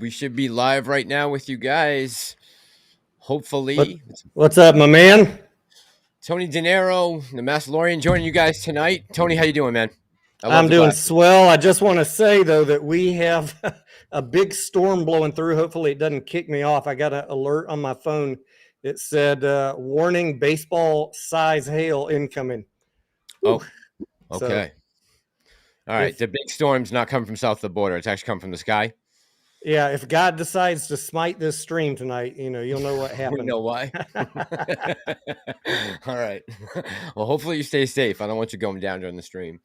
We should be live right now with you guys. Hopefully. What's up, my man? Tony DENARO, the Massalorian, joining you guys tonight. Tony, how you doing, man? I love I'm the doing glasses. swell. I just want to say, though, that we have a big storm blowing through. Hopefully it doesn't kick me off. I got an alert on my phone. It said, warning, baseball size hail incoming. Oh, Whew. okay. All right. If, The big storm's not coming from south of the border. It's actually coming from the sky. yeah, if God decides to smite this stream tonight, you'll know what happened. We know why. All right. Well, hopefully you stay safe. I don't want you going down during the stream.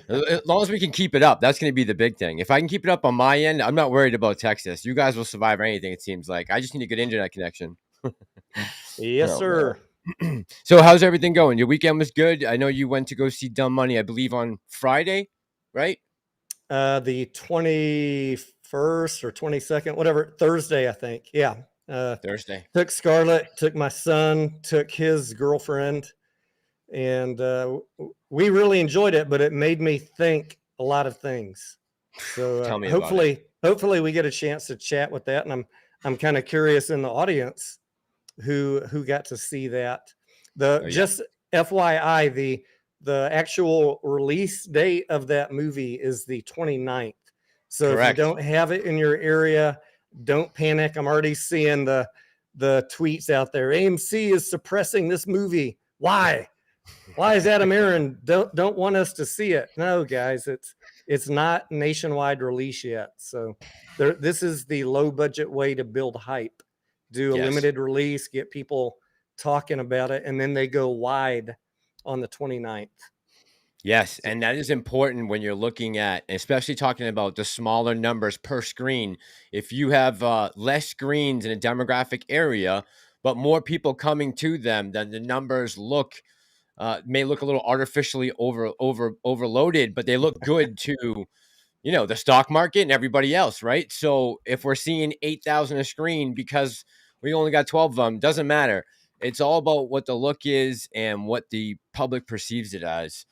As long as we can keep it up, that's going to be the big thing. If I can keep it up on my end, I'm not worried about Texas. You guys will survive anything, it seems like. I just need a good internet connection. Yes, sir. So how's everything going? Your weekend was good. I know you went to go see Dumb Money, I believe, on Friday, right? The 21st or 22nd, whatever, Thursday, I think. Yeah. Thursday. Took Scarlett, took my son, took his girlfriend, and we really enjoyed it, but it made me think a lot of things. So Tell me about it. hopefully we get a chance to chat with that. And I'm kind of curious in the audience who got to see that. Just FYI, the actual release date of that movie is the 29th. So Correct. if you don't have it in your area, don't panic. I'm already seeing the tweets out there. AMC is suppressing this movie. Why? Why is Adam Aaron don't want us to see it? No, guys, it's not nationwide release yet. So this is the low budget way to build hype. Do a limited release, get people talking about it, and then they go wide on the 29th. Yes, and that is important when you're looking at, especially talking about the smaller numbers per screen. If you have less screens in a demographic area, but more people coming to them, then the numbers may look a little artificially overloaded, but they look good to the stock market and everybody else, right? So if we're seeing 8,000 a screen because we only got 12 of them, doesn't matter. It's all about what the look is and what the public perceives it as.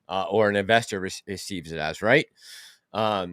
Or an investor receives it as, right?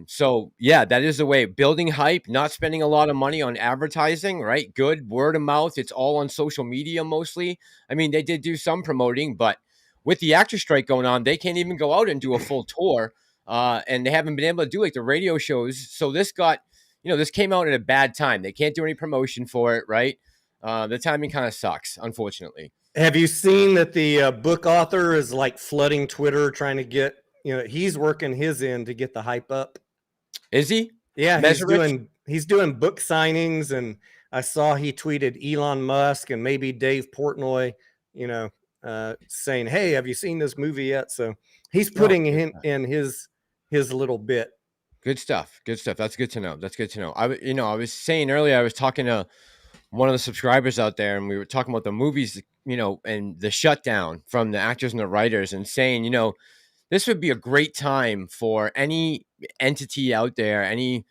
So yeah, that is the way. Building hype, not spending a lot of money on advertising, right? Good word of mouth. It's all on social media mostly. I mean, they did do some promoting, but with the actor strike going on, they can't even go out and do a full tour. And they haven't been able to do like the radio shows. So this came out at a bad time. They can't do any promotion for it, right? The timing kind of sucks, unfortunately. Have you seen that the book author is like flooding Twitter trying to get, he's working his end to get the hype up? Is he? Yeah, he's doing book signings, and I saw he tweeted Elon Musk and maybe Dave Portnoy, saying, "Hey, have you seen this movie yet?" So he's putting him in his little bit. Good stuff. Good stuff. That's good to know. I was saying earlier, I was talking to one of the subscribers out there, and we were talking about the movies, and the shutdown from the actors and the writers, and saying, this would be a great time for any entity out there, any,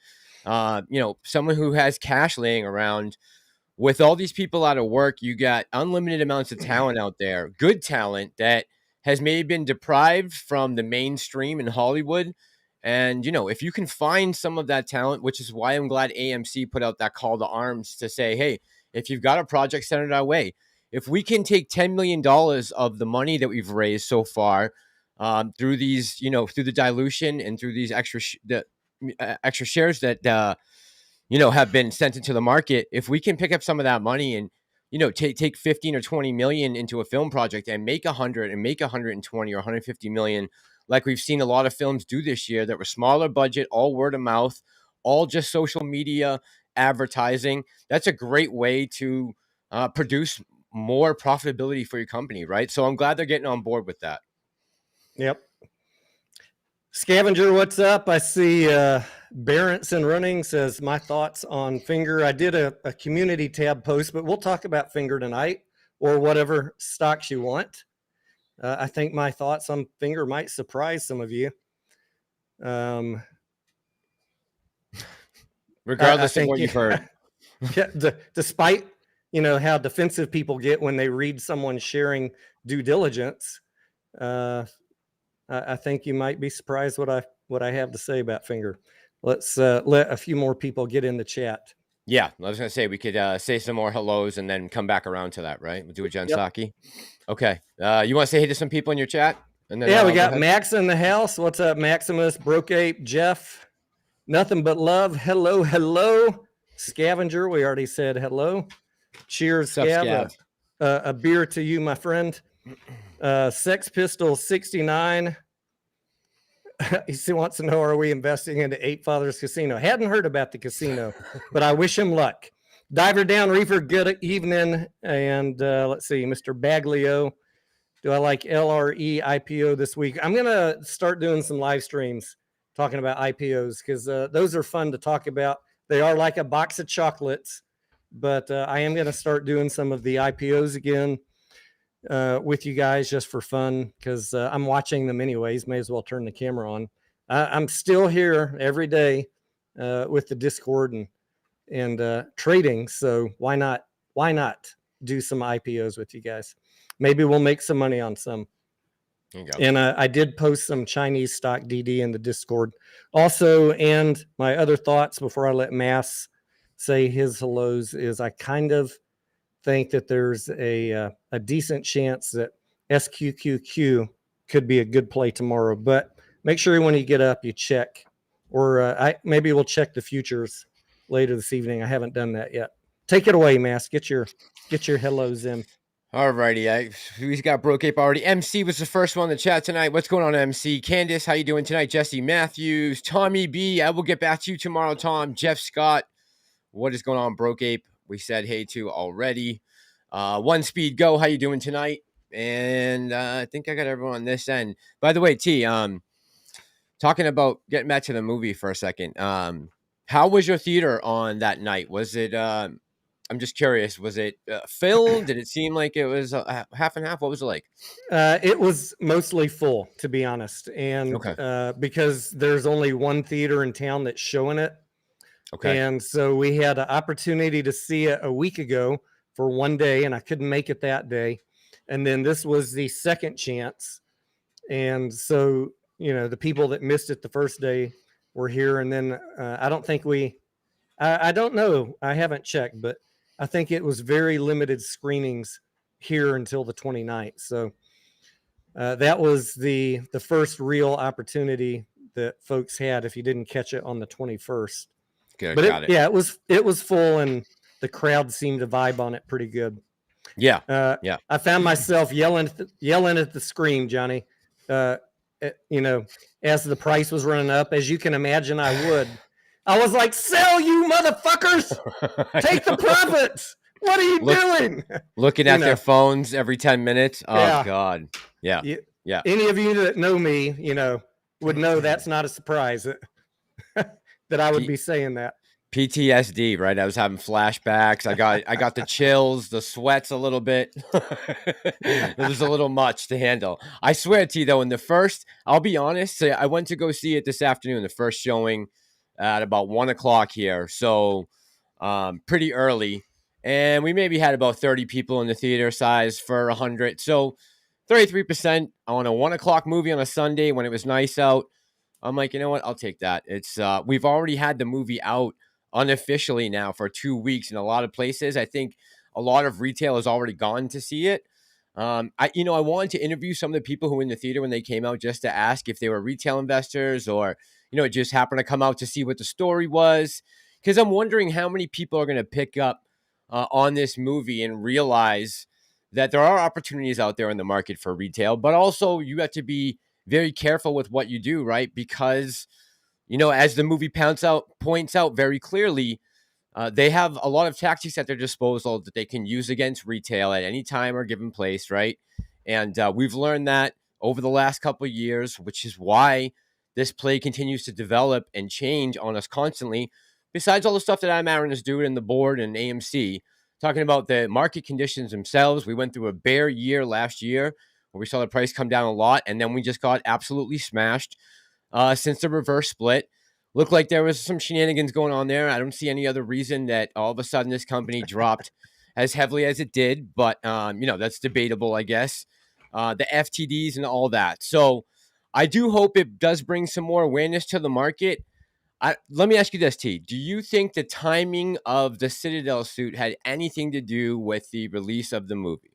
someone who has cash laying around. With all these people out of work, you got unlimited amounts of talent out there, good talent that has maybe been deprived from the mainstream in Hollywood. And, if you can find some of that talent, which is why I'm glad AMC put out that call to arms to say, hey, if you've got a project, send it our way. If we can take $10 million of the money that we've raised so far through these, through the dilution and through these extra shares that, have been sent into the market, if we can pick up some of that money and, take 15 or 20 million into a film project and make 100 and make 120 or 150 million, like we've seen a lot of films do this year that were smaller budget, all word of mouth, all just social media advertising. That's a great way to produce more profitability for your company, right? So I'm glad they're getting on board with that. Yep. Scavenger, what's up? I see Berenson Running says, my thoughts on Finger. I did a community tab post, but we'll talk about Finger tonight or whatever stocks you want. I think my thoughts on Finger might surprise some of you. Regardless of what you've heard. Despite, how defensive people get when they read someone sharing due diligence, I think you might be surprised what I have to say about Finger. Let's let a few more people get in the chat. Yeah, I was gonna say we could say some more hellos and then come back around to that, right? We'll do a Gen Yep. Saki. Okay. You want to say hey to some people in your chat, and then Yeah, we I'll go got ahead. Max in the house. What's up, Maximus, Broke Ape, Jeff? Nothing but love. Hello, hello. Scavenger, we already said hello. Cheers, What's up, Scav. Scav? A beer to you, my friend. Sex Pistol 69. He wants to know, are we investing into Eight Fathers Casino? Hadn't heard about the casino, but I wish him luck. Diver Down Reefer, good evening. And let's see, Mr. Baglio. Do I like LRE IPO this week? I'm going to start doing some live streams talking about IPOs because those are fun to talk about. They are like a box of chocolates, but I am going to start doing some of the IPOs again with you guys just for fun because I'm watching them anyways. May as well turn the camera on. I'm still here every day with the Discord and trading. So why not? Why not do some IPOs with you guys? Maybe we'll make some money on some. There you go. And I did post some Chinese stock DD in the Discord also. And my other thoughts before I let Mass say his hellos is I kind of think that there's a decent chance that SQQQ could be a good play tomorrow. But make sure when you get up, you check, or maybe we'll check the futures later this evening. I haven't done that yet. Take it away, Mass. Get your hellos in. Alrighty, we've got Broke Ape already. MC was the first one in the chat tonight. What's going on, MC? Candace, how you doing tonight? Jesse Matthews, Tommy B. I will get back to you tomorrow, Tom. Jeff Scott, what is going on, Broke Ape? We said hey to already. One Speed Go, how you doing tonight? And I think I got everyone on this end. By the way, T, talking about getting back to the movie for a second. How was your theater on that night? Was it? I'm just curious. Was it filled? Did it seem like it was half and half? What was it like? It was mostly full, to be honest, and Okay. because there's only one theater in town that's showing it. Okay. And so we had an opportunity to see it a week ago for one day, and I couldn't make it that day. And then this was the second chance. And so, the people that missed it the first day were here. And then I don't think I don't know. I haven't checked, but I think it was very limited screenings here until the 29th. So that was the first real opportunity that folks had if you didn't catch it on the 21st. Good. But Got it. yeah, it was full, and the crowd seemed to vibe on it pretty good. Yeah. Yeah. I found myself yelling at the screen, Johnny. As the price was running up, as you can imagine, I would. I was like, "Sell, you motherfuckers! Take the profits! What are you doing?" Looking at their phones every 10 minutes. Oh Yeah. God. Yeah. Yeah. Any of you that know me, would know that's not a surprise that I would be saying that. PTSD, right? I was having flashbacks. I got the chills, the sweats a little bit. It was a little much to handle. I swear to you, though, I'll be honest, I went to go see it this afternoon, the first showing at about 1:00 here. So pretty early. And we maybe had about 30 people in the theater size for 100. So 33% on a 1:00 movie on a Sunday when it was nice out. I'm like, you know what? I'll take that. It's we've already had the movie out unofficially now for 2 weeks in a lot of places. I think a lot of retail has already gone to see it. I wanted to interview some of the people who were in the theater when they came out just to ask if they were retail investors or, just happened to come out to see what the story was. Because I'm wondering how many people are going to pick up on this movie and realize that there are opportunities out there in the market for retail, but also you have to be very careful with what you do, right? Because, as the movie points out very clearly, they have a lot of tactics at their disposal that they can use against retail at any time or given place, right? And we've learned that over the last couple of years, which is why this play continues to develop and change on us constantly. Besides all the stuff that Aaron is doing and the board and AMC, talking about the market conditions themselves, we went through a bear year last year where we saw the price come down a lot, and then we just got absolutely smashed since the reverse split. Looked like there was some shenanigans going on there. I don't see any other reason that all of a sudden this company dropped as heavily as it did, but that's debatable, I guess. The FTDs and all that. So I do hope it does bring some more awareness to the market. Let me ask you this, T. Do you think the timing of the Citadel suit had anything to do with the release of the movie?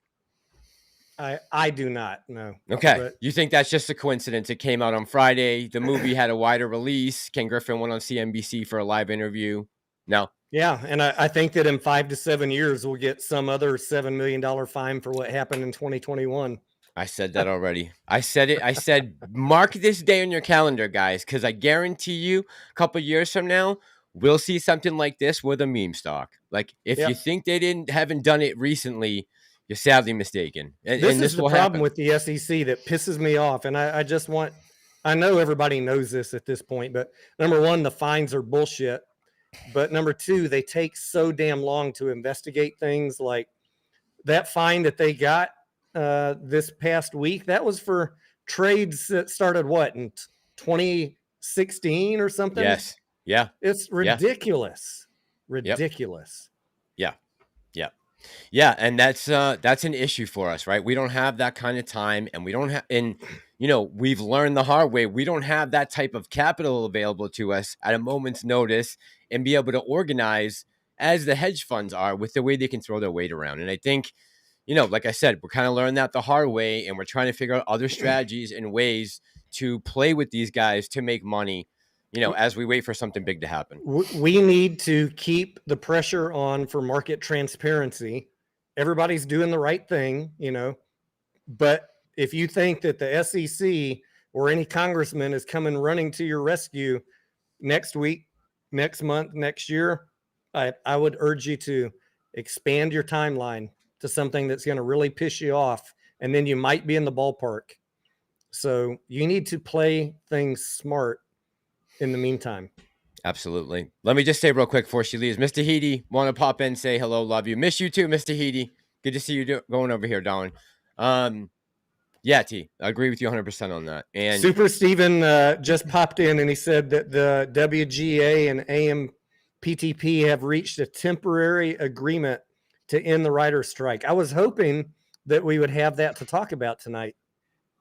I do not know. Okay. But You think that's just a coincidence? It came out on Friday. The movie had a wider release. Ken Griffin went on CNBC for a live interview. No. yeah, and I think that in 5 to 7 years we'll get some other $7 million fine for what happened in 2021. I said that already. I said it. I said, mark this day on your calendar, guys, because I guarantee you, a couple years from now, we'll see something like this with a meme stock. Like, if you Yep. think they haven't done it recently, you're sadly mistaken, and This is this the will problem happen. with the SEC that pisses me off, and I know everybody knows this at this point, but number one, the fines are bullshit. But number two, they take so damn long to investigate things. Like that fine that they got this past week, that was for trades that started what in 2016 or something. Yes. Yeah. It's Yeah. ridiculous. Yep. Ridiculous. Yeah. Yeah. Yeah, and that's an issue for us, right? We don't have that kind of time, and we don't have, and we've learned the hard way. We don't have that type of capital available to us at a moment's notice and be able to organize as the hedge funds are with the way they can throw their weight around. And I think, like I said, we're kind of learning that the hard way, and we're trying to figure out other strategies and ways to play with these guys to make money, as we wait for something big to happen. We need to keep the pressure on for market transparency. Everybody's doing the right thing, but if you think that the SEC or any congressman is coming running to your rescue next week, next month, next year, I would urge you to expand your timeline to something that's going to really piss you off, and then you might be in the ballpark. So you need to play things smart in the meantime. Absolutely. Let me just say real quick before she leaves, Mr. Heedy, want to pop in, say hello, love you. Miss you too, Mr. Heedy. Good to see you going over here, darling. Yeah, T, I agree with you 100% on that. And Super Steven just popped in and he said that the WGA and AMPTP have reached a temporary agreement to end the writer's strike. I was hoping that we would have that to talk about tonight.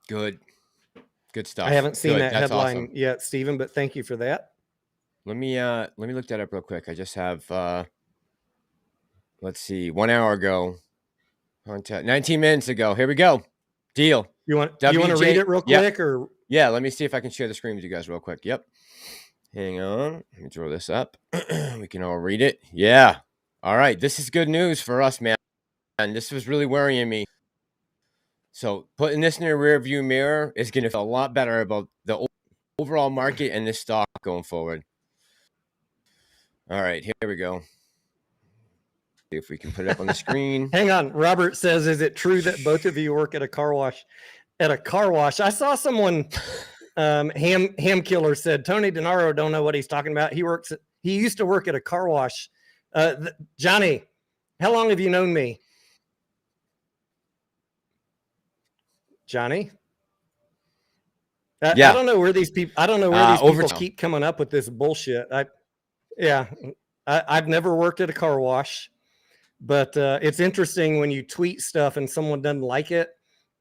Good stuff. I haven't seen that That's headline awesome. yet, Steven, but thank you for that. Let me look that up real quick. I just have let's see, 1 hour ago, 19 minutes ago. Here we go. Deal. You want to read it real quick? Or yeah, let me see if I can share the screen with you guys real quick. Yep. Hang on. Let me draw this up. We can all read it. Yeah. All right. This is good news for us, man. And this was really worrying me. So putting this in a rear view mirror is going to feel a lot better about the overall market and this stock going forward. All right. Here we go. See if we can put it up on the screen. Hang on. Robert says, is it true that both of you work at a car wash? At a car wash? I saw someone, Ham Killer said, Tony DENARO don't know what he's talking about. He used to work at a car wash. Johnny, how long have you known me? Johnny? Yeah. I don't know where these people, people keep coming up with this bullshit. I've never worked at a car wash. But it's interesting when you tweet stuff and someone doesn't like it,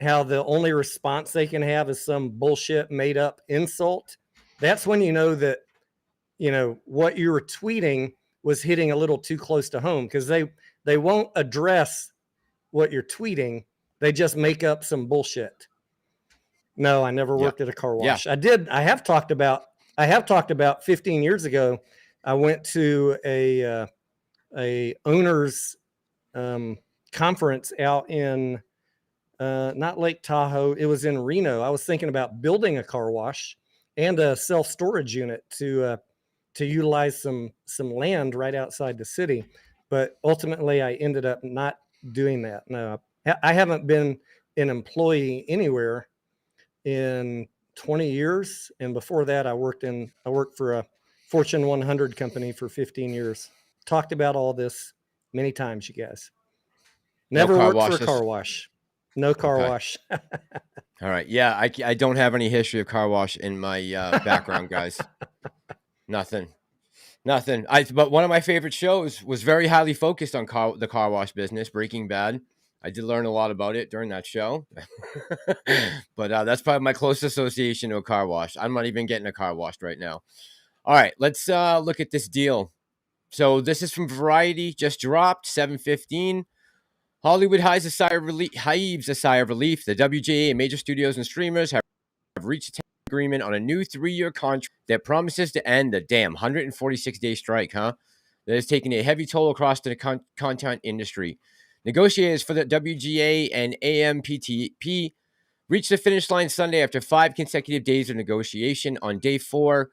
how the only response they can have is some bullshit made up insult. That's when you know that, what you were tweeting was hitting a little too close to home, because they won't address what you're tweeting. They just make up some bullshit. No, I never worked at a car wash. Yeah. I have talked about 15 years ago. I went to a owner's conference out in not Lake Tahoe. It was in Reno. I was thinking about building a car wash and a self-storage unit to utilize some land right outside the city. But ultimately, I ended up not doing that. No, I haven't been an employee anywhere in 20 years. And before that, I worked for a Fortune 100 company for 15 years. Talked about all this many times, you guys. Never worked for a car wash. No car wash. All right. Yeah, I don't have any history of car wash in my background, guys. Nothing. But one of my favorite shows was very highly focused on the car wash business, Breaking Bad. I did learn a lot about it during that show. But that's probably my closest association to a car wash. I'm not even getting a car washed right now. All right, let's look at this deal. So this is from Variety, just dropped 7:15. Hollywood hives a sigh of relief. Hives a sigh of relief. The WGA and major studios and streamers have reached an agreement on a new 3-year contract that promises to end the damn 146-day strike, that is taking a heavy toll across the content industry. Negotiators for the WGA and AMPTP reached the finish line Sunday after 5 consecutive days of negotiation. On day 4,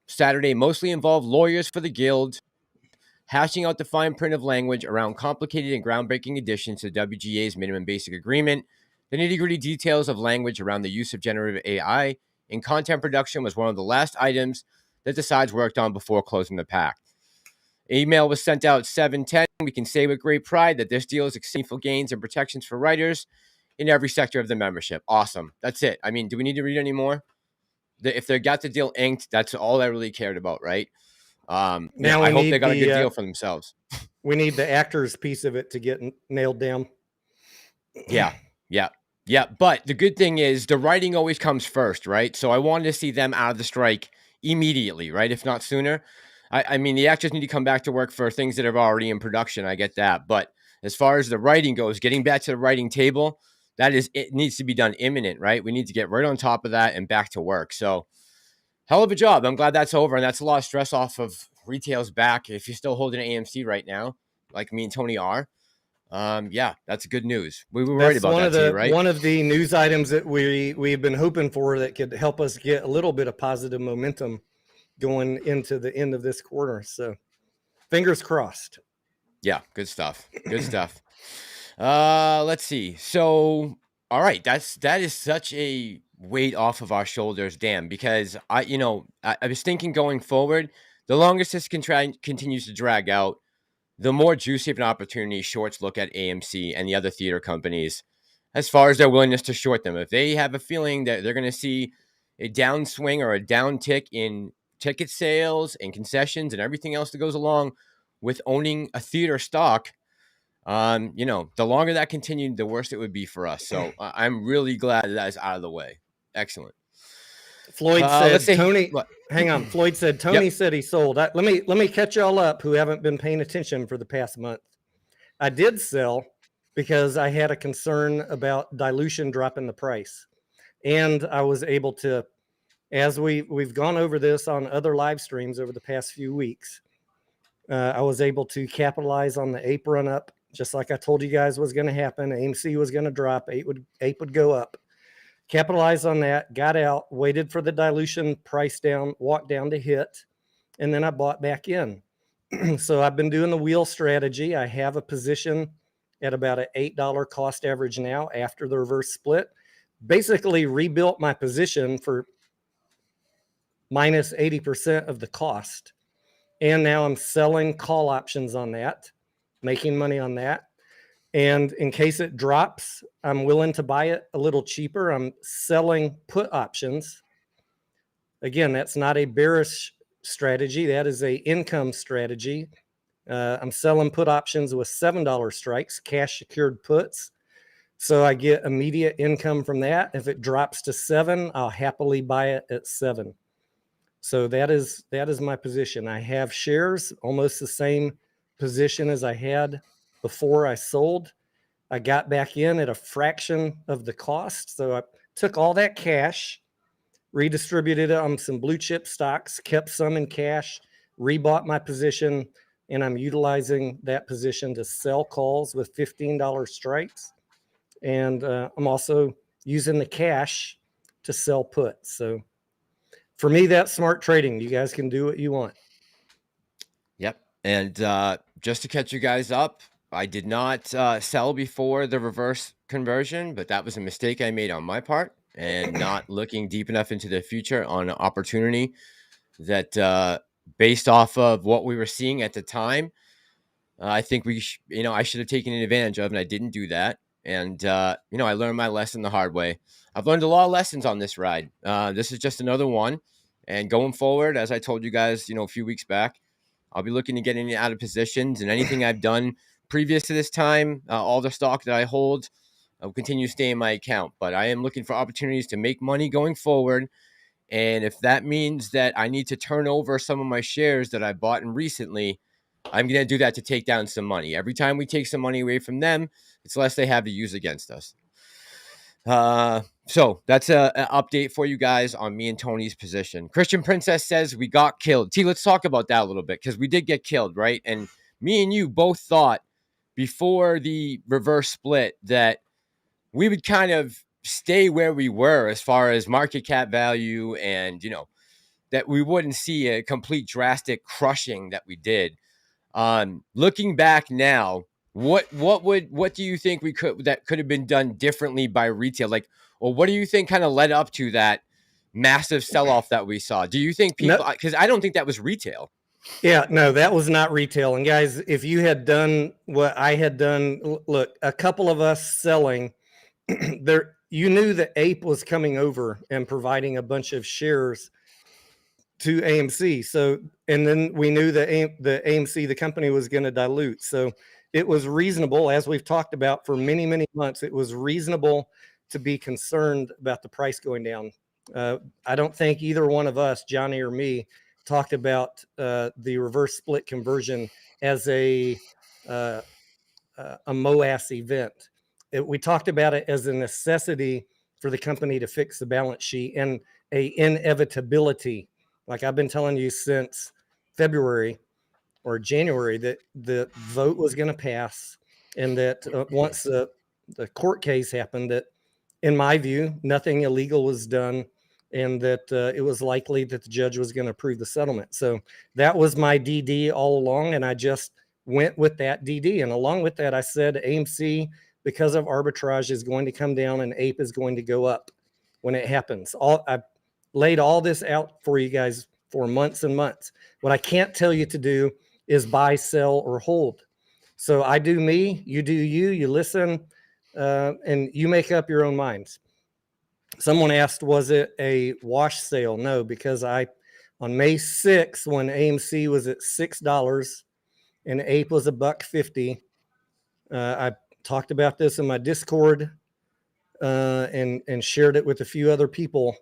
Saturday mostly involved lawyers for the guild hashing out the fine print of language around complicated and groundbreaking additions to WGA's minimum basic agreement. The nitty-gritty details of language around the use of generative AI in content production was one of the last items that the sides worked on before closing the pact. Email was sent out 7:10. We can say with great pride that this deal is meaningful gains and protections for writers in every sector of the membership. Awesome. That's it. I mean, do we need to read any more? If they got the deal inked, that's all I really cared about, right? Now I hope they got a good deal for themselves. We need the actors piece of it to get nailed down. Yeah. But the good thing is the writing always comes first, right? So I wanted to see them out of the strike immediately, right? If not sooner. I mean, the actors need to come back to work for things that are already in production. I get that. But as far as the writing goes, getting back to the writing table, it needs to be done imminent, right? We need to get right on top of that and back to work. So hell of a job. I'm glad that's over. And that's a lot of stress off of retail's back. If you're still holding an AMC right now, like me and Tony are, yeah, that's good news. We were worried about that too, right? One of the news items that we've been hoping for that could help us get a little bit of positive momentum going into the end of this quarter. So fingers crossed. Yeah, good stuff. Good stuff. Let's see. So, all right, that is such a weight off of our shoulders, damn, because I was thinking going forward, the longest this continues to drag out, the more juicy of an opportunity shorts look at AMC and the other theater companies as far as their willingness to short them. If they have a feeling that they're going to see a downswing or a downtick in ticket sales and concessions and everything else that goes along with owning a theater stock, the longer that continued, the worse it would be for us. So I'm really glad that is out of the way. Excellent. Floyd said, Tony, hang on. Floyd said, Tony said he sold. Let me catch y'all up who haven't been paying attention for the past month. I did sell because I had a concern about dilution dropping the price. And I was able to, as we've gone over this on other live streams over the past few weeks, I was able to capitalize on the ape run up, just like I told you guys was going to happen. AMC was going to drop, ape would go up. Capitalized on that, got out, waited for the dilution price down, walked down to hit, and then I bought back in. So I've been doing the wheel strategy. I have a position at about an $8 cost average now after the reverse split. Basically rebuilt my position for minus 80% of the cost. And now I'm selling call options on that, making money on that. And in case it drops, I'm willing to buy it a little cheaper. I'm selling put options. Again, that's not a bearish strategy. That is a income strategy. I'm selling put options with $7 strikes, cash secured puts. So I get immediate income from that. If it drops to $7, I'll happily buy it at $7. So that is my position. I have shares, almost the same position as I had before I sold. I got back in at a fraction of the cost. So I took all that cash, redistributed it on some blue chip stocks, kept some in cash, rebought my position, and I'm utilizing that position to sell calls with $15 strikes. And I'm also using the cash to sell puts. So for me, that's smart trading. You guys can do what you want. Yep. And just to catch you guys up, I did not sell before the reverse conversion, but that was a mistake I made on my part and not looking deep enough into the future on an opportunity that based off of what we were seeing at the time, I think I should have taken advantage of, and I didn't do that. And, I learned my lesson the hard way. I've learned a lot of lessons on this ride. This is just another one. And going forward, as I told you guys, a few weeks back, I'll be looking to get in and out of positions, and anything I've done previous to this time, all the stock that I hold, will continue to stay in my account. But I am looking for opportunities to make money going forward And if that means that I need to turn over some of my shares that I bought in recently, I'm going to do that to take down some money. Every time we take some money away from them, it's less they have to use against us. So that's an update for you guys on me and Tony's position. Christian Princess says we got killed. T, let's talk about that a little bit because we did get killed, right? And me and you both thought before the reverse split that we would kind of stay where we were as far as market cap value, and that we wouldn't see a complete drastic crushing that we did. Looking back now, what do you think that could have been done differently by retail? Like, or what do you think kind of led up to that massive sell off that we saw? Do you think No, people? Because I don't think that was retail. yeah, no, that was not retail. And guys, if you had done what I had done, look, a couple of us selling there, you knew that Ape was coming over and providing a bunch of shares to AMC. So, and then we knew that the AMC, the company, was going to dilute. So it was reasonable, as we've talked about for many, many months, it was reasonable to be concerned about the price going down. I don't think either one of us, Johnny or me, talked about the reverse split conversion as a MOAS event. We talked about it as a necessity for the company to fix the balance sheet and a inevitability. Like I've been telling you since February or January that the vote was going to pass, and that once the court case happened, that in my view, nothing illegal was done, and that it was likely that the judge was going to approve the settlement. So that was my DD all along, and I just went with that DD. And along with that, I said AMC, because of arbitrage, is going to come down and Ape is going to go up when it happens. I laid all this out for you guys for months and months. What I can't tell you to do is buy, sell, or hold. So I do me, you do you, you listen, and you make up your own minds. Someone asked, was it a wash sale? No, because on May 6th, when AMC was at $6 and Ape was $1.50, I talked about this in my Discord and shared it with a few other people.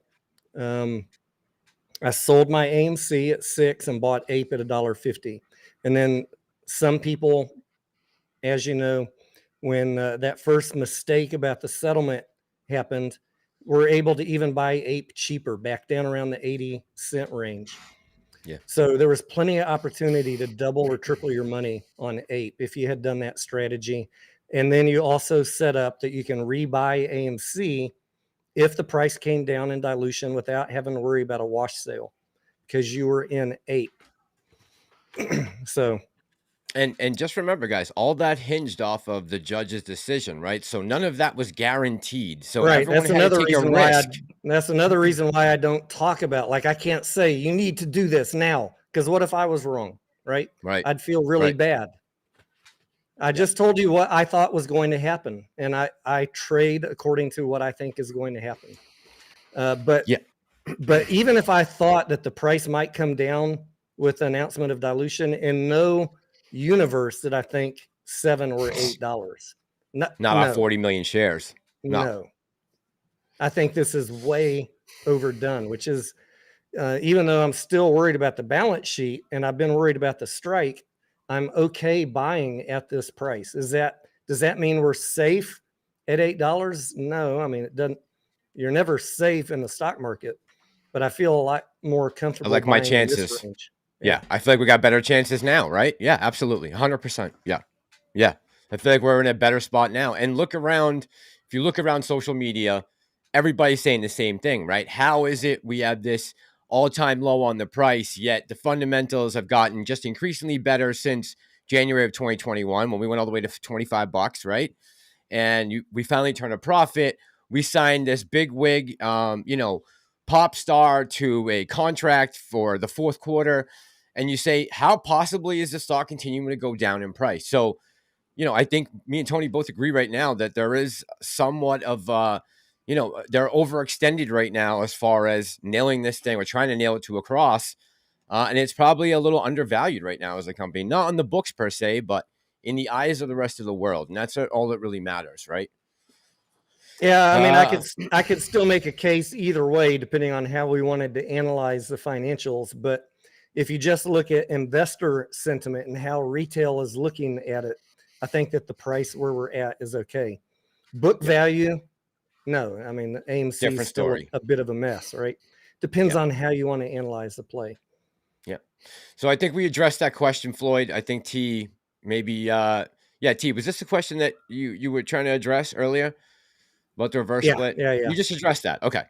I sold my AMC at $6 and bought Ape at $1.50. And then some people, as you know, when that first mistake about the settlement happened, were able to even buy Ape cheaper, back down around the 80-cent range. Yeah. So there was plenty of opportunity to double or triple your money on Ape if you had done that strategy. And then you also set up that you can rebuy AMC if the price came down in dilution without having to worry about a wash sale because you were in Ape. So. And just remember, guys, all that hinged off of the judge's decision, right? So none of that was guaranteed. So right, everyone had to take a risk. That's another reason why I don't talk about, like, I can't say you need to do this now, because what if I was wrong, right? Right. I'd feel really bad. I just told you what I thought was going to happen, and I trade according to what I think is going to happen. But even if I thought that the price might come down with the announcement of dilution, in no universe did I think $7 or $8. Not about 40 million shares. No. I think this is way overdone, which is, even though I'm still worried about the balance sheet and I've been worried about the strike, I'm okay buying at this price. Does that mean we're safe at $8? No, I mean, it doesn't. You're never safe in the stock market, but I feel a lot more comfortable. I like my chances. Yeah, I feel like we got better chances now, right? Yeah, absolutely. 100%. Yeah. I feel like we're in a better spot now. And look around, if you look around social media, everybody's saying the same thing, right? How is it we have this all-time low on the price, yet the fundamentals have gotten just increasingly better since January of 2021 when we went all the way to $25, right? And we finally turned a profit. We signed this big wig, pop star to a contract for the fourth quarter. And you say, how possibly is the stock continuing to go down in price? So, I think me and Tony both agree right now that there is somewhat of, they're overextended right now as far as nailing this thing. We're trying to nail it to a cross. And it's probably a little undervalued right now as a company, not on the books per se, but in the eyes of the rest of the world. And that's all that really matters, right? Yeah, I mean, I could still make a case either way, depending on how we wanted to analyze the financials. But if you just look at investor sentiment and how retail is looking at it, I think that the price where we're at is okay. Book value, no. I mean, AMC is Different still story. a bit of a mess, right? Depends Yeah. on how you want to analyze the play. Yeah. So I think we addressed that question, Floyd. I think T maybe yeah, T, was this the question that you were trying to address earlier about the reverse Yeah, split? yeah, yeah. You just addressed that. Okay.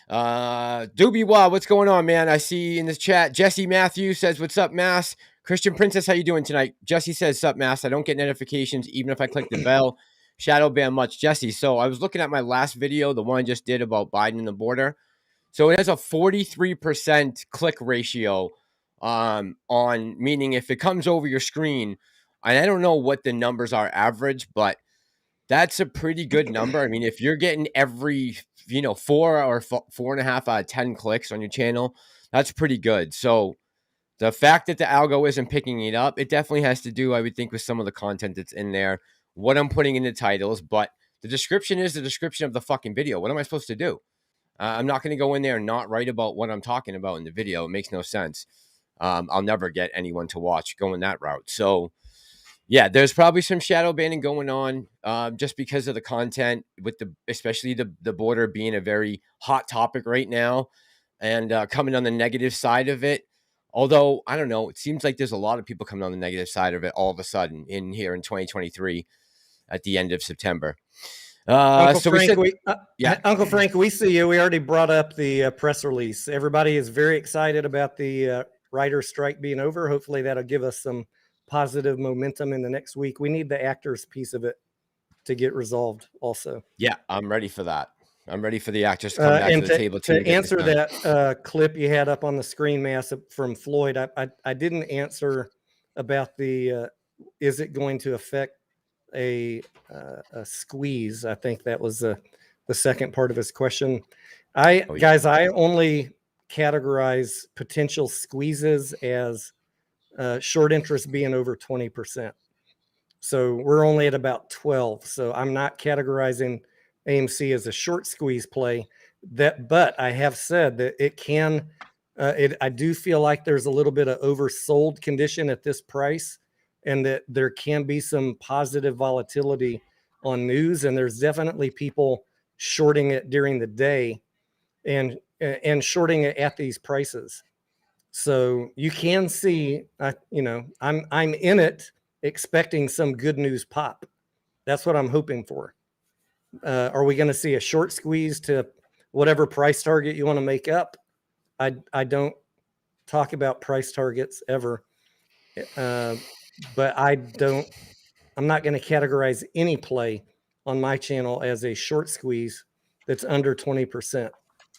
Doobie Wow, what's going on, man? I see in this chat, Jesse Matthews says, "What's up, Mass?" Christian Princess, how you doing tonight? Jesse says, "Sup, Mass? I don't get notifications even if I click the bell. Shadow ban much, Jesse." So I was looking at my last video, the one I just did about Biden and the border. So it has a 43% click ratio on, meaning if it comes over your screen, and I don't know what the numbers are average, but that's a pretty good number. I mean, if you're getting every, 4 and a half out of 10 clicks on your channel, that's pretty good. So the fact that the algo isn't picking it up, it definitely has to do, I would think, with some of the content that's in there, what I'm putting in the titles, but the description is the description of the fucking video. What am I supposed to do? I'm not going to go in there and not write about what I'm talking about in the video. It makes no sense. I'll never get anyone to watch going that route. So, yeah, there's probably some shadow banning going on just because of the content, with especially the border being a very hot topic right now, and coming on the negative side of it. Although I don't know, it seems like there's a lot of people coming on the negative side of it all of a sudden in here in 2023 at the end of September. Uncle So Frank, yeah. Uncle Frank, we see you. We already brought up the press release. Everybody is very excited about the writer's strike being over. Hopefully, that'll give us some positive momentum in the next week. We need the actors piece of it to get resolved also. Yeah, I'm ready for that. I'm ready for the actors to come back And to the table too. to answer that clip you had up on the screen, Mass, from Floyd, I didn't answer about the is it going to affect a squeeze? I think that was the second part of his question. Guys, I only categorize potential squeezes as short interest being over 20%. So we're only at about 12. So I'm not categorizing AMC as a short squeeze play. But I have said that it can. I do feel like there's a little bit of oversold condition at this price, and that there can be some positive volatility on news. And there's definitely people shorting it during the day, and shorting it at these prices. So you can see, I'm in it expecting some good news pop. That's what I'm hoping for. Are we going to see a short squeeze to whatever price target you want to make up? I don't talk about price targets ever, but I'm not going to categorize any play on my channel as a short squeeze that's under 20%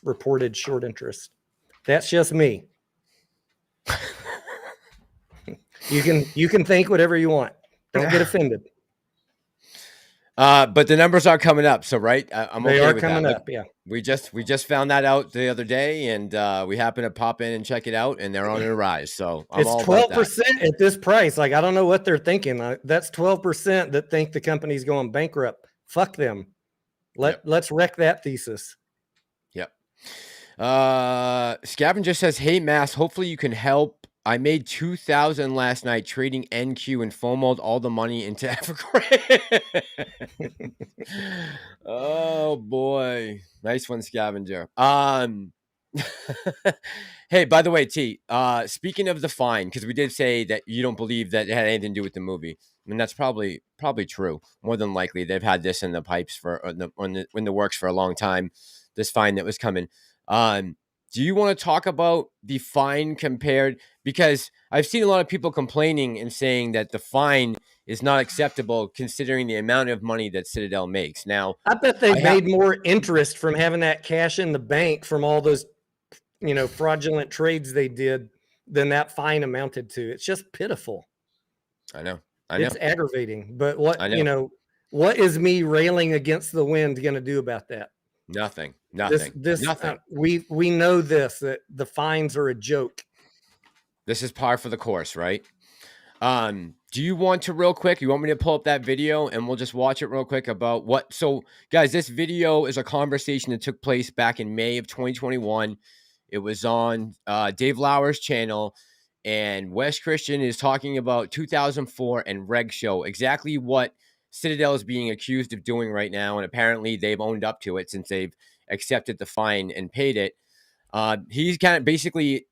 reported short interest. That's just me. You can think whatever you want. Don't get offended. But the numbers are coming up, so right, I'm They okay are with coming that. up. Yeah, We just found that out the other day, and we happened to pop in and check it out, and they're on a rise. So I'm it's all about 12% at this price. Like, I don't know what they're thinking. That's 12% that think the company's going bankrupt. Fuck them. Let's wreck that thesis. Yep. Scavenger says, "Hey, Mass, hopefully you can help. I made 2,000 last night trading NQ and FOMO'd all the money into Evergrande." Oh boy, nice one, Scavenger. Hey, by the way, T. Speaking of the fine, because we did say that you don't believe that it had anything to do with the movie. I mean, that's probably true. More than likely, they've had this in the pipes in the works for a long time. This fine that was coming. Do you want to talk about the fine compared? Because I've seen a lot of people complaining and saying that the fine is not acceptable considering the amount of money that Citadel makes. Now, I bet they made more interest from having that cash in the bank from all those, fraudulent trades they did than that fine amounted to. It's just pitiful. I know. It's aggravating. But I know. What is me railing against the wind going to do about that? Nothing. Nothing. We know that the fines are a joke. This is par for the course, right? Do you want to real quick? You want me to pull up that video and we'll just watch it real quick about what? So, guys, this video is a conversation that took place back in May of 2021. It was on Dave Lauer's channel, and Wes Christian is talking about 2004 and Reg Show, exactly what Citadel is being accused of doing right now, and apparently they've owned up to it since they've accepted the fine and paid it. He's kind of basically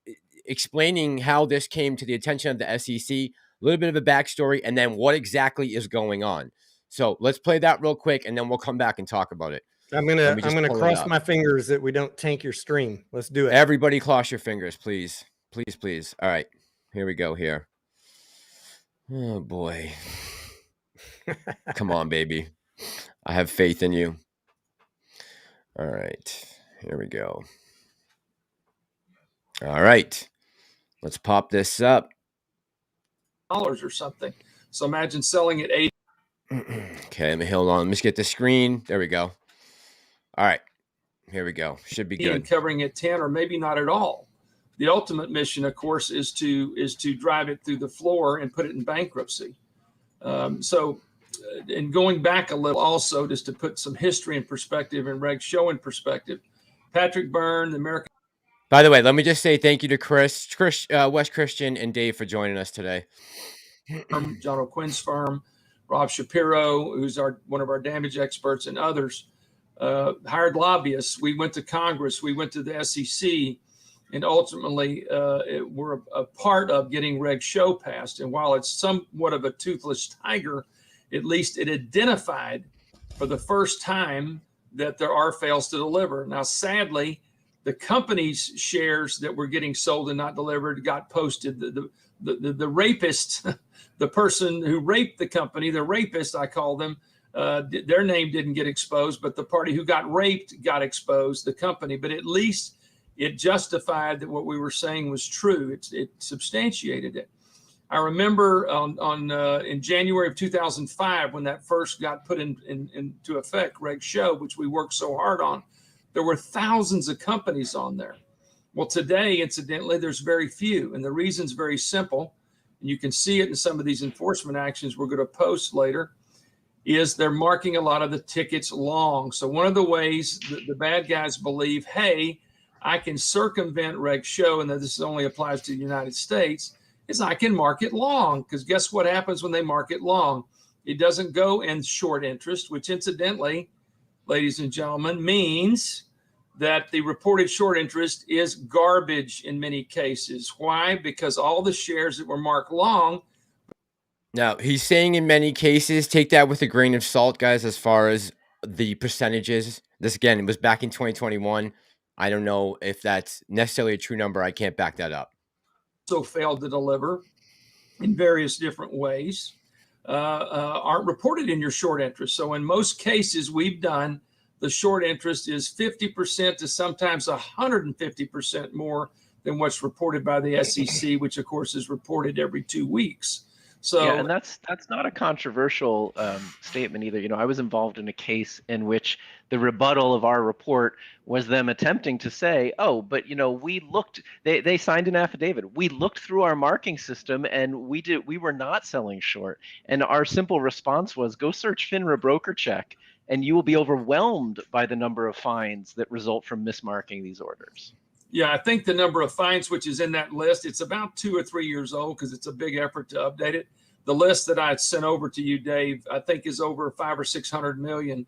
explaining how this came to the attention of the SEC, a little bit of a backstory, and then what exactly is going on. So let's play that real quick, and then we'll come back and talk about it. I'm gonna cross my fingers that we don't tank your stream. Let's do it. Everybody cross your fingers, please. Please, please. All right. Here we go here. Oh, boy. Come on, baby. I have faith in you. All right. Here we go. All right. Let's pop this up. Dollars or something. So imagine selling at $80. Okay, let me hold on. Let me just get the screen. There we go. All right. Here we go. Should be good. And covering at 10 or maybe not at all. The ultimate mission, of course, is to drive it through the floor and put it in bankruptcy. And going back a little also, just to put some history in perspective and Reg Sho in perspective, Patrick Byrne, the American. By the way, let me just say thank you to Wes Christian, and Dave for joining us today. John O'Quinn's firm, Rob Shapiro, who's one of our damage experts, and others, hired lobbyists. We went to Congress, we went to the SEC, and ultimately we're a part of getting Reg Sho passed. And while it's somewhat of a toothless tiger, at least it identified for the first time that there are fails to deliver. Now, sadly, the company's shares that were getting sold and not delivered got posted. The rapist, the person who raped the company, the rapist, I call them, their name didn't get exposed, but the party who got raped got exposed, the company. But at least it justified that what we were saying was true. It substantiated it. I remember in January of 2005, when that first got put into effect, Reg Sho, which we worked so hard on, there were thousands of companies on there. Well, today, incidentally, there's very few. And the reason's very simple. And you can see it in some of these enforcement actions we're going to post later, is they're marking a lot of the tickets long. So one of the ways the bad guys believe, hey, I can circumvent Reg Sho, and that this only applies to the United States, is I can mark it long. Because guess what happens when they mark it long? It doesn't go in short interest, which incidentally, ladies and gentlemen, means that the reported short interest is garbage in many cases. Why? Because all the shares that were marked long. Now, he's saying in many cases, take that with a grain of salt, guys, as far as the percentages. This, again, it was back in 2021. I don't know if that's necessarily a true number. I can't back that up. So failed to deliver in various different ways aren't reported in your short interest. So in most cases we've done, the short interest is 50% to sometimes 150% more than what's reported by the SEC, which of course is reported every 2 weeks. So yeah, and that's not a controversial statement either. You know, I was involved in a case in which the rebuttal of our report was them attempting to say, oh, but you know, we looked, they signed an affidavit. We looked through our marking system and we were not selling short. And our simple response was, go search FINRA broker check, and you will be overwhelmed by the number of fines that result from mismarking these orders. Yeah, I think the number of fines, which is in that list, it's about 2 or 3 years old because it's a big effort to update it. The list that I sent over to you, Dave, I think is over 500 or 600 million.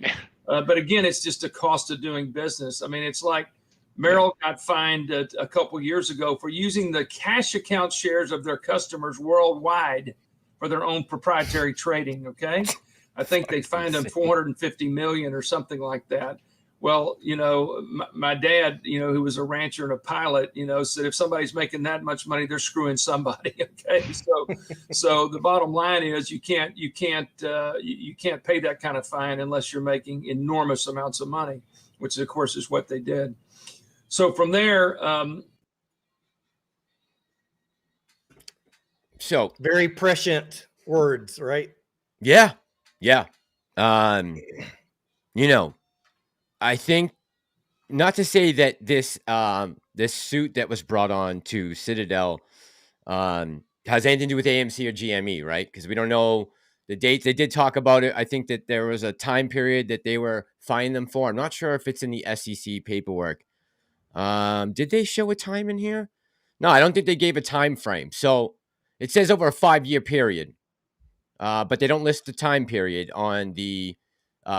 But again, it's just a cost of doing business. I mean, it's like Merrill got fined a couple years ago for using the cash account shares of their customers worldwide for their own proprietary trading. Okay. I think they fined them 450 million or something like that. Well, you know, my dad, you know, who was a rancher and a pilot, you know, said if somebody's making that much money, they're screwing somebody. Okay, so the bottom line is you can't pay that kind of fine unless you're making enormous amounts of money, which of course is what they did. So from there, so very prescient words, right? Yeah. You know, I think, not to say that this this suit that was brought on to Citadel has anything to do with AMC or GME, right? Because we don't know the dates. They did talk about it. I think that there was a time period that they were fining them for. I'm not sure if it's in the SEC paperwork. Did they show a time in here? No, I don't think they gave a time frame. So it says over a 5-year period, but they don't list the time period on the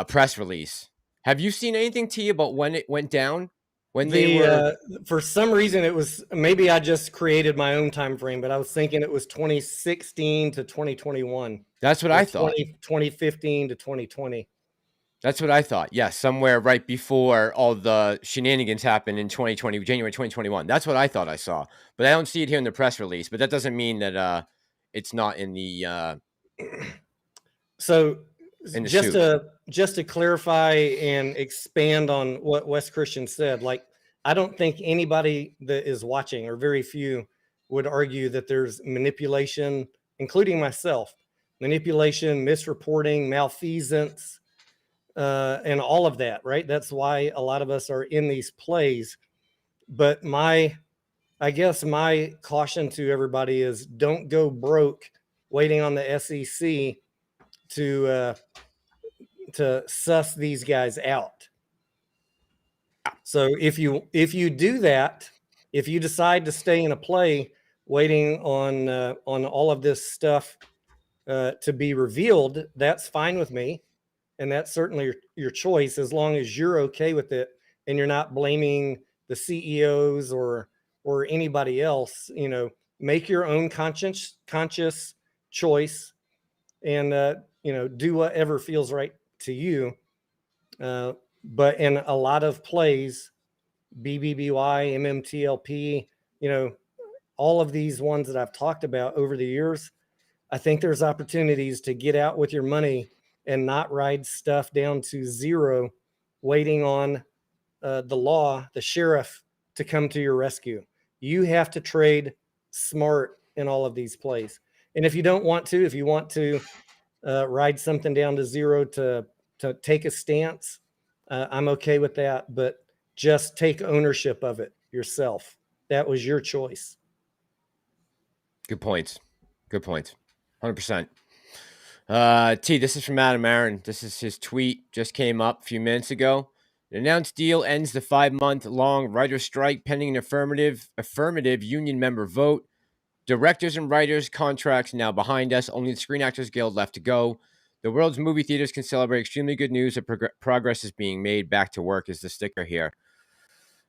press release. Have you seen anything, T, about when it went down? When they were for some reason it was, maybe I just created my own time frame, but I was thinking it was 2016 to 2021. That's what I thought. 2015 to 2020. That's what I thought. Yeah, somewhere right before all the shenanigans happened in 2020, January 2021. That's what I thought I saw. But I don't see it here in the press release. But that doesn't mean that it's not in the So in the just suit. just to clarify and expand on what Wes Christian said, like, I don't think anybody that is watching, or very few, would argue that there's manipulation, including myself, manipulation, misreporting, malfeasance, and all of that, right? That's why a lot of us are in these plays. But I guess my caution to everybody is, don't go broke waiting on the SEC to suss these guys out. So if you do that, if you decide to stay in a play waiting on all of this stuff to be revealed, that's fine with me, and that's certainly your choice, as long as you're okay with it and you're not blaming the CEOs or anybody else. You know, make your own conscious choice, and you know, do whatever feels right to you. But in a lot of plays, BBBY, MMTLP, you know, all of these ones that I've talked about over the years, I think there's opportunities to get out with your money and not ride stuff down to zero, waiting on the law, the sheriff, to come to your rescue. You have to trade smart in all of these plays. And if you don't want to, if you want to ride something down to zero to take a stance, I'm okay with that. But just take ownership of it yourself. That was your choice. Good points. Good points. 100%. T, this is from Adam Aaron. This is his tweet. Just came up a few minutes ago. An announced deal ends the 5-month-long writer's strike pending an affirmative union member vote. Directors and writers' contracts now behind us. Only the Screen Actors Guild left to go. The world's movie theaters can celebrate extremely good news that progress is being made. Back to work is the sticker here.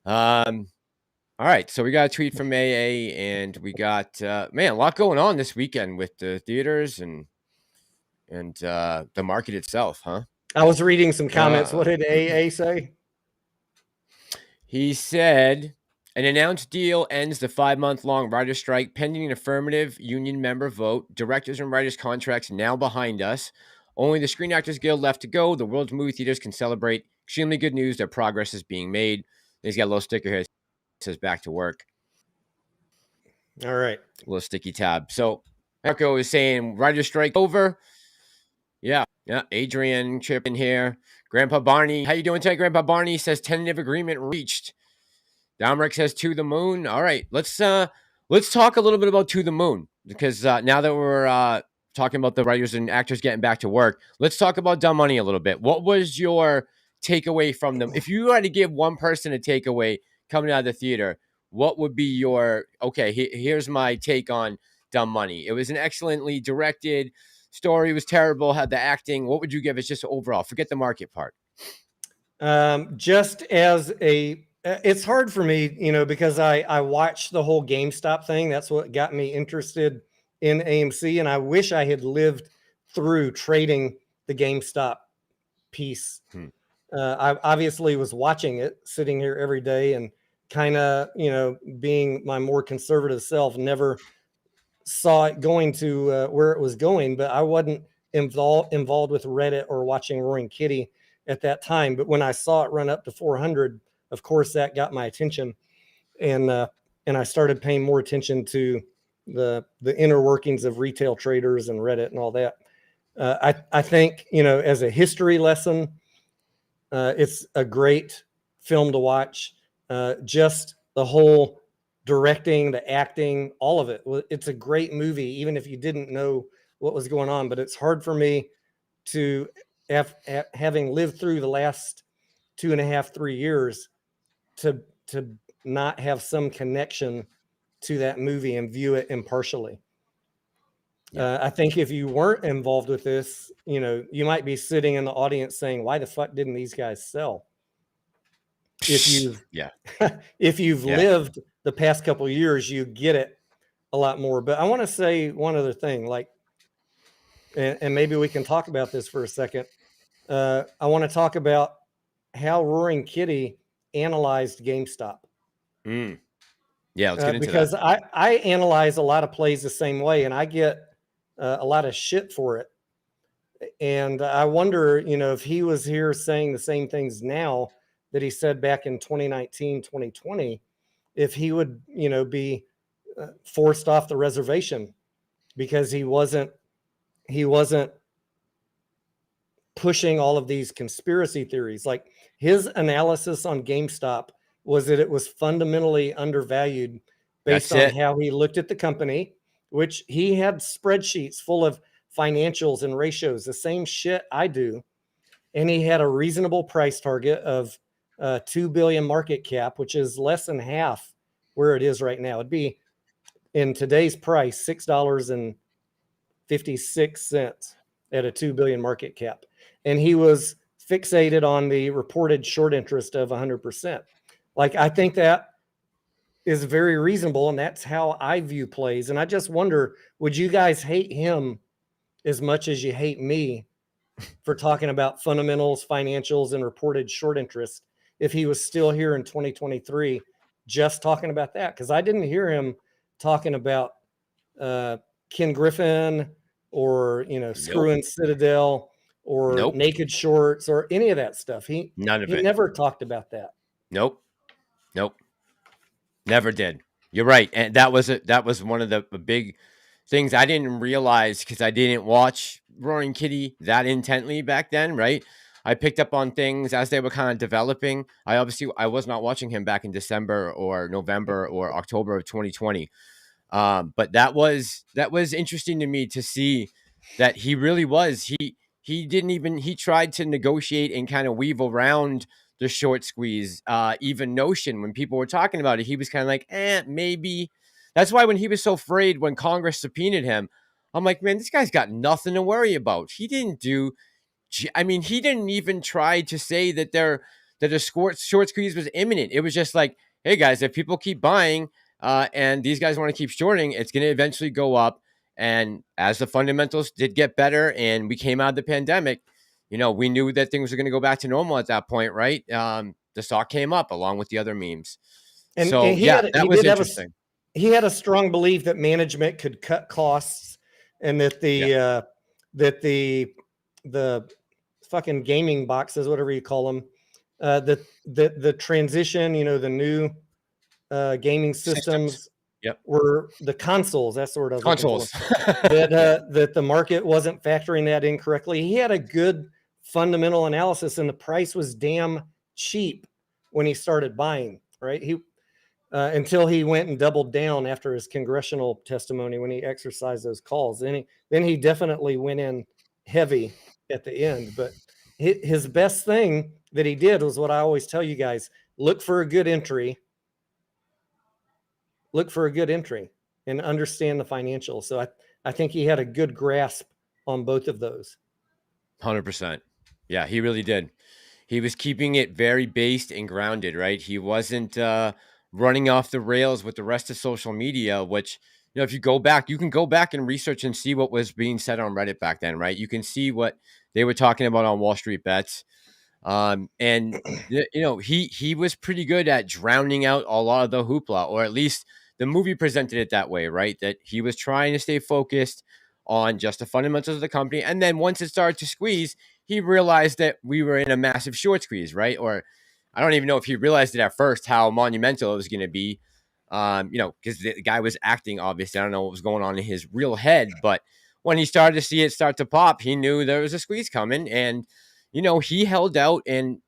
All right, so we got a tweet from AA, and we got man, a lot going on this weekend with the theaters and the market itself, huh? I was reading some comments. What did AA say? He said, an announced deal ends the 5-month-long writer's strike pending an affirmative union member vote. Directors and writers' contracts now behind us. Only the Screen Actors Guild left to go. The world's movie theaters can celebrate extremely good news that progress is being made. He's got a little sticker here that says back to work. All right. A little sticky tab. So Marco is saying writer's strike over. Yeah. Adrian chip in here. Grandpa Barney, how you doing today, Grandpa Barney? Says tentative agreement reached. Domrick says to the moon. All right, let's talk a little bit about To the Moon, because now that we're talking about the writers and actors getting back to work, let's talk about Dumb Money a little bit. What was your takeaway from them? If you had to give one person a takeaway coming out of the theater, what would be your, okay, here's my take on Dumb Money. It was an excellently directed story. It was terrible, had the acting. What would you give it just overall? Forget the market part. Just as it's hard for me, you know, because I watched the whole GameStop thing. That's what got me interested in AMC. And I wish I had lived through trading the GameStop piece. I obviously was watching it, sitting here every day, and kind of, you know, being my more conservative self, never saw it going to where it was going. But I wasn't involved with Reddit or watching Roaring Kitty at that time. But when I saw it run up to 400, of course, that got my attention, and I started paying more attention to the inner workings of retail traders and Reddit and all that. I think, you know, as a history lesson, it's a great film to watch. Just the whole directing, the acting, all of it. It's a great movie, even if you didn't know what was going on. But it's hard for me to, having lived through the last 2.5, 3 years, to not have some connection to that movie and view it impartially. I think if you weren't involved with this, you might be sitting in the audience saying, why the fuck didn't these guys sell? If you've if you've lived the past couple of years, you get it a lot more. But I want to say one other thing, and maybe we can talk about this for a second. I want to talk about how Roaring Kitty analyzed GameStop. Yeah, let's get into because that. I analyze a lot of plays the same way, and I get a lot of shit for it. And I wonder, if he was here saying the same things now that he said back in 2019, 2020, if he would, be forced off the reservation because he wasn't pushing all of these conspiracy theories. Like, his analysis on GameStop was that it was fundamentally undervalued based on how he looked at the company, which he had spreadsheets full of financials and ratios, the same shit I do. And he had a reasonable price target of 2 billion market cap, which is less than half where it is right now. It'd be, in today's price, $6.56 at a 2 billion market cap. And he was fixated on the reported short interest of 100%. Like, I think that is very reasonable, and that's how I view plays. And I just wonder, would you guys hate him as much as you hate me for talking about fundamentals, financials, and reported short interest if he was still here in 2023 just talking about that? Because I didn't hear him talking about Ken Griffin or screwing Citadel or naked shorts or any of that stuff. He never talked about that. Nope. Never did. You're right. And that was one of the big things I didn't realize, because I didn't watch Roaring Kitty that intently back then, right? I picked up on things as they were kind of developing. I was not watching him back in December or November or October of 2020. But that was interesting to me to see that he really was. He tried to negotiate and kind of weave around the short squeeze even notion. When people were talking about it, he was kind of like, maybe. That's why when he was so afraid when Congress subpoenaed him, I'm like, man, this guy's got nothing to worry about. He didn't even try to say that a short squeeze was imminent. It was just like, hey guys, if people keep buying and these guys want to keep shorting, it's going to eventually go up. And as the fundamentals did get better and we came out of the pandemic, we knew that things were going to go back to normal at that point, right? The stock came up along with the other memes. And that was interesting. He had a strong belief that management could cut costs, and that the fucking gaming boxes, whatever you call them, the transition, the new gaming systems. Were the consoles. That's the word I was consoles. That the market wasn't factoring that in correctly. He had a good fundamental analysis, and the price was damn cheap when he started buying. Right, until he went and doubled down after his congressional testimony when he exercised those calls. Then he definitely went in heavy at the end. But his best thing that he did was what I always tell you guys: look for a good entry. Look for a good entry and understand the financials. So I think he had a good grasp on both of those. 100%. Yeah, he really did. He was keeping it very based and grounded, right? He wasn't running off the rails with the rest of social media, which, if you go back, you can go back and research and see what was being said on Reddit back then, right? You can see what they were talking about on Wall Street Bets. And he was pretty good at drowning out a lot of the hoopla, or at least the movie presented it that way, right? That he was trying to stay focused on just the fundamentals of the company. And then once it started to squeeze, he realized that we were in a massive short squeeze, right? Or I don't even know if he realized it at first how monumental it was going to be, because the guy was acting, obviously. I don't know what was going on in his real head, but when he started to see it start to pop, he knew there was a squeeze coming. And he held out, and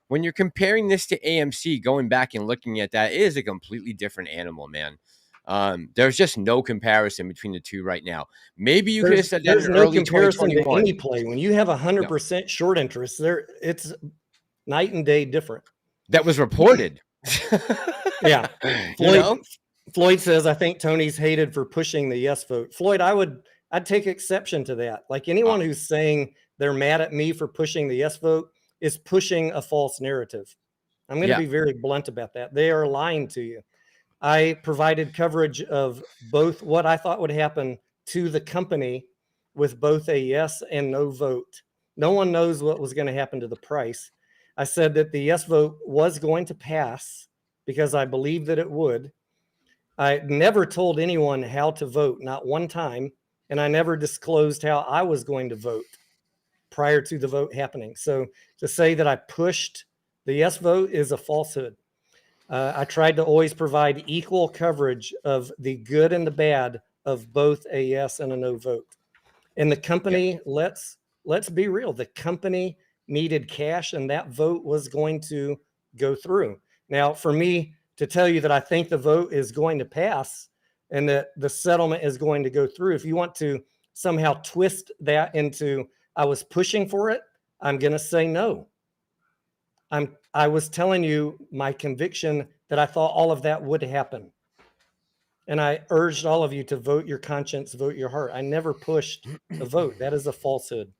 when you're comparing this to AMC, going back and looking at that, it is a completely different animal, man. There's just no comparison between the two right now. Maybe you could have said that There's in no early comparison to 2021. any play. When you have 100% short interest, it's night and day different. That was reported. Yeah. You Floyd says, I think Tony's hated for pushing the yes vote. Floyd, I'd take exception to that. Like anyone who's saying they're mad at me for pushing the yes vote is pushing a false narrative. I'm going to be very blunt about that. They are lying to you. I provided coverage of both what I thought would happen to the company with both a yes and no vote. No one knows what was going to happen to the price. I said that the yes vote was going to pass because I believed that it would. I never told anyone how to vote, not one time, and I never disclosed how I was going to vote prior to the vote happening. So to say that I pushed the yes vote is a falsehood. I tried to always provide equal coverage of the good and the bad of both a yes and a no vote. And the company, let's be real, the company needed cash and that vote was going to go through. Now, for me to tell you that I think the vote is going to pass and that the settlement is going to go through, if you want to somehow twist that into I was pushing for it, I'm going to say no. I was telling you my conviction that I thought all of that would happen. And I urged all of you to vote your conscience, vote your heart. I never pushed a vote. That is a falsehood.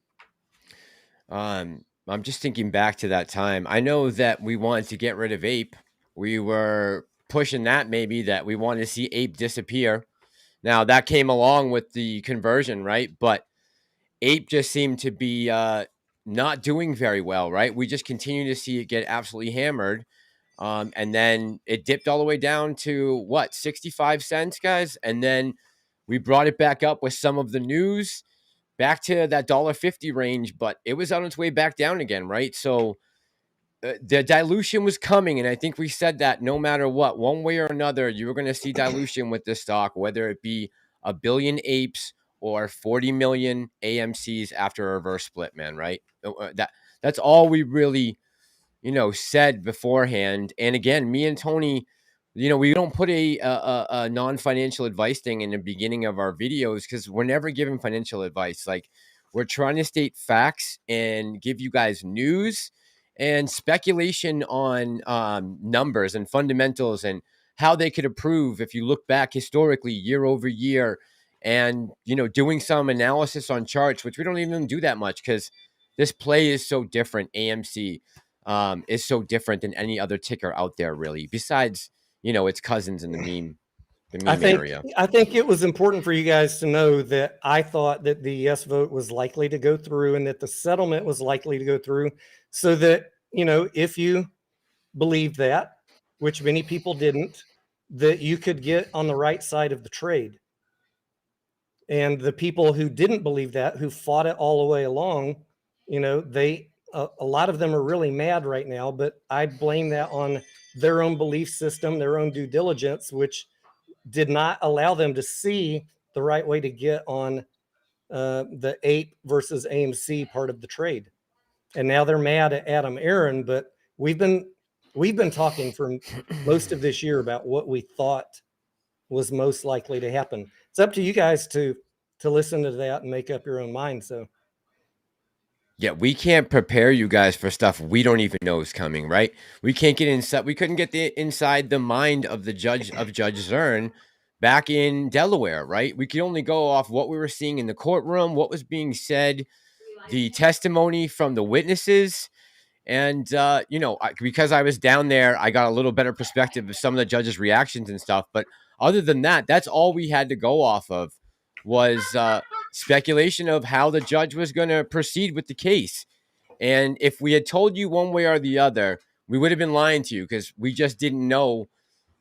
I'm just thinking back to that time. I know that we wanted to get rid of Ape. We were pushing that maybe that we wanted to see Ape disappear. Now that came along with the conversion, right? But Ape just seemed to be not doing very well, right? We just continue to see it get absolutely hammered. And then it dipped all the way down to what, 65 cents, guys? And then we brought it back up with some of the news back to that $1.50 range, but it was on its way back down again, right? So the dilution was coming. And I think we said that no matter what, one way or another, you were going to see dilution with this stock, whether it be a billion apes or 40 million AMCs after a reverse split, man, right? That's all we really said beforehand. And again, me and Tony, we don't put a non-financial advice thing in the beginning of our videos because we're never giving financial advice. Like, we're trying to state facts and give you guys news and speculation on numbers and fundamentals and how they could improve if you look back historically year over year and, doing some analysis on charts, which we don't even do that much because this play is so different. AMC is so different than any other ticker out there, really, besides, its cousins in the meme area. I think it was important for you guys to know that I thought that the yes vote was likely to go through and that the settlement was likely to go through, so that, if you believed that, which many people didn't, that you could get on the right side of the trade. And the people who didn't believe that, who fought it all the way along, a lot of them are really mad right now, but I blame that on their own belief system, their own due diligence, which did not allow them to see the right way to get on the Ape versus AMC part of the trade. And now they're mad at Adam Aaron, but we've been talking for most of this year about what we thought was most likely to happen. It's up to you guys to listen to that and make up your own mind. So yeah, we can't prepare you guys for stuff we don't even know is coming, right? We can't get inside. We couldn't get inside the mind of Judge Zern back in Delaware, right? We could only go off what we were seeing in the courtroom, what was being said, the testimony from the witnesses. And, because I was down there, I got a little better perspective of some of the judges' reactions and stuff. But other than that, that's all we had to go off of was speculation of how the judge was going to proceed with the case. And if we had told you one way or the other, we would have been lying to you because we just didn't know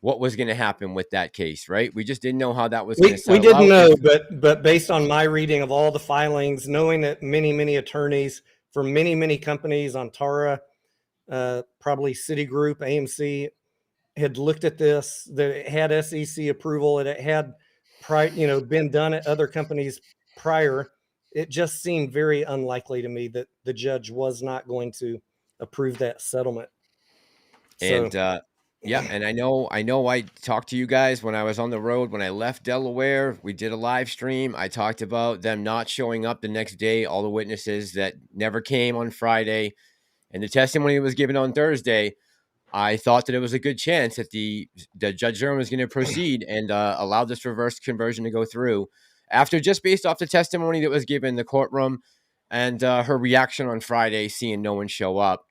what was going to happen with that case, right? We just didn't know how that was going to settle out. We didn't know, but based on my reading of all the filings, knowing that many attorneys from many companies on Tara, probably Citigroup, AMC, had looked at this, that it had SEC approval, and it had been done at other companies prior, it just seemed very unlikely to me that the judge was not going to approve that settlement. So And yeah, and I know I talked to you guys when I was on the road. When I left Delaware, we did a live stream. I talked about them not showing up the next day, all the witnesses that never came on Friday, and the testimony was given on Thursday. I thought that it was a good chance that the Judge Zimmerman was going to proceed and allow this reverse conversion to go through after, just based off the testimony that was given in the courtroom and her reaction on Friday, seeing no one show up.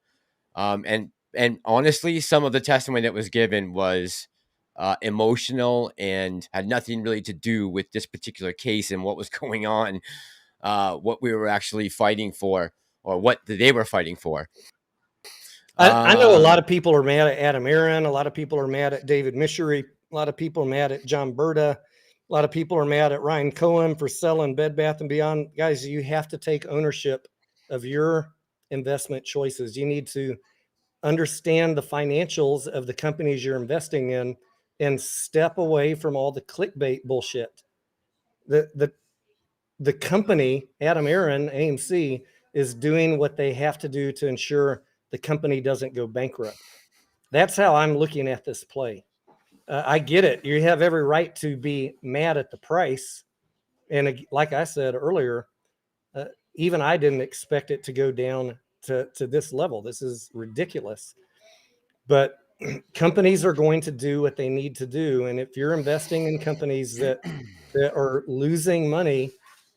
And honestly, some of the testimony that was given was emotional and had nothing really to do with this particular case and what was going on, what we were actually fighting for, or what they were fighting for. I know a lot of people are mad at Adam Aaron. A lot of people are mad at David Mishery. A lot of people are mad at John Berta. A lot of people are mad at Ryan Cohen for selling Bed Bath & Beyond. Guys, you have to take ownership of your investment choices. You need to understand the financials of the companies you're investing in and step away from all the clickbait bullshit. The company, Adam Aaron, AMC, is doing what they have to do to ensure the company doesn't go bankrupt. That's how I'm looking at this play. I get it. You have every right to be mad at the price. And like I said earlier, even I didn't expect it to go down to this level. This is ridiculous. But companies are going to do what they need to do. And if you're investing in companies that are losing money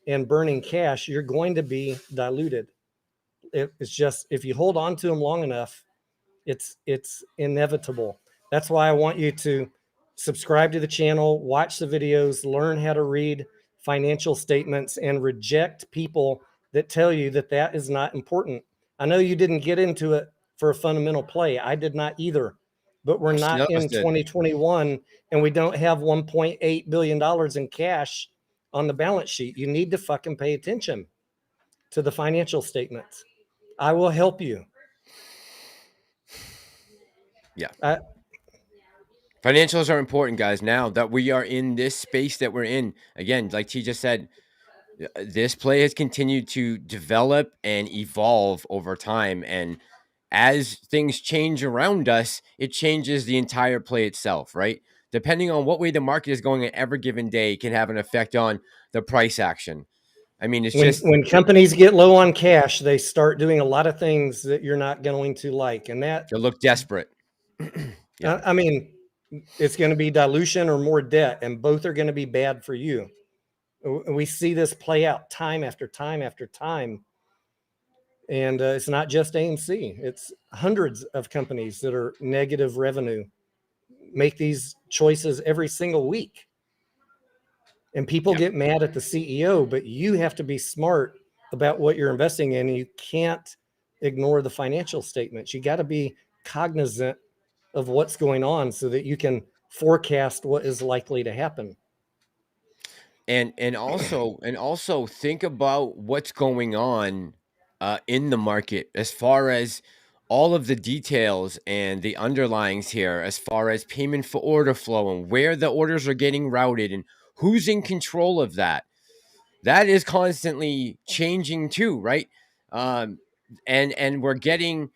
and burning cash, you're going to be diluted. It's just, if you hold on to them long enough, it's inevitable. That's why I want you to subscribe to the channel, watch the videos, learn how to read financial statements, and reject people that tell you that that is not important. I know you didn't get into it for a fundamental play. I did not either, but we're None not of us in did. 2021 and we don't have $1.8 billion in cash on the balance sheet. You need to fucking pay attention to the financial statements. I will help you. Yeah. Financials are important, guys. Now that we are in this space that we're in, again, like T just said, this play has continued to develop and evolve over time. And as things change around us, it changes the entire play itself, right? Depending on what way the market is going at every given day can have an effect on the price action. I mean, it's when companies get low on cash, they start doing a lot of things that you're not going to like. And that, to look desperate. Yeah. I mean, it's going to be dilution or more debt, and both are going to be bad for you. We see this play out time after time after time. And it's not just AMC. It's hundreds of companies that are negative revenue make these choices every single week. And people get mad at the CEO, but you have to be smart about what you're investing in. You can't ignore the financial statements. You got to be cognizant of what's going on so that you can forecast what is likely to happen. And also think about what's going on in the market as far as all of the details and the underlyings here, as far as payment for order flow and where the orders are getting routed and who's in control of that. That is constantly changing too, right? And we're getting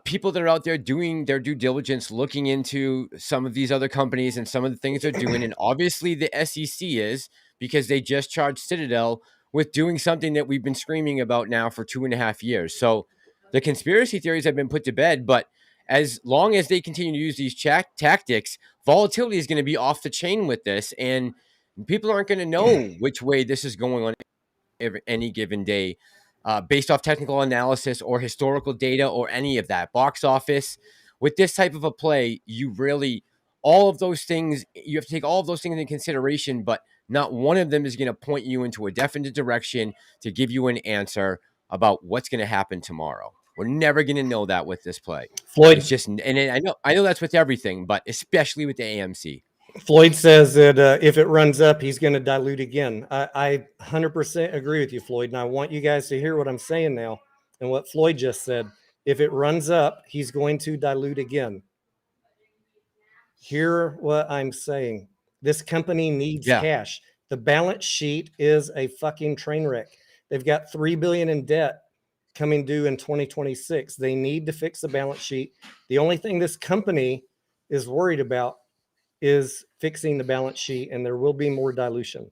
people that are out there doing their due diligence, looking into some of these other companies and some of the things they're doing. And obviously the SEC is, because they just charged Citadel with doing something that we've been screaming about now for 2.5 years. So the conspiracy theories have been put to bed, but as long as they continue to use these tactics, volatility is going to be off the chain with this. And people aren't going to know which way this is going on any given day, based off technical analysis or historical data or any of that. Box office, with this type of a play, you have to take all of those things into consideration, but not one of them is going to point you into a definite direction to give you an answer about what's going to happen tomorrow. We're never going to know that with this play. Floyd, It's just, and I know that's with everything, but especially with the AMC. Floyd says that if it runs up, he's going to dilute again. I 100% agree with you, Floyd. And I want you guys to hear what I'm saying now and what Floyd just said. If it runs up, he's going to dilute again. Hear what I'm saying. This company needs cash. The balance sheet is a fucking train wreck. They've got $3 billion in debt. coming due in 2026. They need to fix the balance sheet. The only thing this company is worried about is fixing the balance sheet, and there will be more dilution.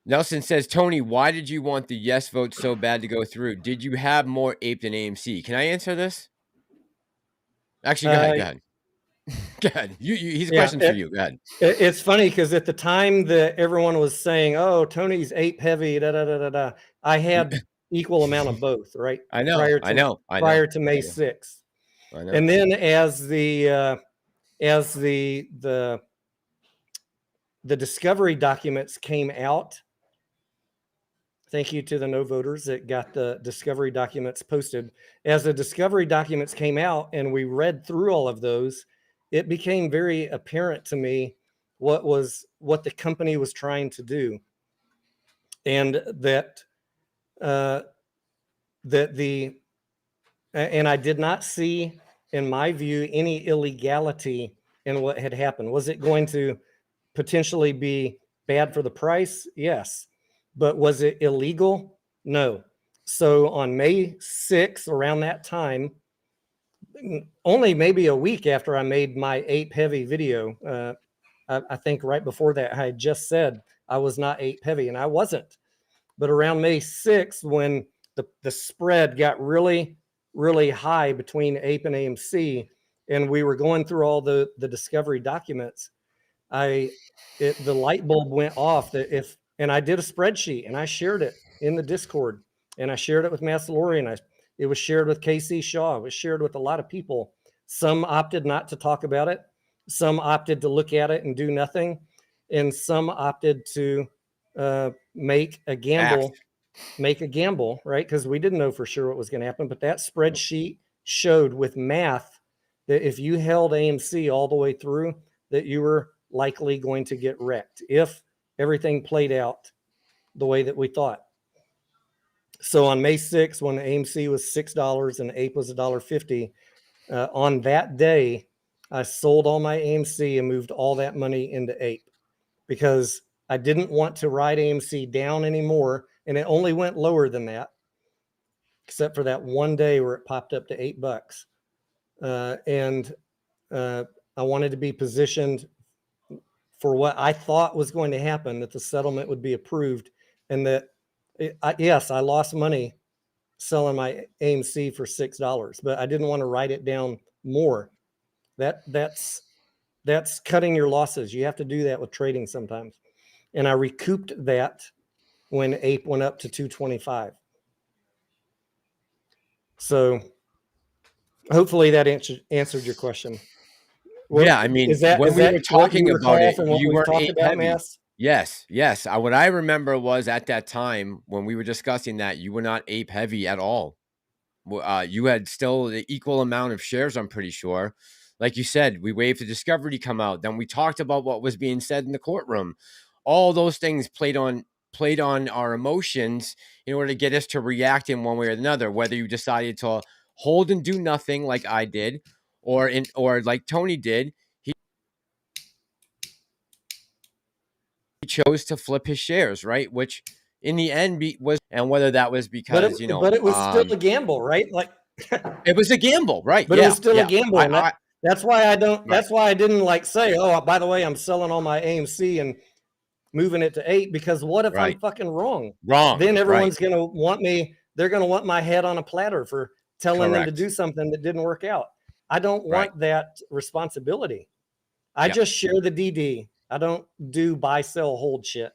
Nelson says, Tony, why did you want the yes vote so bad to go through? Did you have more ape than AMC? Can I answer this? Actually, go ahead. Go ahead. Go ahead. He's a question for you. Go ahead. It's funny because at the time that everyone was saying, "Oh, Tony's ape heavy," I had equal amount of both, right? I know. Prior to May 6th. I know. And then as the discovery documents came out, thank you to the no voters that got the discovery documents posted. As the discovery documents came out and we read through all of those, it became very apparent to me what the company was trying to do, and and I did not see, in my view, any illegality in what had happened. Was it going to potentially be bad for the price? Yes. But was it illegal? No. So on May 6th, around that time, only maybe a week after I made my ape heavy video, I think right before that, I had just said I was not ape heavy, and I wasn't. But around May 6th, when the spread got really, really high between ape and AMC, and we were going through all the discovery documents, the light bulb went off that and I did a spreadsheet and I shared it in the Discord, and I shared it with Massalorian. It was shared with KC Shaw. It was shared with a lot of people. Some opted not to talk about it. Some opted to look at it and do nothing. And some opted to make a gamble, right? Because we didn't know for sure what was going to happen. But that spreadsheet showed with math that if you held AMC all the way through, that you were likely going to get wrecked if everything played out the way that we thought. So on May 6th, when AMC was $6 and ape was $1.50, on that day, I sold all my AMC and moved all that money into ape because I didn't want to ride AMC down anymore. And it only went lower than that, except for that one day where it popped up to $8. And I wanted to be positioned for what I thought was going to happen, that the settlement would be approved, and that yes, I lost money selling my AMC for $6, but I didn't want to write it down more. That's cutting your losses. You have to do that with trading sometimes. And I recouped that when ape went up to 225. So hopefully that answered your question. Yeah, I mean, when we were talking about it, you were ape heavy. Yes. What I remember was at that time when we were discussing that, you were not ape heavy at all. You had still the equal amount of shares, I'm pretty sure. Like you said, we waited for discovery to come out. Then we talked about what was being said in the courtroom. All those things played on our emotions in order to get us to react in one way or another, whether you decided to hold and do nothing like I did, or like Tony did. He chose to flip his shares, right? Which in the end was, and whether that was because, but it was still a gamble, right? Like it was a gamble, right? But it was still a gamble. That's why I don't, that's why I didn't like say, oh, by the way, I'm selling all my AMC and moving it to ape, because what if I'm fucking wrong? Then everyone's going to want me. They're going to want my head on a platter for telling them to do something that didn't work out. I don't want that responsibility. I just share the DD. I don't do buy, sell, hold shit.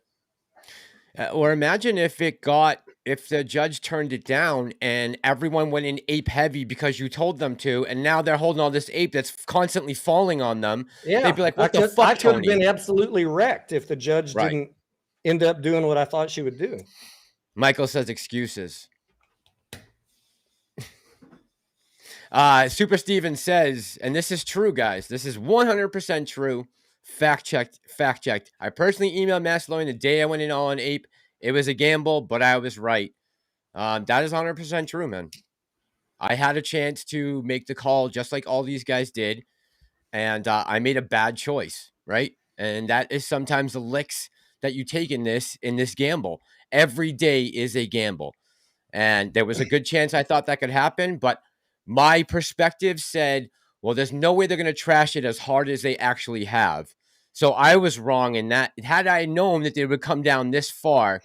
Or imagine if the judge turned it down and everyone went in ape heavy because you told them to, and now they're holding all this ape that's constantly falling on them. Yeah, they'd be like, "What the fuck, I could have been absolutely wrecked if the judge didn't end up doing what I thought she would do." Michael says excuses. Super Steven says, and this is true, guys. This is 100% true. Fact checked. I personally emailed Massalorian the day I went in all on ape. It was a gamble, but I was right. That is 100% true, man. I had a chance to make the call just like all these guys did, and I made a bad choice, right? And that is sometimes the licks that you take in this gamble. Every day is a gamble. And there was a good chance I thought that could happen, but my perspective said, well, there's no way they're going to trash it as hard as they actually have. So I was wrong in that. Had I known that they would come down this far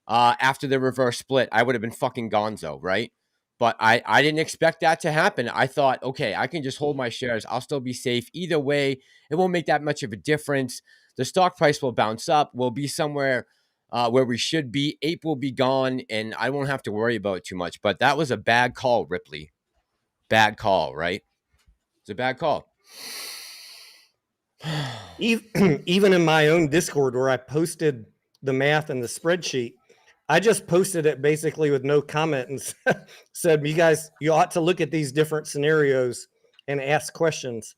after the reverse split, I would have been fucking gonzo, right? But I didn't expect that to happen. I thought, okay, I can just hold my shares. I'll still be safe. Either way, it won't make that much of a difference. The stock price will bounce up. We'll be somewhere where we should be. Ape will be gone, and I won't have to worry about it too much. But that was a bad call, Ripley. Bad call, right? It's a bad call. Even in my own Discord where I posted the math and the spreadsheet, I just posted it basically with no comment and said, you guys, you ought to look at these different scenarios and ask questions.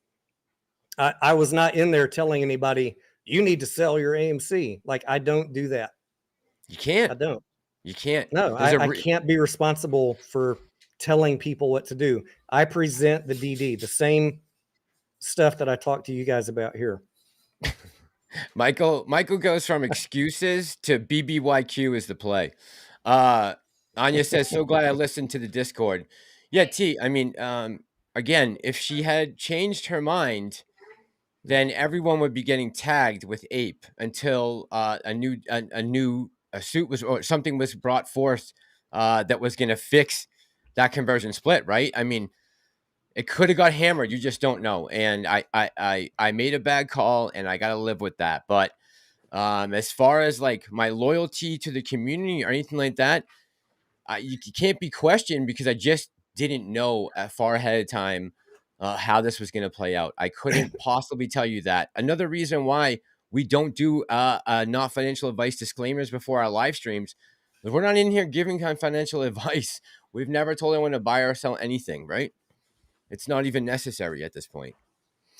I was not in there telling anybody, you need to sell your AMC. Like, I don't do that. You can't. I don't. You can't. No, I can't be responsible for telling people what to do. I present the DD, the same stuff that I talked to you guys about here. Michael goes from excuses to BBYQ is the play. Anya says, so glad I listened to the Discord. Yeah, T, I mean, again, if she had changed her mind, then everyone would be getting tagged with ape until a new suit was, or something was brought forth that was going to fix that conversion split, right? I mean, it could have got hammered. You just don't know. And I made a bad call, and I got to live with that. But as far as like my loyalty to the community or anything like that, you can't be questioned because I just didn't know far ahead of time how this was going to play out. I couldn't possibly tell you that. Another reason why we don't do not financial advice disclaimers before our live streams is we're not in here giving financial advice. We've never told anyone to buy or sell anything, right? It's not even necessary at this point.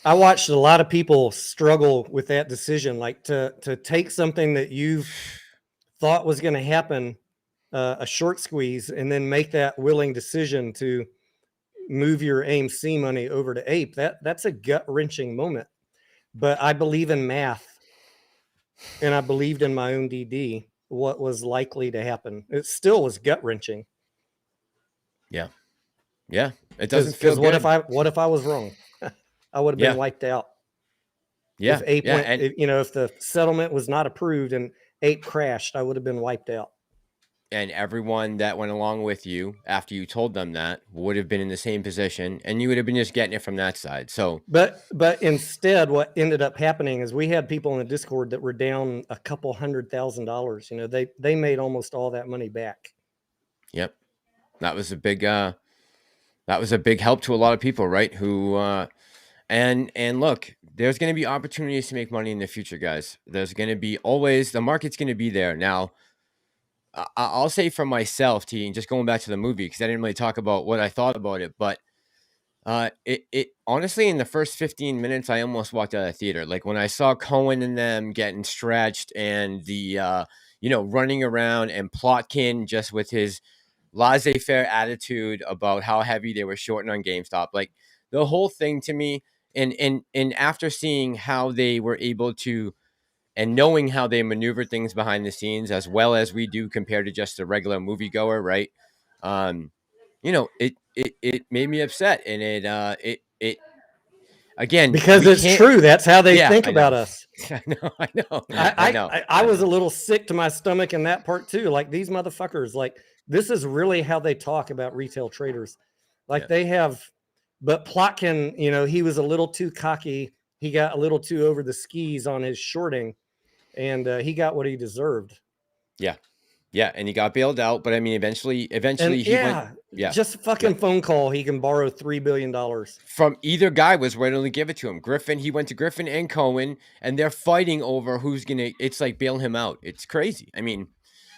I watched a lot of people struggle with that decision, like to take something that you've thought was going to happen, a short squeeze, and then make that willing decision to move your AMC money over to Ape. That's a gut wrenching moment. But I believe in math, and I believed in my own DD what was likely to happen. It still was gut wrenching. Yeah. It doesn't feel good. What if I was wrong? I would have been wiped out. Yeah. If Ape went, if the settlement was not approved and Ape crashed, I would have been wiped out. And everyone that went along with you after you told them that would have been in the same position, and you would have been just getting it from that side. So, but instead, what ended up happening is we had people in the Discord that were down a couple $100,000. You know, they made almost all that money back. Yep, that was a big help to a lot of people, right? Who and look, there's going to be opportunities to make money in the future, guys. There's going to be always, the market's going to be there. Now, I'll say for myself, T, and just going back to the movie, because I didn't really talk about what I thought about it, but it honestly, in the first 15 minutes, I almost walked out of the theater. Like when I saw Cohen and them getting stretched, and the running around, and Plotkin just with his laissez-faire attitude about how heavy they were shorting on GameStop, like the whole thing to me, and after seeing how they were able to, and knowing how they maneuver things behind the scenes as well as we do compared to just a regular moviegoer, right? It made me upset, and it again, because it's true. That's how they think about us. I know. I was a little sick to my stomach in that part too. Like, these motherfuckers, like, this is really how they talk about retail traders. Like, they have, but Plotkin, he was a little too cocky. He got a little too over the skis on his shorting, and he got what he deserved. Yeah, and he got bailed out, but I mean, eventually he went. Yeah, just a fucking phone call. He can borrow $3 billion from either guy was ready to give it to him. Griffin, he went to Griffin and Cohen, and they're fighting over who's gonna. It's like bail him out. It's crazy. I mean,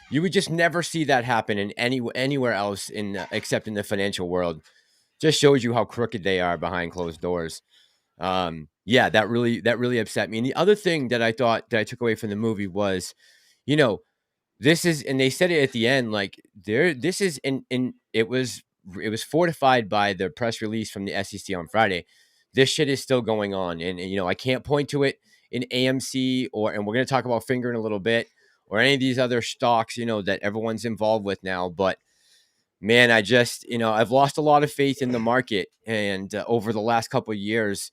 you would just never see that happen in anywhere else except in the financial world. Just shows you how crooked they are behind closed doors. That really upset me. And the other thing that I thought that I took away from the movie was, this is, and they said it at the end, like this is, and it was fortified by the press release from the SEC on Friday. This shit is still going on, and I can't point to it in AMC and we're going to talk about Finger in a little bit, or any of these other stocks, that everyone's involved with now. But man, I just, I've lost a lot of faith in the market and over the last couple of years.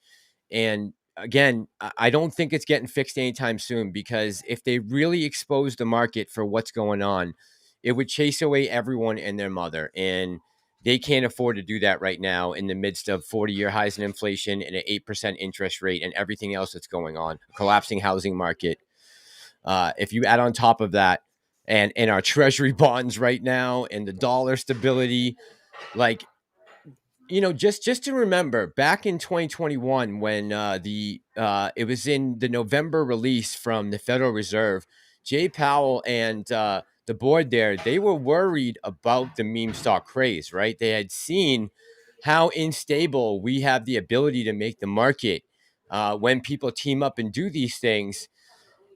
And again, I don't think it's getting fixed anytime soon, because if they really expose the market for what's going on, it would chase away everyone and their mother. And they can't afford to do that right now in the midst of 40-year highs in inflation and an 8% interest rate and everything else that's going on, a collapsing housing market. If you add on top of that, and our treasury bonds right now and the dollar stability, like, just to remember back in 2021 when it was in the November release from the Federal Reserve, Jay Powell and the board there, they were worried about the meme stock craze, right? They had seen how unstable we have the ability to make the market when people team up and do these things.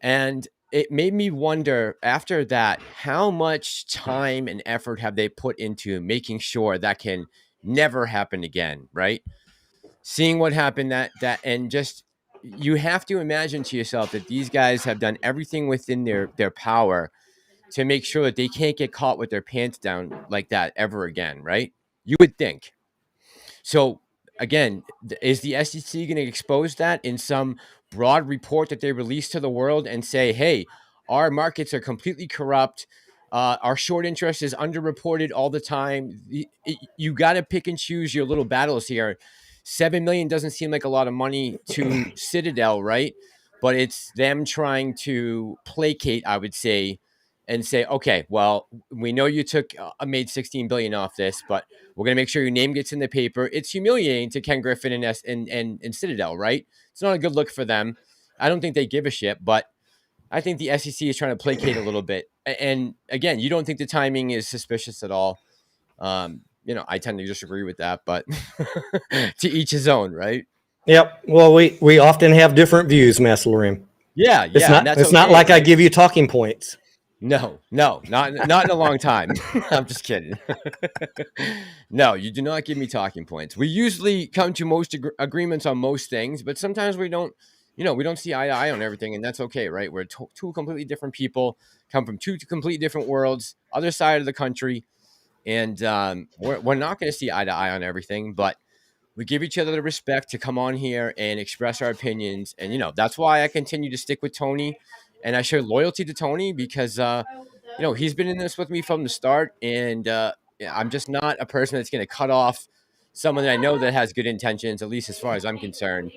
And it made me wonder after that, how much time and effort have they put into making sure that can never happen again, right? Seeing what happened and just, you have to imagine to yourself that these guys have done everything within their power to make sure that they can't get caught with their pants down like that ever again, right? You would think. So again, is the SEC going to expose that in some broad report that they release to the world and say, hey, our markets are completely corrupt. Our short interest is underreported all the time. You got to pick and choose your little battles here. 7 million doesn't seem like a lot of money to Citadel, right? But it's them trying to placate, I would say, and say, okay, well, we know you made 16 billion off this, but we're going to make sure your name gets in the paper. It's humiliating to Ken Griffin and Citadel, right? It's not a good look for them. I don't think they give a shit, but I think the SEC is trying to placate a little bit. And again, you don't think the timing is suspicious at all. I tend to disagree with that, but to each his own, right? Yep. Well, we often have different views, Massalorian. Yeah, It's and that's not okay, like I right? give you talking points. No, not in a long time. I'm just kidding. No, you do not give me talking points. We usually come to most agreements on most things, but sometimes we don't. We don't see eye to eye on everything, and that's okay, right? We're two completely different people, come from two completely different worlds, other side of the country, and we're not going to see eye to eye on everything, but we give each other the respect to come on here and express our opinions. And, that's why I continue to stick with Tony, and I show loyalty to Tony because, he's been in this with me from the start. And I'm just not a person that's going to cut off someone that I know that has good intentions, at least as far as I'm concerned.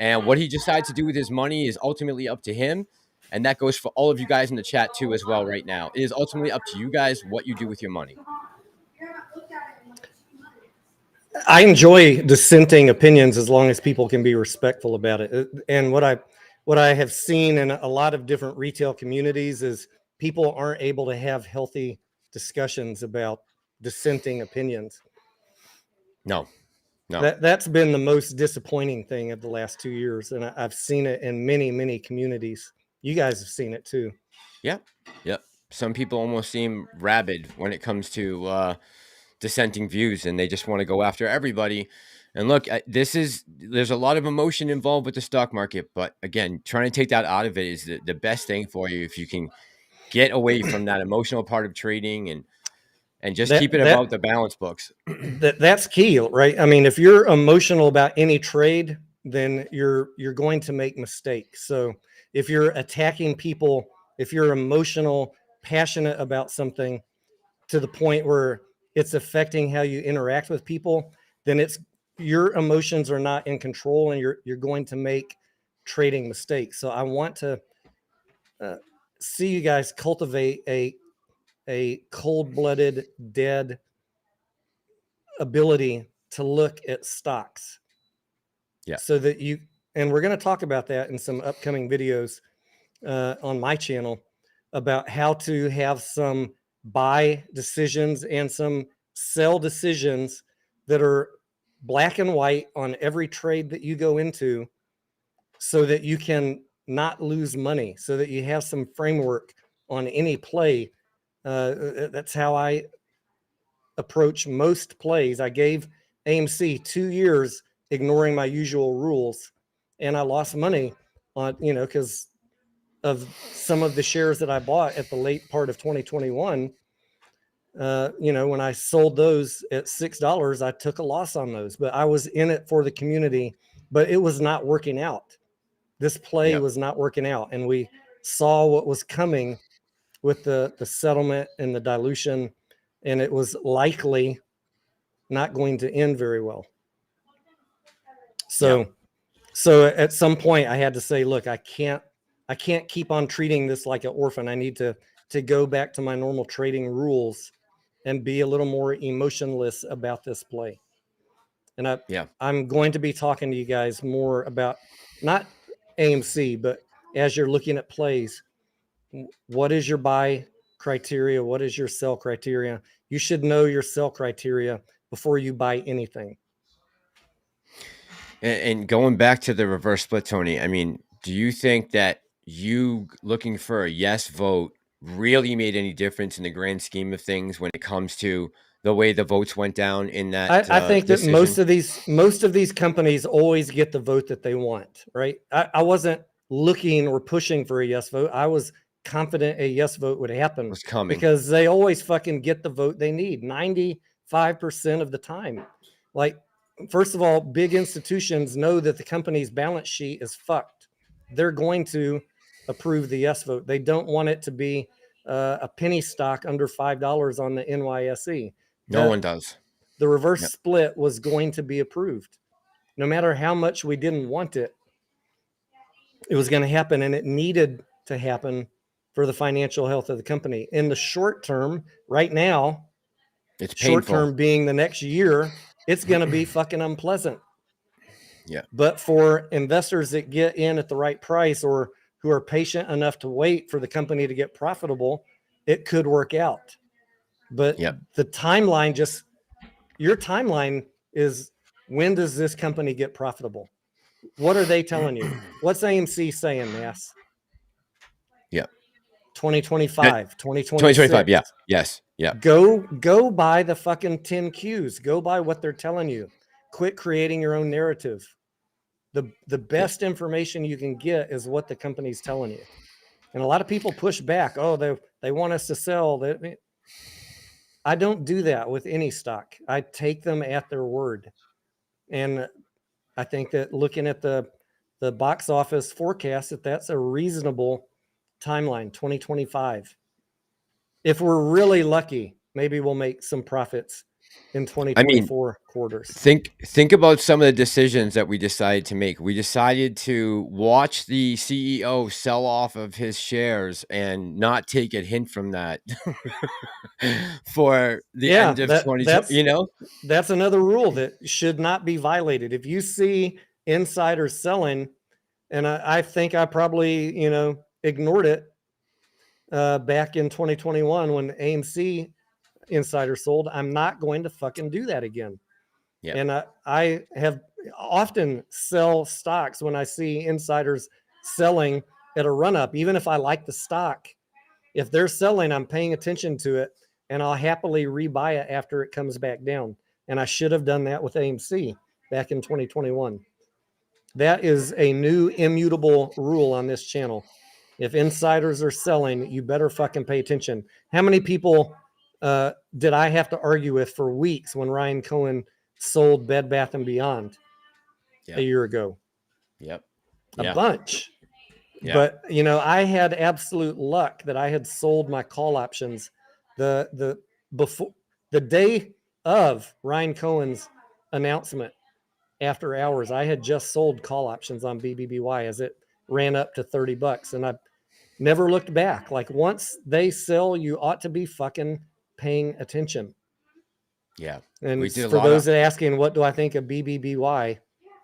And what he decides to do with his money is ultimately up to him. And that goes for all of you guys in the chat too, as well, right now. It is ultimately up to you guys what you do with your money. I enjoy dissenting opinions as long as people can be respectful about it. And what I have seen in a lot of different retail communities is people aren't able to have healthy discussions about dissenting opinions. No. That's been the most disappointing thing of the last 2 years, and I've seen it in many, many communities. You guys have seen it too. Yep. Some people almost seem rabid when it comes to dissenting views, and they just want to go after everybody. And look, there's a lot of emotion involved with the stock market, but again, trying to take that out of it is the best thing for you if you can get away from that emotional part of trading and just keep it about the balance books. That's key, right? I mean, if you're emotional about any trade, then you're going to make mistakes. So if you're attacking people, if you're emotional, passionate about something to the point where it's affecting how you interact with people, then your emotions are not in control, and you're going to make trading mistakes. So I want to see you guys cultivate a cold-blooded, dead ability to look at stocks. Yeah. So that and we're going to talk about that in some upcoming videos on my channel about how to have some buy decisions and some sell decisions that are black and white on every trade that you go into, so that you can not lose money, so that you have some framework on any play. That's how I approach most plays. I gave AMC 2 years ignoring my usual rules, and I lost money on, because of some of the shares that I bought at the late part of 2021. when I sold those at $6, I took a loss on those, but I was in it for the community, but it was not working out. This play was not working out. And we saw what was coming with the settlement and the dilution, and it was likely not going to end very well. So at some point I had to say, look, I can't keep on treating this like an orphan. I need to go back to my normal trading rules and be a little more emotionless about this play. And I'm going to be talking to you guys more about not AMC, but as you're looking at plays, what is your buy criteria? What is your sell criteria? You should know your sell criteria before you buy anything. And going back to the reverse split, Tony, I mean, do you think that you looking for a yes vote really made any difference in the grand scheme of things when it comes to the way the votes went down in that? I think that decision? most of these companies always get the vote that they want, right? I wasn't looking or pushing for a yes vote. I was confident a yes vote would happen. Was coming. Because they always fucking get the vote they need 95% of the time. Like, first of all, big institutions know that the company's balance sheet is fucked. They're going to approve the yes vote. They don't want it to be a penny stock under $5 on the NYSE. No one does. The reverse split was going to be approved. No matter how much we didn't want it, it was going to happen, and it needed to happen for the financial health of the company. In the short term, right now, it's painful. Short term being the next year, it's going to be fucking unpleasant. Yeah. But for investors that get in at the right price or who are patient enough to wait for the company to get profitable, it could work out. But the timeline your timeline is, when does this company get profitable? What are they telling you? What's AMC saying, Mass? 2025, 2025. Yeah. Yes. Yeah. Go buy the fucking 10 Qs. Go buy what they're telling you. Quit creating your own narrative. The best information you can get is what the company's telling you. And a lot of people push back. Oh, they want us to sell. I don't do that with any stock. I take them at their word. And I think that looking at the box office forecast, that's a reasonable timeline, 2025. If we're really lucky, maybe we'll make some profits in 2024 quarters. Think about some of the decisions that we decided to make. We decided to watch the CEO sell off of his shares and not take a hint from that for the end of 2020. That's another rule that should not be violated. If you see insiders selling, and I think I probably, ignored it back in 2021 when AMC insider sold, I'm not going to fucking do that again. Yeah. And I have often sell stocks when I see insiders selling at a run up. Even if I like the stock, if they're selling, I'm paying attention to it, and I'll happily rebuy it after it comes back down. And I should have done that with AMC back in 2021. That is a new immutable rule on this channel. If insiders are selling, you better fucking pay attention. How many people did I have to argue with for weeks when Ryan Cohen sold Bed Bath & Beyond a year ago? A bunch. But, I had absolute luck that I had sold my call options the day of Ryan Cohen's announcement. After hours, I had just sold call options on BBBY as it ran up to $30, and I never looked back. Like, once they sell, you ought to be fucking paying attention. Yeah. And for those that asking, what do I think of BBBY?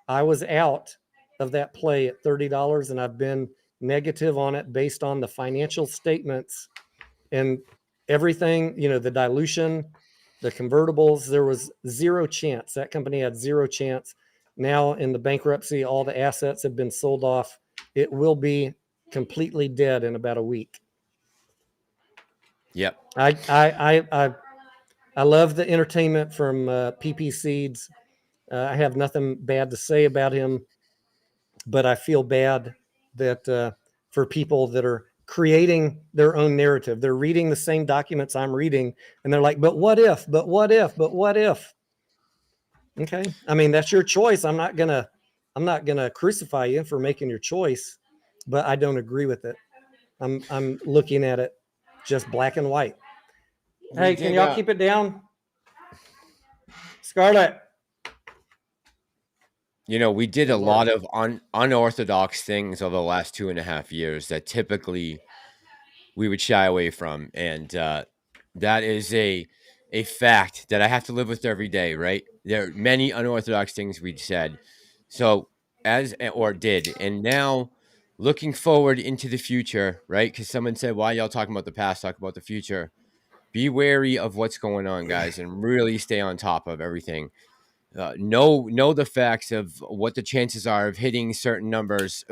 I was out of that play at $30, and I've been negative on it based on the financial statements and everything, the dilution, the convertibles. There was zero chance. That company had zero chance. Now in the bankruptcy, all the assets have been sold off. It will be completely dead in about a week. Yep. I love the entertainment from PP Seeds. I have nothing bad to say about him, but I feel bad that for people that are creating their own narrative. They're reading the same documents I'm reading, and they're like, but what if, but what if, but what if? Okay. I mean, that's your choice. I'm not gonna crucify you for making your choice, but I don't agree with it. I'm looking at it just black and white. Hey, can y'all keep it down? Scarlett. You know, we did a lot of unorthodox things over the last 2.5 years that typically we would shy away from. And that is a fact that I have to live with every day, right? There are many unorthodox things we'd said. So did. And now looking forward into the future, right? Because someone said, why y'all talking about the past, talk about the future. Be wary of what's going on, guys, and really stay on top of everything. Know the facts of what the chances are of hitting certain numbers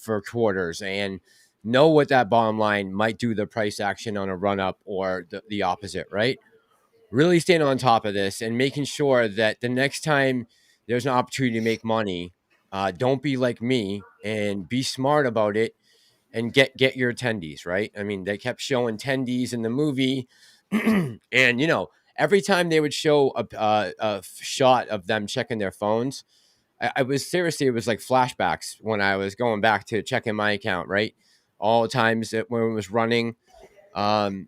for quarters, and know what that bottom line might do the price action on a run up or the opposite, right? Really staying on top of this and making sure that the next time there's an opportunity to make money, don't be like me and be smart about it and get your attendees, right? I mean, they kept showing attendees in the movie, and you know, every time they would show a shot of them checking their phones, I was seriously, it was like flashbacks when I was going back to checking my account, right? All the times that when it was running, and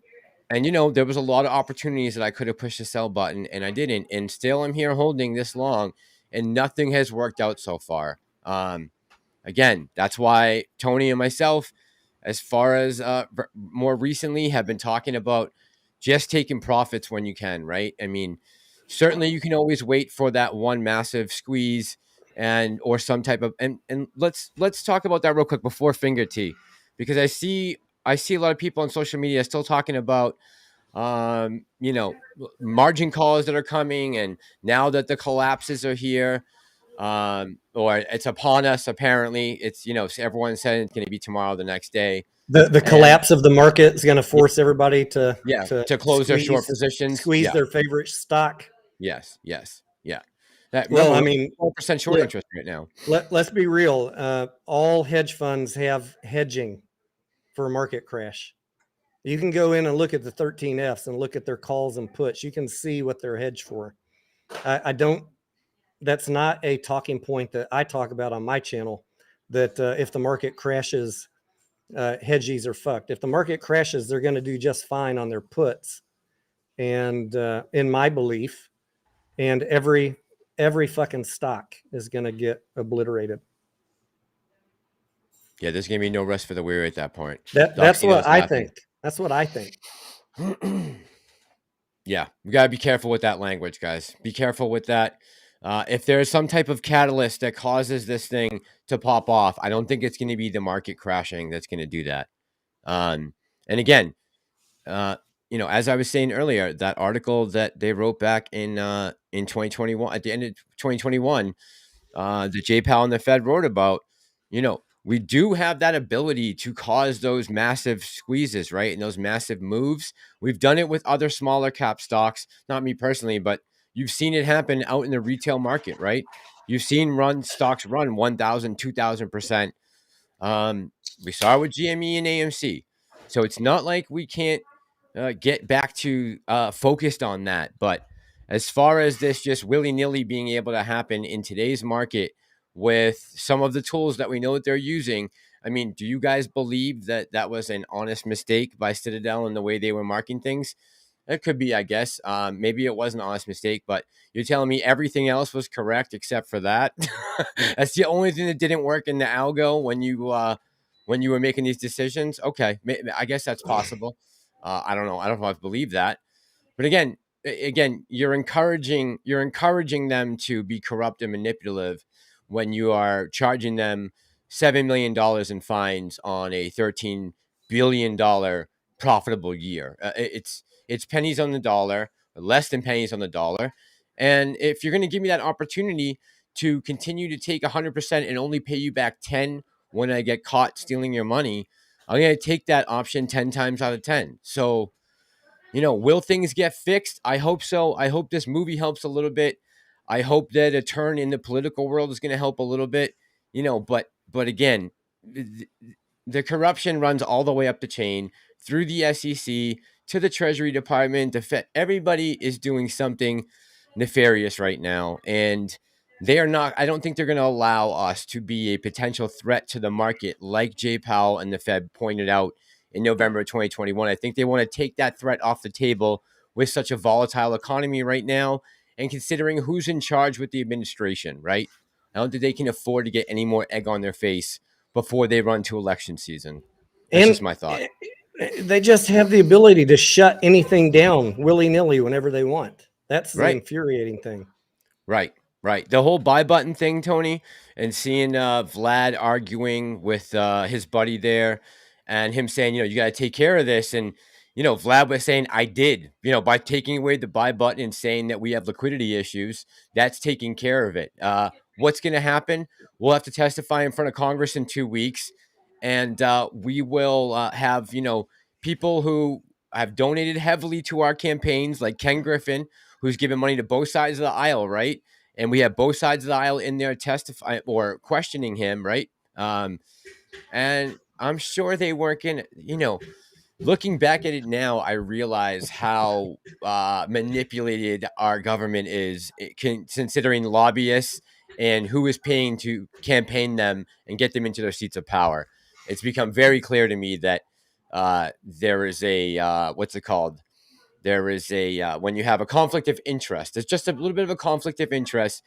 you know, there was a lot of opportunities that I could have pushed the sell button and I didn't, and still I'm here holding this long, and nothing has worked out so far. Again, that's why Tony and myself, as far as more recently, have been talking about just taking profits when you can, right? I mean, certainly you can always wait for that one massive squeeze and or some type of and let's talk about that real quick before finger tea, because I see a lot of people on social media still talking about you know, margin calls that are coming, and now that the collapses are here, or it's upon us. Apparently, it's, you know, everyone said it's going to be tomorrow, the next day. The collapse of the market is going to force everybody to close their short positions, squeeze their favorite stock. Yes. Yeah. That, Well, remember, I mean, 12% short interest right now. Let's be real. All hedge funds have hedging for a market crash. You can go in and look at the 13Fs and look at their calls and puts. You can see what they're hedged for. I don't. That's not a talking point that I talk about on my channel. That if the market crashes, hedgies are fucked. If the market crashes, they're going to do just fine on their puts. And in my belief, and every fucking stock is going to get obliterated. Yeah, there's going to be no rest for the weary at that point. That's what I think. That's what I think. Yeah, we got to be careful with that language, guys. Be careful with that. If there's some type of catalyst that causes this thing to pop off, I don't think it's going to be the market crashing that's going to do that. And again, you know, as I was saying earlier, that article that they wrote back in 2021, at the end of 2021, that Jay Powell and the Fed wrote about, you know, we do have that ability to cause those massive squeezes, right? And those massive moves. We've done it with other smaller cap stocks, not me personally, but you've seen it happen out in the retail market, right? You've seen stocks run 1,000, 2,000%. We saw it with GME and AMC. So it's not like we can't get back to focused on that. But as far as this just willy-nilly being able to happen in today's market with some of the tools that we know that they're using, I mean, do you guys believe that that was an honest mistake by Citadel in the way they were marking things? It could be, I guess. Maybe it was an honest mistake, but you're telling me everything else was correct except for that? That's the only thing that didn't work in the algo when you were making these decisions. Okay, I guess that's possible. I don't know. I don't know if I believe that. But again, you're encouraging them to be corrupt and manipulative when you are charging them $7 million in fines on a $13 billion profitable year. It's pennies on the dollar, less than pennies on the dollar. And if you're going to give me that opportunity to continue to take 100% and only pay you back 10 when I get caught stealing your money, I'm going to take that option 10 times out of 10. So, you know, will things get fixed? I hope so. I hope this movie helps a little bit. I hope that a turn in the political world is going to help a little bit, you know, but again, the corruption runs all the way up the chain through the SEC to the Treasury Department. The Fed, everybody is doing something nefarious right now, and they are not. I don't think they're going to allow us to be a potential threat to the market, like Jay Powell and the Fed pointed out in November of 2021. I think they want to take that threat off the table with such a volatile economy right now, and considering who's in charge with the administration, right? I don't think they can afford to get any more egg on their face before they run to election season. That's And just my thought. they just have the ability to shut anything down willy-nilly whenever they want. That's the Right. infuriating thing. Right. The whole buy button thing, Tony, and seeing Vlad arguing with his buddy there and him saying, you got to take care of this. And, Vlad was saying, I did, by taking away the buy button and saying that we have liquidity issues, that's taking care of it. What's going to happen? We'll have to testify in front of Congress in 2 weeks. And we will have, people who have donated heavily to our campaigns, like Ken Griffin, who's given money to both sides of the aisle, right? And we have both sides of the aisle in there testifying or questioning him, right? And I'm sure they weren't going to, looking back at it now, I realize how manipulated our government is, considering lobbyists and who is paying to campaign them and get them into their seats of power. It's become very clear to me that there is a, what's it called? There is a, when you have a conflict of interest, it's just a little bit of a conflict of interest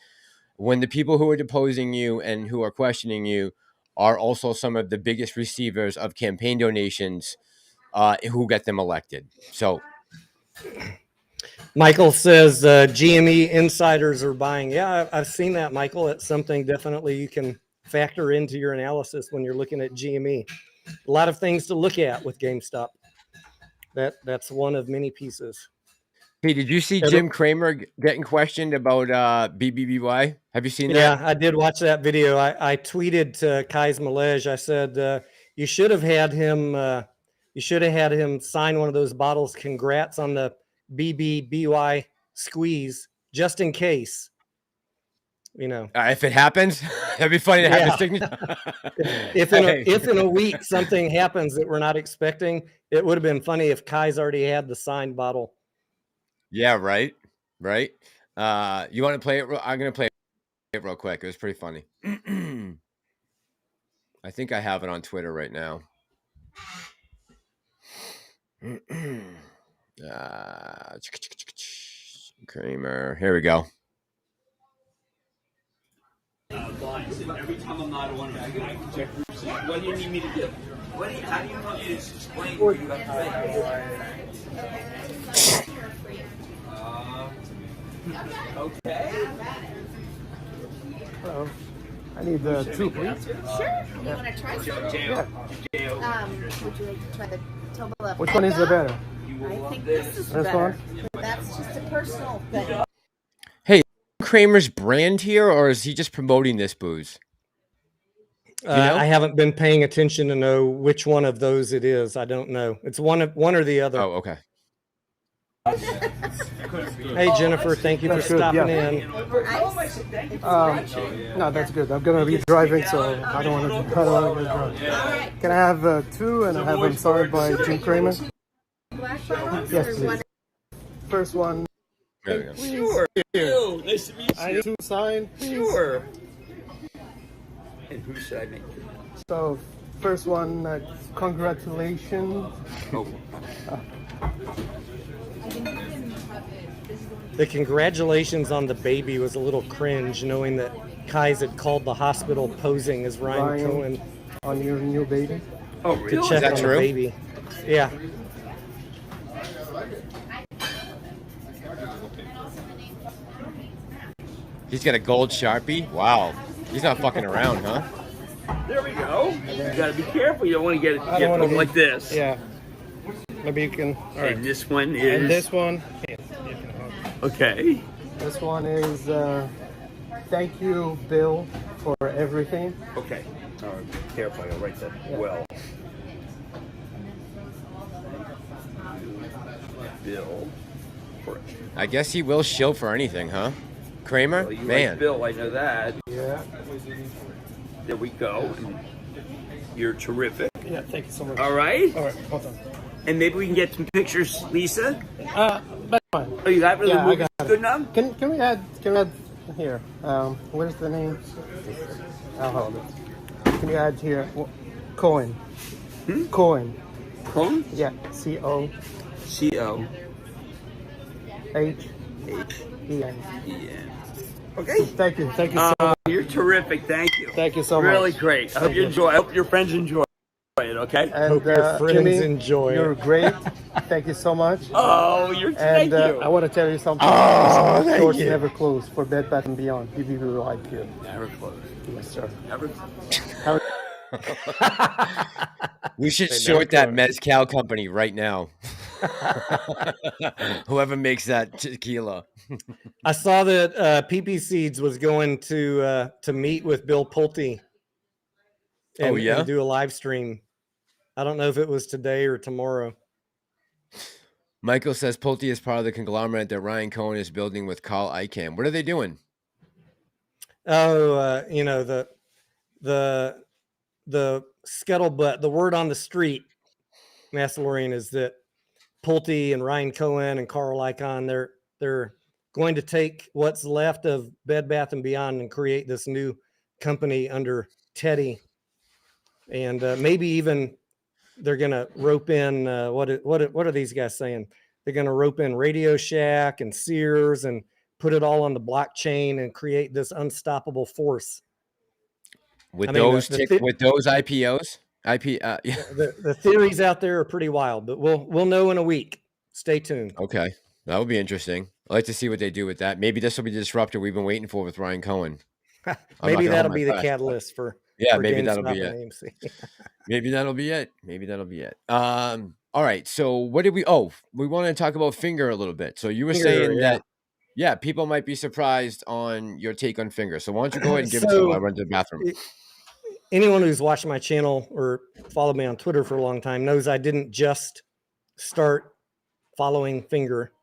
when the people who are deposing you and who are questioning you are also some of the biggest receivers of campaign donations who get them elected. So Michael says GME insiders are buying. Yeah, I've seen that, Michael. It's something definitely you can factor into your analysis when you're looking at GME. A lot of things to look at with GameStop. That's one of many pieces. Hey, did you see Jim Cramer getting questioned about BBBY? Have you seen that? Yeah, I did watch that video. I tweeted to Kais Malej. I said, you should have had him sign one of those bottles. Congrats on the BBBY squeeze, just in case. If it happens, that'd be funny to have his signature. if in a week something happens that we're not expecting, it would have been funny if Kai's already had the signed bottle. Yeah, right. You want to play it? I'm going to play it real quick. It was pretty funny. I think I have it on Twitter right now. Kramer. Here we go. Every time I'm not on, I check. What do you need me to do? How do you want me to explain where you have to okay. I need 2, please. Sure. You want to try some? Yeah. Would you like to try the Toba? Which one is the better? I think this is This better. one? That's just a personal thing. Hey, Kramer's brand here, or is he just promoting this booze? I haven't been paying attention to know which one of those it is. I don't know. It's one or the other. Oh, okay. Hey, Jennifer, thank you for stopping in. No, that's good. I'm gonna be driving, so I don't want to drive. Can I have 2 and I have them signed by Jim Cramer? Black bottles Yes, or please. one? First one. There we go. Sure. Ew, nice to meet you. I need 2 signed. Please. Sure. And who should I make? So, first one, congratulations. Oh. The congratulations on the baby was a little cringe, knowing that Kais had called the hospital posing as Ryan Cohen on your new baby. Oh, to really? check that on true? the baby. Yeah. He's got a gold Sharpie? Wow. He's not fucking around, huh? There we go. You gotta be careful. You don't want to get wanna hooked be- like this. Yeah. Maybe you can. All right. And this one is. And this one. Here, you can hold. Okay. This one is thank you, Bill, for everything. Okay. Careful. I'll write that well. Bill. I guess he will shill for anything, huh? Kramer? Well, you Man. like Bill. I know that. Yeah. There we go. You're terrific. Yeah, thank you so much. All right. All right, hold on. And maybe we can get some pictures, Lisa. That's fine. Oh, you got it? Yeah, The I movie's got it. good enough? Can we add here? Where's the name? I'll hold it. Can you add here? Cohen. Cohen. Cohen? Yeah. C-O. C-O. H-E-N. E-N. Okay. Thank you. Thank you so much. You're terrific. Thank you. Thank you so much. Really great. I hope you enjoy. I hope your friends enjoy it. Okay. And Hope your friends Jimmy, enjoy you're it. great. Thank you so much. Oh, thank And you. I want to tell you something. Oh, thank Stores you. never close for Bed Bath & Beyond. We really like you. Never close. Yes, sir. Never. How- We should They short never that close. mezcal company right now. Whoever makes that tequila. I saw that PP Seeds was going to meet with Bill Pulte. Oh, yeah? and do a live stream. I don't know if it was today or tomorrow. Michael says Pulte is part of the conglomerate that Ryan Cohen is building with Carl Icahn. What are they doing? Oh, you know, the scuttlebutt, the word on the street, Massalorian, is that Pulte and Ryan Cohen and Carl Icahn, they're going to take what's left of Bed Bath & Beyond and create this new company under Teddy. And maybe even they're going to rope in, what are these guys saying? They're going to rope in Radio Shack and Sears and put it all on the blockchain and create this unstoppable force. With I mean, those with those IPOs? Yeah. The theories out there are pretty wild, but we'll know in a week. Stay tuned. Okay. That would be interesting. I'd like to see what they do with that. Maybe this will be the disruptor we've been waiting for with Ryan Cohen. Maybe gonna that'll hold be my the breath, catalyst for maybe that'll GameStop be it. and AMC. Maybe that'll be it. Maybe that'll be it. All right. So what did we we want to talk about Finger a little bit. So you were Finger, saying yeah. that people might be surprised on your take on Finger. So why don't you go ahead and give it to So- them? I run to the bathroom. Anyone who's watched my channel or followed me on Twitter for a long time knows I didn't just start following Finger.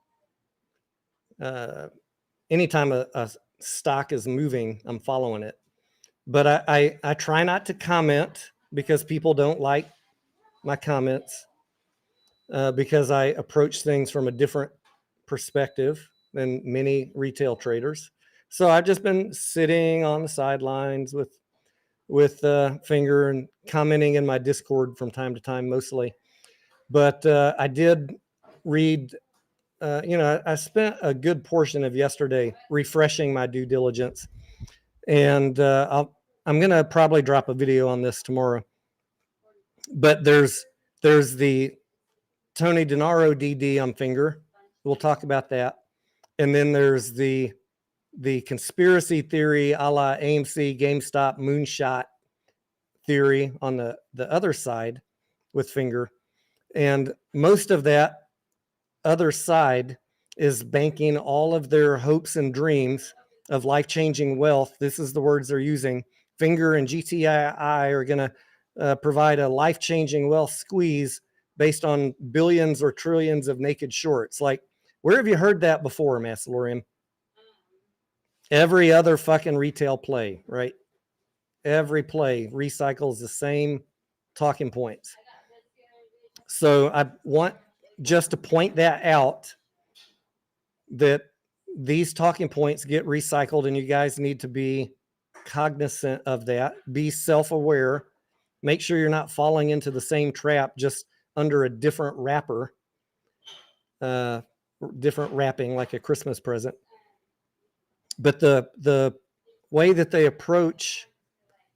Anytime a stock is moving, I'm following it. But I try not to comment because people don't like my comments because I approach things from a different perspective than many retail traders. So I've just been sitting on the sidelines with Finger and commenting in my Discord from time to time, mostly. But I did read, I spent a good portion of yesterday refreshing my due diligence. And I'm going to probably drop a video on this tomorrow. But there's the Tony DeNaro DD on Finger. We'll talk about that. And then there's the conspiracy theory a la AMC, GameStop, moonshot theory on the other side with Finger. And most of that other side is banking all of their hopes and dreams of life-changing wealth. This is the words they're using. Finger and GTII are going to provide a life-changing wealth squeeze based on billions or trillions of naked shorts. Like, where have you heard that before, Massalorian? Every other fucking retail play, right? Every play recycles the same talking points. So I want just to point that out, that these talking points get recycled and you guys need to be cognizant of that. Be self-aware. Make sure you're not falling into the same trap, just under a different wrapper, different wrapping, like a Christmas present. But the way that they approach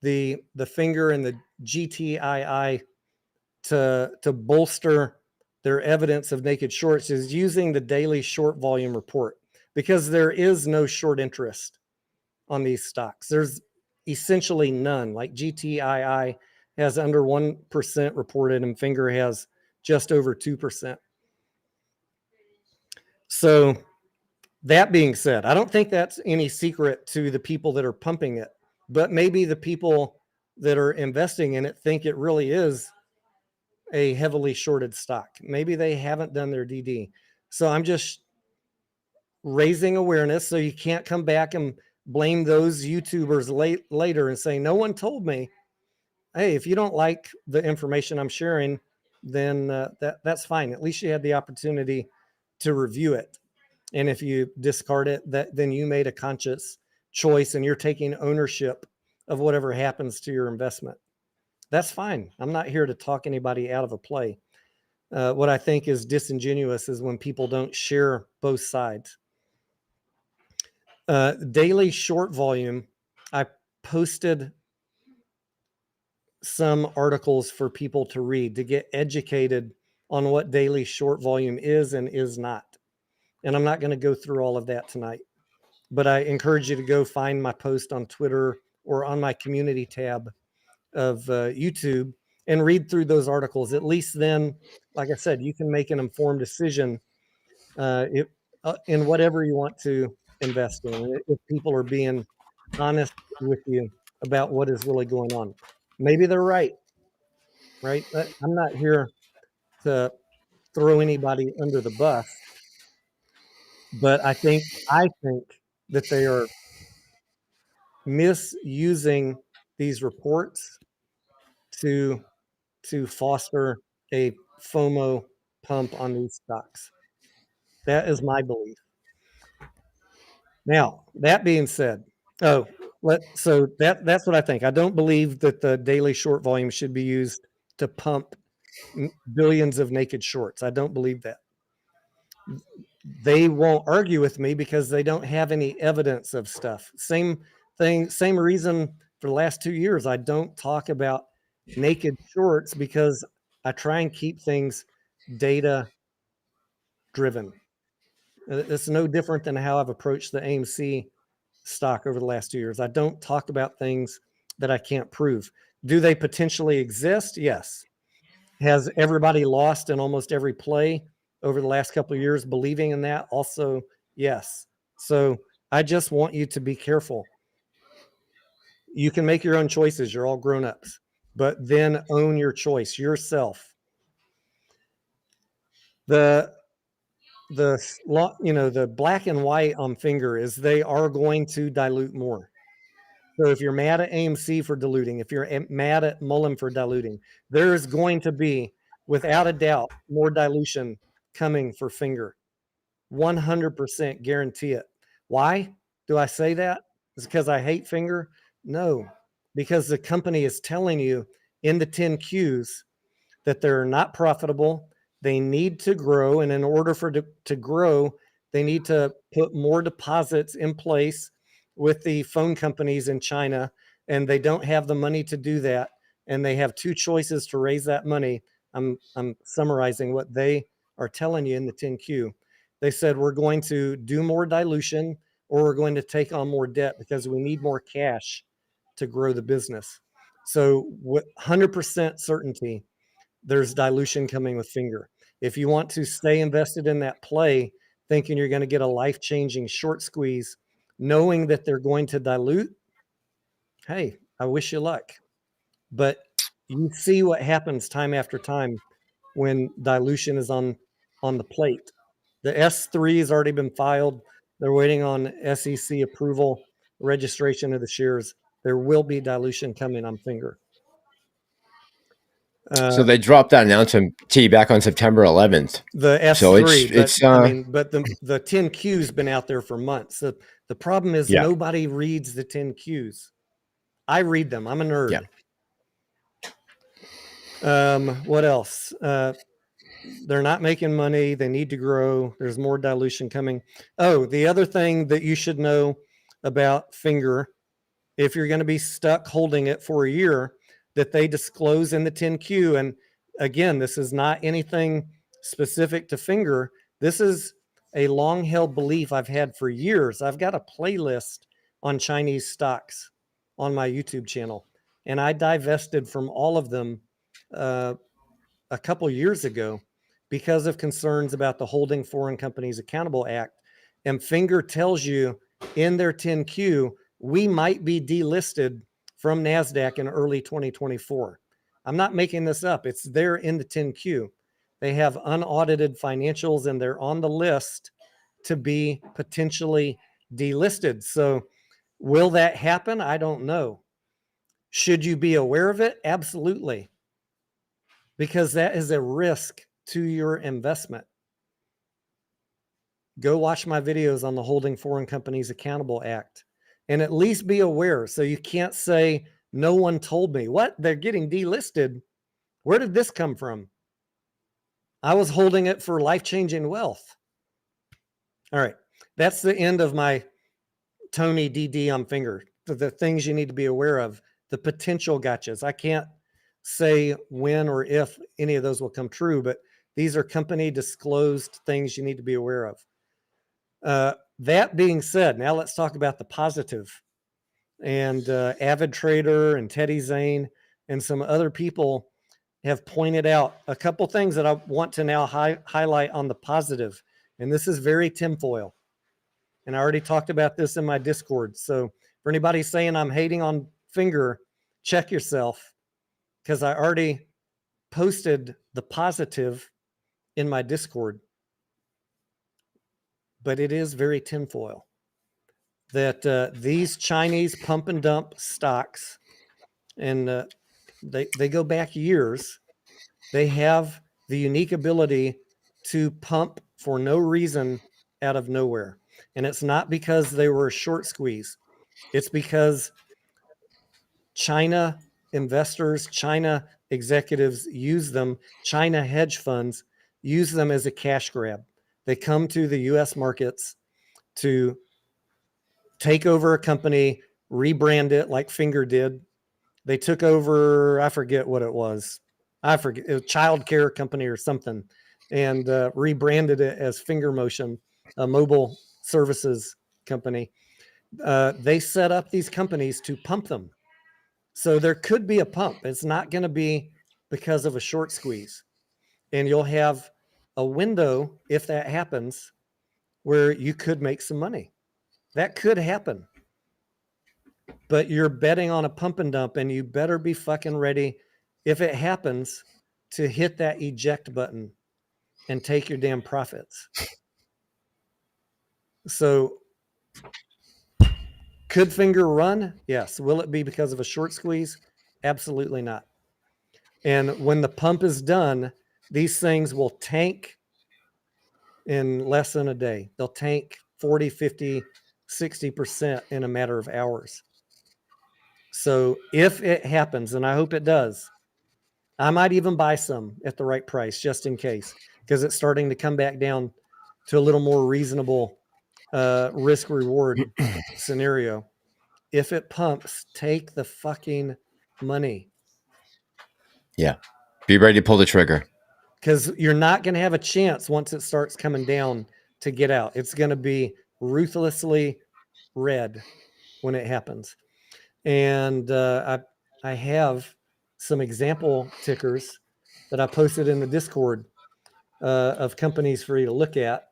the Finger and the GTII to bolster their evidence of naked shorts is using the daily short volume report, because there is no short interest on these stocks. There's essentially none. Like GTII has under 1% reported and Finger has just over 2%. So that being said, I don't think that's any secret to the people that are pumping it, but maybe the people that are investing in it think it really is a heavily shorted stock. Maybe they haven't done their DD. So I'm just raising awareness so you can't come back and blame those YouTubers later and say, no one told me. hey, if you don't like the information I'm sharing, then that's fine. At least you had the opportunity to review it. And if you discard it, then you made a conscious choice and you're taking ownership of whatever happens to your investment. That's fine. I'm not here to talk anybody out of a play. What I think is disingenuous is when people don't share both sides. Daily short volume, I posted some articles for people to read to get educated on what daily short volume is and is not. And I'm not going to go through all of that tonight, but I encourage you to go find my post on Twitter or on my community tab of YouTube and read through those articles. At least then, like I said, you can make an informed decision in whatever you want to invest in. If people are being honest with you about what is really going on, maybe they're right. I'm not here to throw anybody under the bus, but I think that they are misusing these reports to foster a FOMO pump on these stocks. That is my belief. Now, that being said, that's what I think. I don't believe that the daily short volume should be used to pump billions of naked shorts. I don't believe that. They won't argue with me because they don't have any evidence of stuff. Same thing, same reason for the last 2 years. I don't talk about naked shorts because I try and keep things data driven. It's no different than how I've approached the AMC stock over the last 2 years. I don't talk about things that I can't prove. Do they potentially exist? Yes. Has everybody lost in almost every play over the last couple of years believing in that? Also, yes. So I just want you to be careful. You can make your own choices. You're all grown-ups, but then own your choice yourself. The black and white on Finger is they are going to dilute more. So if you're mad at AMC for diluting, if you're mad at Mullen for diluting, there is going to be, without a doubt, more dilution coming for Finger. 100% guarantee it. Why do I say that? Is it because I hate Finger? No, because the company is telling you in the 10Qs that they're not profitable. They need to grow. And in order to grow, they need to put more deposits in place with the phone companies in China. And they don't have the money to do that. And they have two choices to raise that money. I'm summarizing what they are telling you in the 10Q. They said, we're going to do more dilution or we're going to take on more debt because we need more cash to grow the business. So with 100% certainty, there's dilution coming with Finger. If you want to stay invested in that play, thinking you're going to get a life-changing short squeeze, knowing that they're going to dilute, hey, I wish you luck. But you see what happens time after time when dilution is on the plate. The S3 has already been filed. They're waiting on SEC approval, registration of the shares. There will be dilution coming on Finger. So they dropped that announcement back on September 11th. The S3, so but the 10Q's been out there for months. The problem is nobody reads the 10Q's. I read them. I'm a nerd. Yeah. What else? They're not making money. They need to grow. There's more dilution coming. Oh, the other thing that you should know about Finger, if you're going to be stuck holding it for a year, that they disclose in the 10Q. And again, this is not anything specific to Finger. This is a long-held belief I've had for years. I've got a playlist on Chinese stocks on my YouTube channel, and I divested from all of them a couple years ago because of concerns about the Holding Foreign Companies Accountable Act. And Finger tells you in their 10Q, we might be delisted from NASDAQ in early 2024. I'm not making this up. It's there in the 10Q. They have unaudited financials and they're on the list to be potentially delisted. So will that happen? I don't know. Should you be aware of it? Absolutely. Because that is a risk to your investment. Go watch my videos on the Holding Foreign Companies Accountable Act and at least be aware. So you can't say, no one told me. What? They're getting delisted. Where did this come from? I was holding it for life-changing wealth. All right. That's the end of my Tony DD on finger. The things you need to be aware of, the potential gotchas. I can't say when or if any of those will come true, but these are company disclosed things you need to be aware of. That being said, now let's talk about the positive. And Avid Trader and Teddy Zane and some other people have pointed out a couple things that I want to now highlight on the positive. And this is very tinfoil. And I already talked about this in my Discord. So for anybody saying I'm hating on Finger, check yourself, because I already posted the positive in my Discord. But it is very tinfoil that these Chinese pump and dump stocks, and they go back years, they have the unique ability to pump for no reason out of nowhere. And it's not because they were a short squeeze. It's because China investors, China executives use them, China hedge funds use them as a cash grab. They come to the US markets to take over a company, rebrand it like Finger did. They took over, I forget what it was. I forget, it was a child care company or something, and rebranded it as Finger Motion, a mobile services company. They set up these companies to pump them. So there could be a pump. It's not going to be because of a short squeeze. And you'll have a window, if that happens, where you could make some money. That could happen. But you're betting on a pump and dump, and you better be fucking ready, if it happens, to hit that eject button and take your damn profits. So could Finger run? Yes. Will it be because of a short squeeze? Absolutely not. And when the pump is done, these things will tank in less than a day. They'll tank 40, 50, 60% in a matter of hours. So if it happens, and I hope it does, I might even buy some at the right price just in case, because it's starting to come back down to a little more reasonable risk reward scenario. If it pumps, take the fucking money. Yeah. Be ready to pull the trigger. Because you're not going to have a chance once it starts coming down to get out. It's going to be ruthlessly red when it happens. And I have some example tickers that I posted in the Discord of companies for you to look at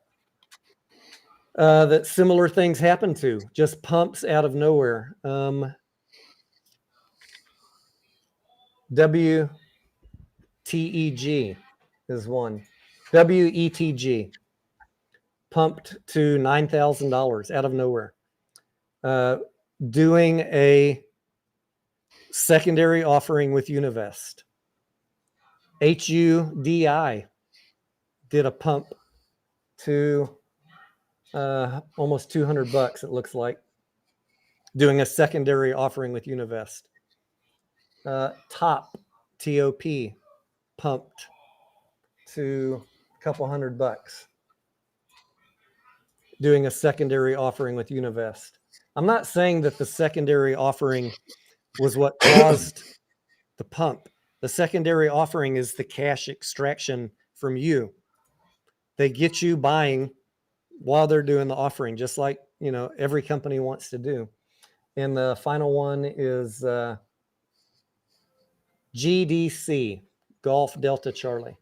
that similar things happen to, just pumps out of nowhere. WTEG is one. WETG pumped to $9,000 out of nowhere. Doing a secondary offering with Univest. HUDI did a pump to almost $200, it looks like, doing a secondary offering with Univest. TOP pumped to a couple $100, doing a secondary offering with Univest. I'm not saying that the secondary offering was what caused the pump. The secondary offering is the cash extraction from you. They get you buying while they're doing the offering, just like, you know, every company wants to do. And the final one is GDC, Golf Delta Charlie.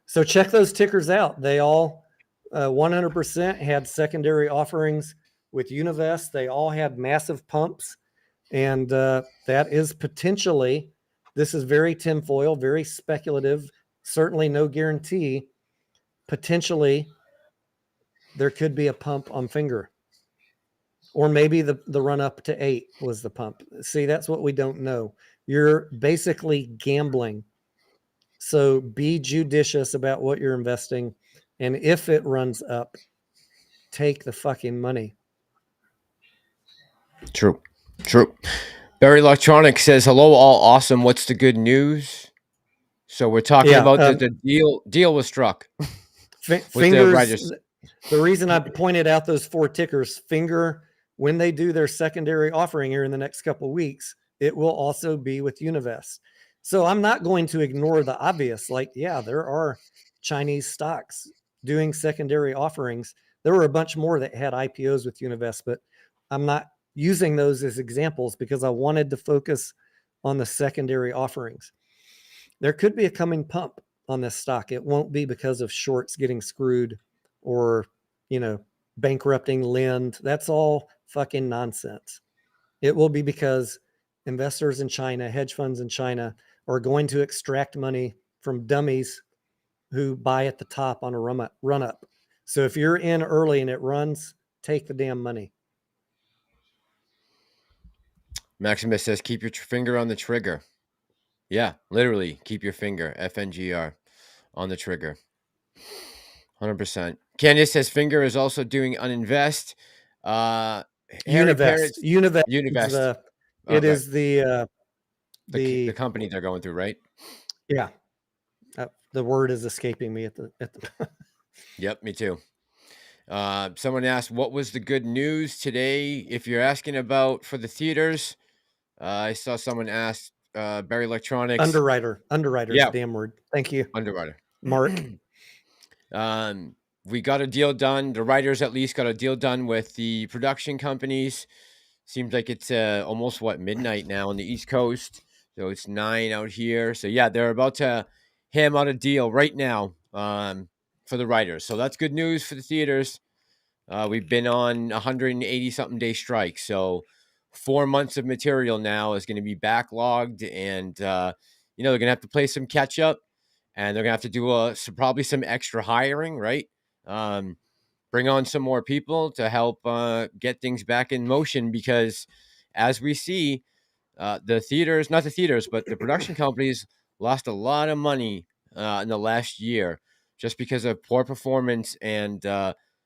So check those tickers out. They all 100% had secondary offerings with Univest. They all had massive pumps. And that is potentially, this is very tinfoil, very speculative, certainly no guarantee. Potentially, there could be a pump on Finger. Or maybe the run up to 8 was the pump. See, that's what we don't know. You're basically gambling. So be judicious about what you're investing. And if it runs up, take the fucking money. True. Barry Electronic says, hello, all awesome. What's the good news? So we're talking about the deal was struck with the writers. The reason I pointed out those 4 tickers, Finger, when they do their secondary offering here in the next couple of weeks, it will also be with Univest. So I'm not going to ignore the obvious. Like, yeah, there are Chinese stocks doing secondary offerings. There were a bunch more that had IPOs with Univest, but I'm not using those as examples because I wanted to focus on the secondary offerings. There could be a coming pump on this stock. It won't be because of shorts getting screwed or, bankrupting Lind. That's all fucking nonsense. It will be because investors in China, hedge funds in China, are going to extract money from dummies who buy at the top on a run up. So if you're in early and it runs, take the damn money. Maximus says, keep your finger on the trigger. Yeah, literally, keep your finger, FNGR, on the trigger. 100%. Candice says, Finger is also doing Uninvest. Univest. Univest. It is the company they're going through, right? Yeah. The word is escaping me at the Yep, me too. Someone asked, what was the good news today? If you're asking about for the theaters, I saw someone ask Barry Electronics. Underwriter is a damn word. Thank you. Underwriter. Mark. We got a deal done. The writers at least got a deal done with the production companies. Seems like it's almost midnight now on the East Coast. So it's 9 out here. So yeah, they're about to ham out a deal right now for the writers. So that's good news for the theaters. We've been on 180 something day strike. So 4 months of material now is going to be backlogged, and they're going to have to play some catch up, and they're going to have to do probably some extra hiring, right? Bring on some more people to help get things back in motion, because as we see, not the theaters, but the production companies lost a lot of money in the last year just because of poor performance and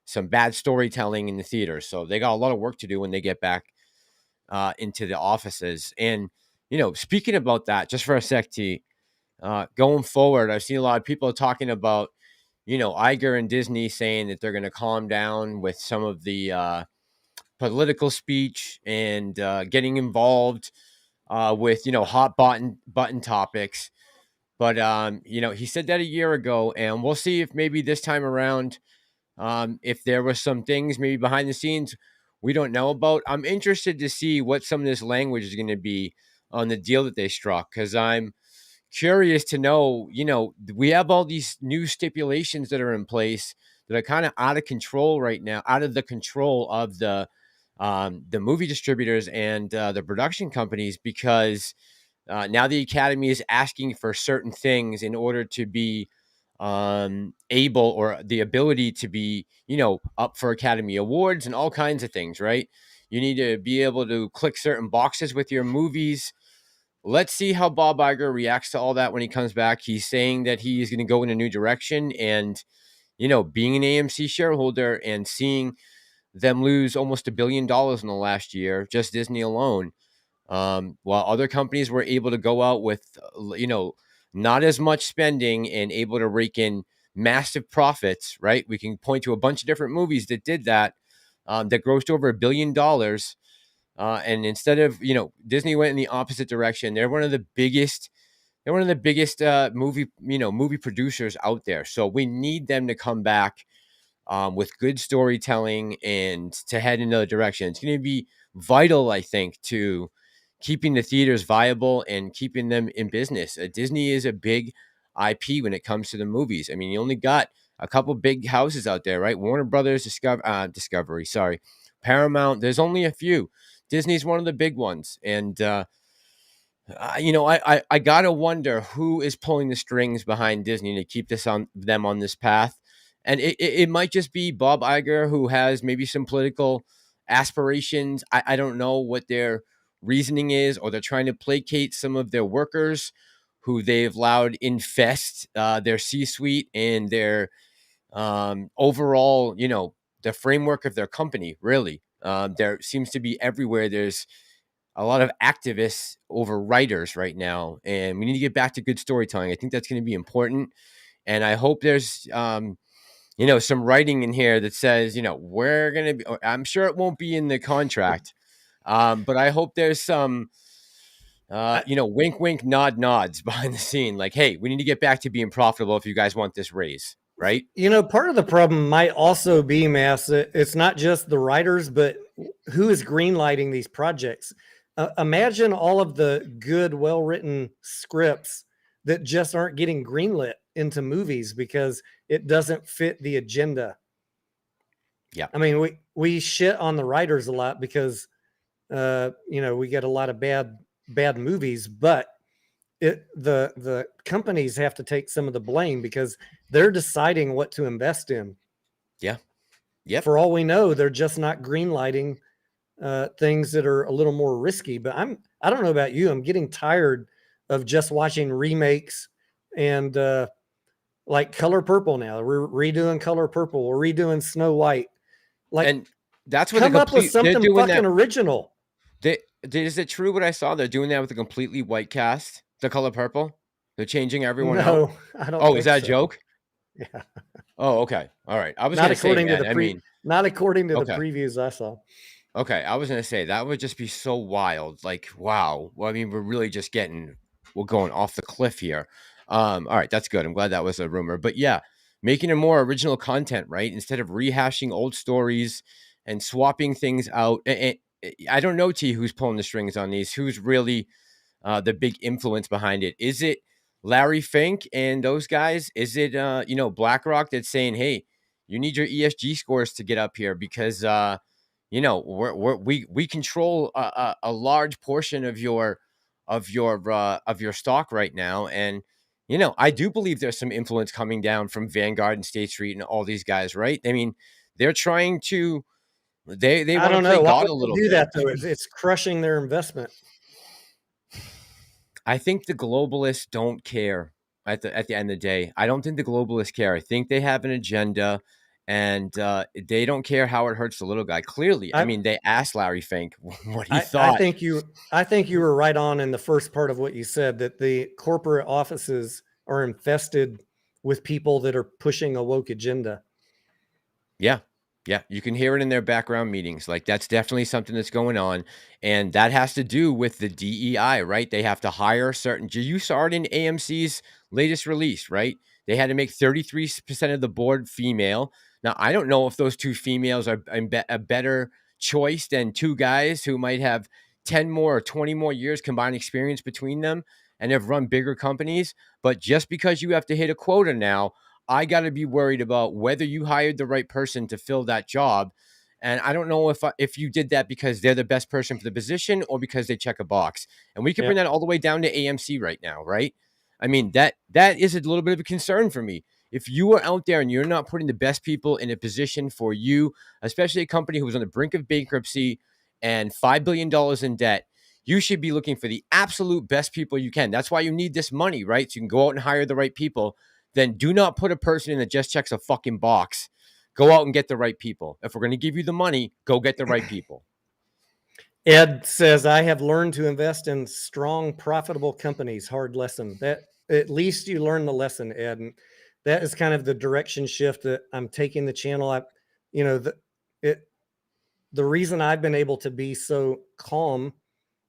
some bad storytelling in the theaters. So they got a lot of work to do when they get back into the offices. And, speaking about that, just for a sec, T, going forward, I've seen a lot of people talking about, Iger and Disney saying that they're going to calm down with some of the political speech and getting involved with, hot button topics. But, he said that a year ago, and we'll see if maybe this time around, if there were some things maybe behind the scenes we don't know about. I'm interested to see what some of this language is going to be on the deal that they struck, because I'm curious to know, we have all these new stipulations that are in place that are kind of out of control right now, out of the control of the movie distributors and the production companies, because now the Academy is asking for certain things in order to be able, or the ability to be, up for Academy Awards and all kinds of things, right? You need to be able to click certain boxes with your movies. Let's see how Bob Iger reacts to all that when he comes back. He's saying that he is going to go in a new direction, and, being an AMC shareholder and seeing them lose almost $1 billion in the last year, just Disney alone, while other companies were able to go out with, not as much spending and able to rake in massive profits, right? We can point to a bunch of different movies that did that, that grossed over $1 billion. And instead of, Disney went in the opposite direction. They're one of the biggest movie producers out there. So we need them to come back with good storytelling and to head in another direction. It's going to be vital, I think, to keeping the theaters viable and keeping them in business. Disney is a big IP when it comes to the movies. I mean, you only got a couple big houses out there, right? Warner Brothers, Discovery, Paramount. There's only a few. Disney's one of the big ones. And, I gotta wonder who is pulling the strings behind Disney to keep them on this path. And it might just be Bob Iger, who has maybe some political aspirations. I don't know what their reasoning is, or they're trying to placate some of their workers who they've allowed infest their C-suite and their overall, the framework of their company. Really, there seems to be everywhere. There's a lot of activists over writers right now, and we need to get back to good storytelling. I think that's going to be important, and I hope there's some writing in here that says, we're going to be, I'm sure it won't be in the contract. But I hope there's some, wink, wink, nod, nods behind the scene. Like, hey, we need to get back to being profitable if you guys want this raise, right? Part of the problem might also be, Mass, it's not just the writers, but who is greenlighting these projects. Imagine all of the good, well-written scripts that just aren't getting greenlit into movies because it doesn't fit the agenda. Yeah. I mean, we shit on the writers a lot because, we get a lot of bad movies, but the companies have to take some of the blame because they're deciding what to invest in. Yeah. Yep. For all we know, they're just not greenlighting things that are a little more risky. But I don't know about you. I'm getting tired of just watching remakes and like Color Purple now. We're redoing Color Purple. We're redoing Snow White. And that's what come up with something fucking original. Is it true what I saw? They're doing that with a completely white cast, the Color Purple. They're changing everyone out. I don't. Oh, is that a joke? Yeah. Oh, okay. All right. I was not gonna according say to that. not according to the previews I saw. Okay, I was gonna say that would just be so wild. Like, wow. Well, I mean, we're going off the cliff here. All right, that's good. I'm glad that was a rumor. But yeah, making it more original content, right? Instead of rehashing old stories and swapping things out. And I don't know, T, who's pulling the strings on these. Who's really the big influence behind it? Is it Larry Fink and those guys? Is it BlackRock that's saying, hey, you need your ESG scores to get up here because we control a large portion of your stock right now, and I do believe there's some influence coming down from Vanguard and State Street and all these guys, right? I mean, they're trying to they want to play God a little bit. That though, it's crushing their investment. I think the globalists don't care at the end of the day. I don't think the globalists care. I think they have an agenda. And they don't care how it hurts the little guy. Clearly, I mean, they asked Larry Fink what he thought. I think you were right on in the first part of what you said, that the corporate offices are infested with people that are pushing a woke agenda. Yeah. Yeah, you can hear it in their background meetings. Like, that's definitely something that's going on. And that has to do with the DEI, right? They have to hire certain. You saw it in AMC's latest release, right? They had to make 33% of the board female. Now, I don't know if those two females are a better choice than two guys who might have 10 more or 20 more years combined experience between them and have run bigger companies. But just because you have to hit a quota now, I got to be worried about whether you hired the right person to fill that job. And I don't know if you did that because they're the best person for the position or because they check a box. And we can bring that all the way down to AMC right now, right? I mean, that is a little bit of a concern for me. If you are out there and you're not putting the best people in a position for you, especially a company who was on the brink of bankruptcy and $5 billion in debt, you should be looking for the absolute best people you can. That's why you need this money, right? So you can go out and hire the right people. Then do not put a person in that just checks a fucking box. Go out and get the right people. If we're going to give you the money, go get the right people. Ed says, I have learned to invest in strong, profitable companies. Hard lesson. That at least you learn the lesson, Ed. And that is kind of the direction shift that I'm taking the channel. The reason I've been able to be so calm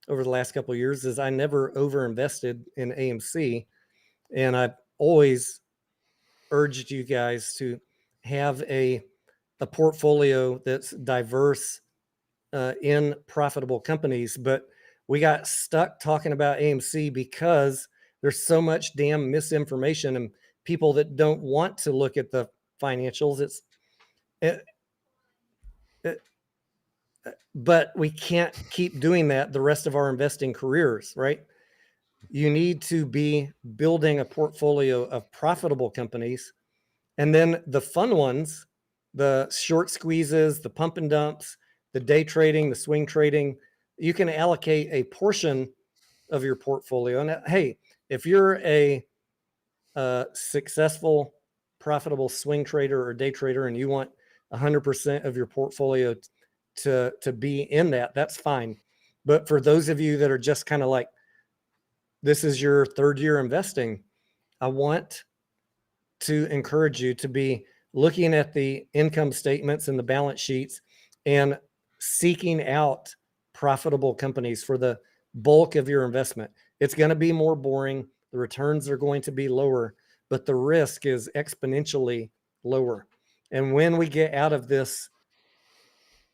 over the last couple of years is I never overinvested in AMC, and I've always urged you guys to have a portfolio that's diverse in profitable companies. But we got stuck talking about AMC because there's so much damn misinformation and people that don't want to look at the financials. But we can't keep doing that the rest of our investing careers, right? You need to be building a portfolio of profitable companies, and then the fun ones, the short squeezes, the pump and dumps, the day trading, the swing trading, you can allocate a portion of your portfolio. And hey, if you're a successful, profitable swing trader or day trader, and you want 100% of your portfolio to be in that, that's fine. But for those of you that are just kind of like, this is your third year investing, I want to encourage you to be looking at the income statements and the balance sheets and seeking out profitable companies for the bulk of your investment. It's going to be more boring. The returns are going to be lower, but the risk is exponentially lower. And when we get out of this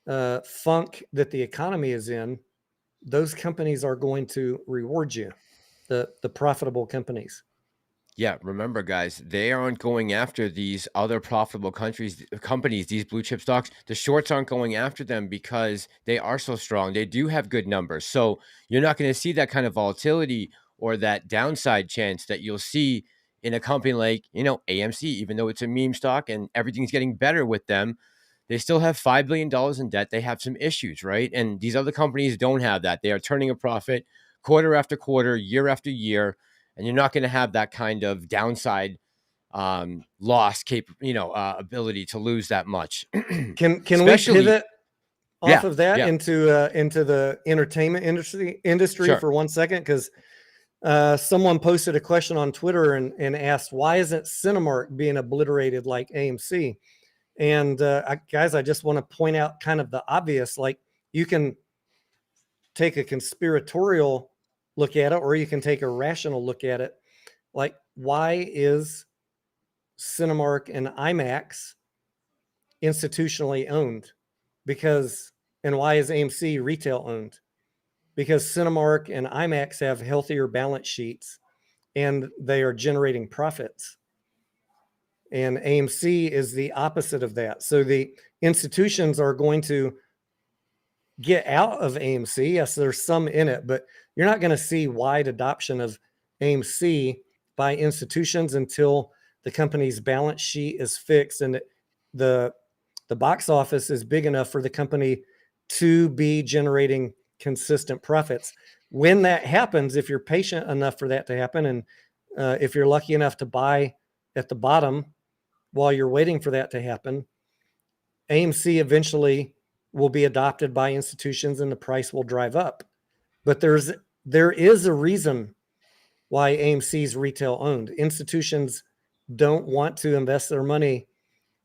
funk that the economy is in, those companies are going to reward you, the profitable companies. Yeah, remember, guys, they aren't going after these other profitable companies, these blue chip stocks. The shorts aren't going after them because they are so strong. They do have good numbers. So you're not going to see that kind of volatility or that downside chance that you'll see in a company like, AMC, even though it's a meme stock and everything's getting better with them. They still have $5 billion in debt. They have some issues, right? And these other companies don't have that. They are turning a profit quarter after quarter, year after year. And you're not going to have that kind of downside loss ability to lose that much. Can we pivot off of that into the entertainment industry Sure. for 1 second? Because someone posted a question on Twitter and asked, why isn't Cinemark being obliterated like AMC? And guys, I just want to point out kind of the obvious. Like, you can take a conspiratorial look at it, or you can take a rational look at it. Like, why is Cinemark and IMAX institutionally owned? And why is AMC retail owned? Because Cinemark and IMAX have healthier balance sheets and they are generating profits. And AMC is the opposite of that. So the institutions are going to get out of AMC. Yes, there's some in it, but you're not going to see wide adoption of AMC by institutions until the company's balance sheet is fixed and the box office is big enough for the company to be generating consistent profits. When that happens, if you're patient enough for that to happen, and if you're lucky enough to buy at the bottom while you're waiting for that to happen, AMC eventually will be adopted by institutions and the price will drive up. But there is a reason why AMC is retail owned. Institutions don't want to invest their money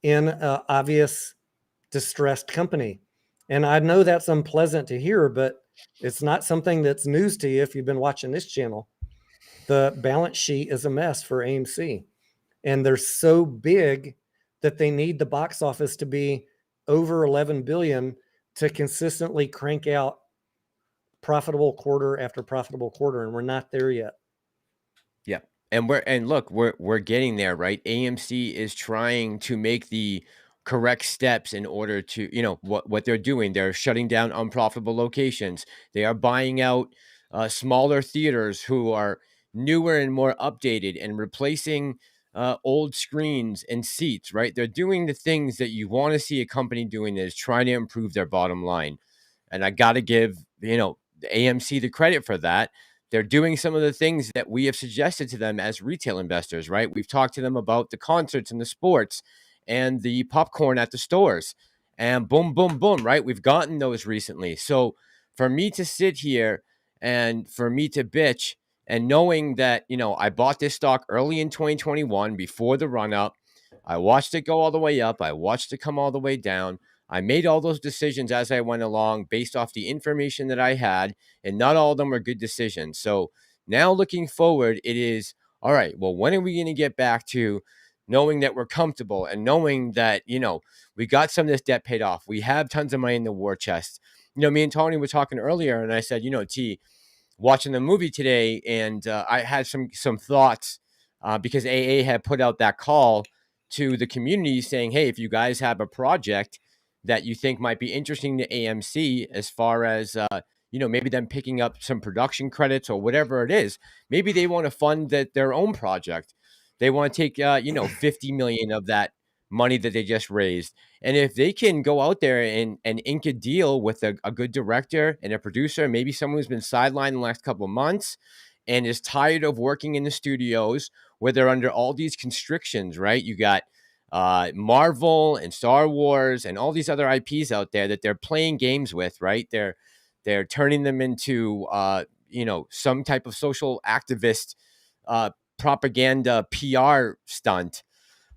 in an obvious distressed company. And I know that's unpleasant to hear, but it's not something that's news to you if you've been watching this channel. The balance sheet is a mess for AMC. And they're so big that they need the box office to be over 11 billion to consistently crank out profitable quarter after profitable quarter. And we're not there yet. Yeah. And we're getting there, right? AMC is trying to make the correct steps in order to, what they're doing. They're shutting down unprofitable locations. They are buying out smaller theaters who are newer and more updated and replacing old screens and seats, right? They're doing the things that you want to see a company doing, that is trying to improve their bottom line. And I got to give, the AMC the credit for that. They're doing some of the things that we have suggested to them as retail investors, right? We've talked to them about the concerts and the sports and the popcorn at the stores, and boom, boom, boom, right? We've gotten those recently. So for me to sit here and for me to bitch, and knowing that, I bought this stock early in 2021 before the run up, I watched it go all the way up, I watched it come all the way down. I made all those decisions as I went along based off the information that I had, and not all of them were good decisions. So now looking forward, it is, all right, well, when are we going to get back to knowing that we're comfortable and knowing that, we got some of this debt paid off. We have tons of money in the war chest. Me and Tony were talking earlier, and I said, T, watching the movie today, and I had some thoughts because AA had put out that call to the community saying, hey, if you guys have a project that you think might be interesting to AMC, as far as, maybe them picking up some production credits or whatever it is, maybe they want to fund their own project. They want to take, 50 million of that money that they just raised. And if they can go out there and ink a deal with a good director and a producer, maybe someone who's been sidelined the last couple of months and is tired of working in the studios where they're under all these constrictions, right? You got Marvel and Star Wars and all these other IPs out there that they're playing games with, right? They're turning them into some type of social activist propaganda PR stunt.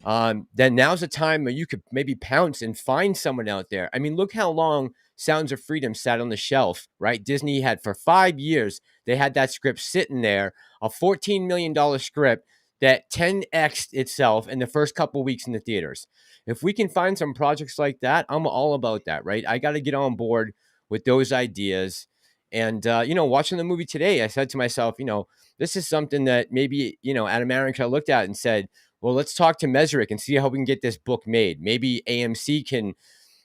Then now's the time where you could maybe pounce and find someone out there. I mean, look how long Sounds of Freedom sat on the shelf, right? Disney had for 5 years, they had that script sitting there, a $14 million script that 10x'd itself in the first couple of weeks in the theaters. If we can find some projects like that, I'm all about that, right? I got to get on board with those ideas. And, watching the movie today, I said to myself, this is something that maybe, Adam Aaron could have looked at and said, well, let's talk to Mesrick and see how we can get this book made. Maybe AMC can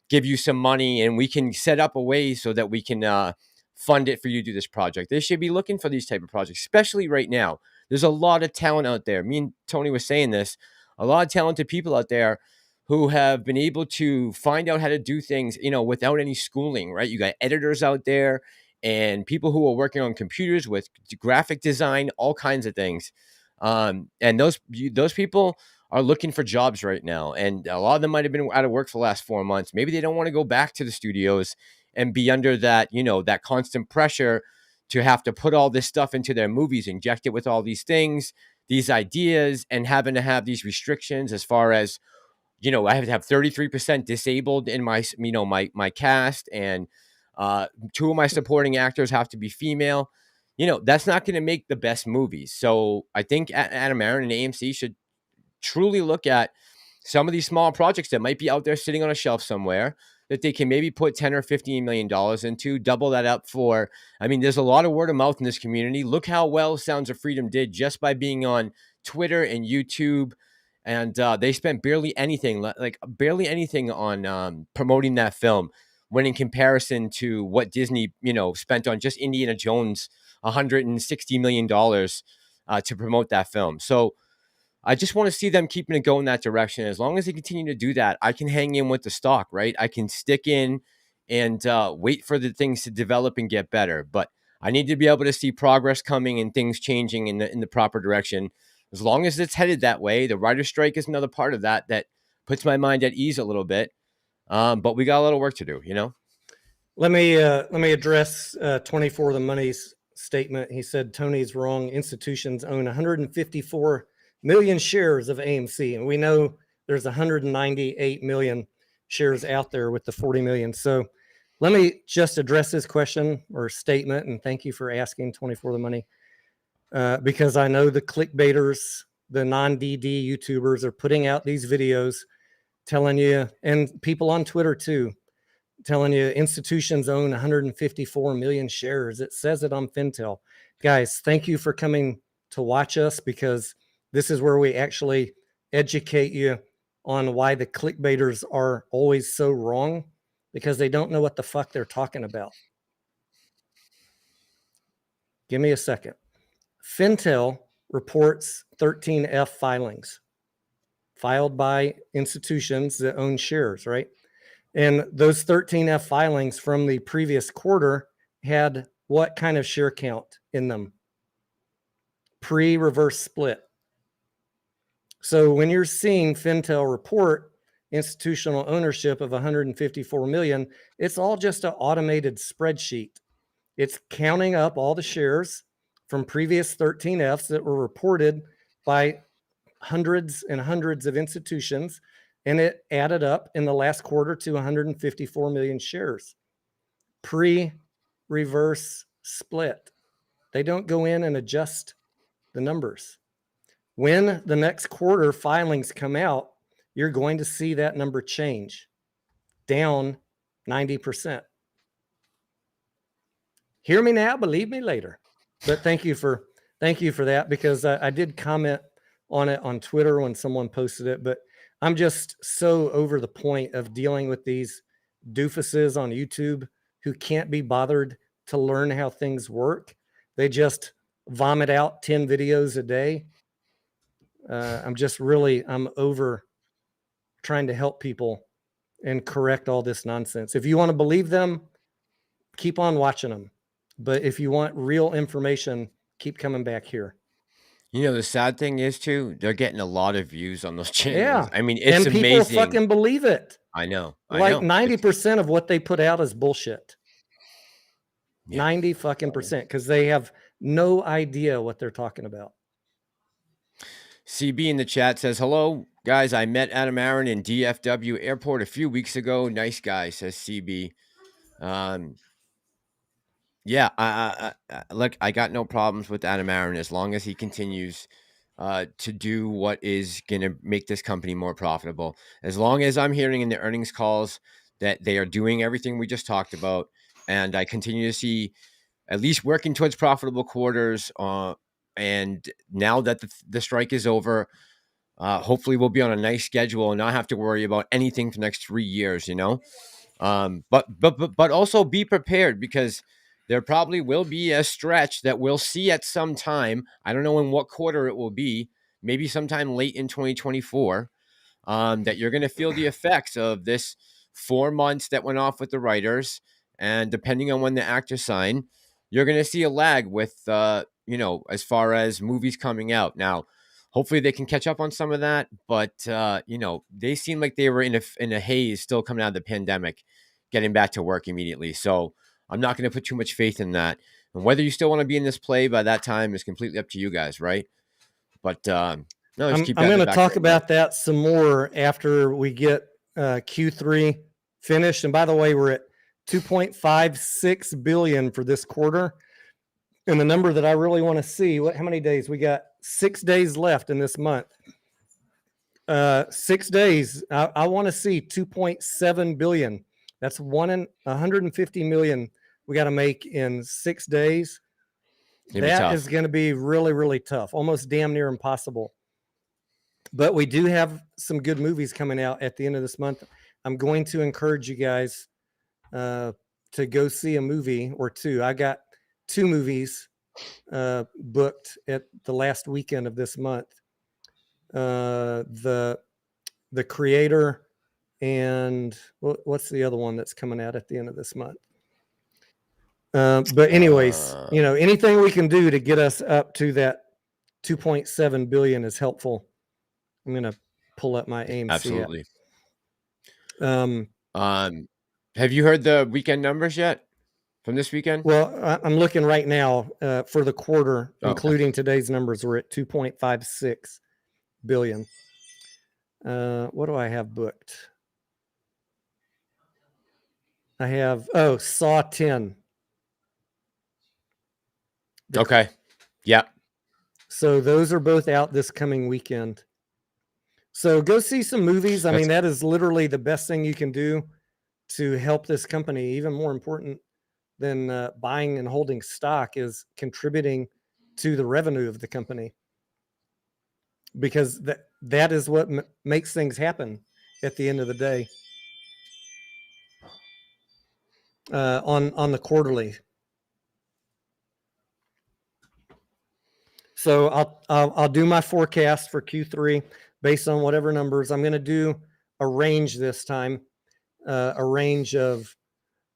give you some money and we can set up a way so that we can fund it for you to do this project. They should be looking for these type of projects, especially right now. There's a lot of talent out there. Me and Tony was saying this, a lot of talented people out there who have been able to find out how to do things, without any schooling, right? You got editors out there and people who are working on computers with graphic design, all kinds of things. And those people are looking for jobs right now. And a lot of them might have been out of work for the last 4 months. Maybe they don't want to go back to the studios and be under that, that constant pressure to have to put all this stuff into their movies, inject it with all these things, these ideas, and having to have these restrictions as far as, I have to have 33% disabled in my, my cast, and 2 of my supporting actors have to be female. That's not going to make the best movies. So I think Adam Aaron and AMC should truly look at some of these small projects that might be out there sitting on a shelf somewhere that they can maybe put $10 or $15 million into, double that up for. I mean, there's a lot of word of mouth in this community. Look how well Sounds of Freedom did just by being on Twitter and YouTube. And they spent barely anything on promoting that film, when in comparison to what Disney, spent on just Indiana Jones, $160 million to promote that film. So I just want to see them keeping it going that direction. As long as they continue to do that, I can hang in with the stock, right? I can stick in and wait for the things to develop and get better. But I need to be able to see progress coming and things changing in the proper direction. As long as it's headed that way, the writer's strike is another part of that puts my mind at ease a little bit. But we got a lot of work to do, Let me address 24 the Money's statement. He said Tony's wrong. Institutions own 154 million shares of AMC, and we know there's 198 million shares out there with the 40 million. So let me just address this question or statement, and thank you for asking 24 the Money, because I know the clickbaiters, the non-DD YouTubers are putting out these videos telling you, and people on Twitter too, telling you institutions own 154 million shares. It says it on Fintel. Guys, thank you for coming to watch us, because this is where we actually educate you on why the clickbaiters are always so wrong, because they don't know what the fuck they're talking about. Give me a second. Fintel reports 13F filings filed by institutions that own shares, right? And those 13F filings from the previous quarter had what kind of share count in them? Pre-reverse split. So when you're seeing Fintel report institutional ownership of 154 million, it's all just an automated spreadsheet. It's counting up all the shares from previous 13Fs that were reported by hundreds and hundreds of institutions, and it added up in the last quarter to 154 million shares. Pre-reverse split. They don't go in and adjust the numbers. When the next quarter filings come out, you're going to see that number change down 90%. Hear me now, believe me later. But thank you for that, because I did comment on it on Twitter when someone posted it, but I'm just so over the point of dealing with these doofuses on YouTube who can't be bothered to learn how things work. They just vomit out 10 videos a day. I'm over trying to help people and correct all this nonsense. If you want to believe them, keep on watching them. But if you want real information, keep coming back here. You know, the sad thing is too, they're getting a lot of views on those channels. Yeah. I mean, it's and people amazing. fucking believe it. I know. Like I know. 90% of what they put out is bullshit. Yeah. 90 fucking percent, because they have no idea what they're talking about. CB in the chat says, hello, guys. I met Adam Aaron in DFW airport a few weeks ago. Nice guy, says CB. Yeah, look, I got no problems with Adam Aaron as long as he continues to do what is going to make this company more profitable. As long as I'm hearing in the earnings calls that they are doing everything we just talked about, and I continue to see at least working towards profitable quarters. And now that the strike is over, hopefully we'll be on a nice schedule and not have to worry about anything for the next 3 years, you know? But also be prepared, because there probably will be a stretch that we'll see at some time. I don't know in what quarter it will be, maybe sometime late in 2024, that you're going to feel the effects of this 4 months that went off with the writers. And depending on when the actors sign, you're going to see a lag with, as far as movies coming out. Now, hopefully they can catch up on some of that. But, they seem like they were in a haze still coming out of the pandemic, getting back to work immediately. So I'm not going to put too much faith in that. And whether you still want to be in this play by that time is completely up to you guys, right? But no, I'm going to talk about that some more after we get Q3 finished. And by the way, we're at 2.56 billion for this quarter. And the number that I really want to see, how many days? We got 6 days left in this month. 6 days. I want to see 2.7 billion. That's 150 million we got to make in 6 days. That is going to be really, really tough, almost damn near impossible. But we do have some good movies coming out at the end of this month. I'm going to encourage you guys to go see a movie or two. I got 2 movies booked at the last weekend of this month. The Creator and what's the other one that's coming out at the end of this month? But anyways, anything we can do to get us up to that 2.7 billion is helpful. I'm going to pull up my AMC. Absolutely. Have you heard the weekend numbers yet from this weekend? Well, I'm looking right now for the quarter, including today's numbers. We're at 2.56 billion. What do I have booked? I have, Saw 10. Okay. Yeah. So those are both out this coming weekend. So go see some movies. I mean, that is literally the best thing you can do to help this company. Even more important than buying and holding stock is contributing to the revenue of the company, because that is what makes things happen at the end of the day. On the quarterly. So I'll do my forecast for Q3 based on whatever numbers. I'm going to do a range this time, a range of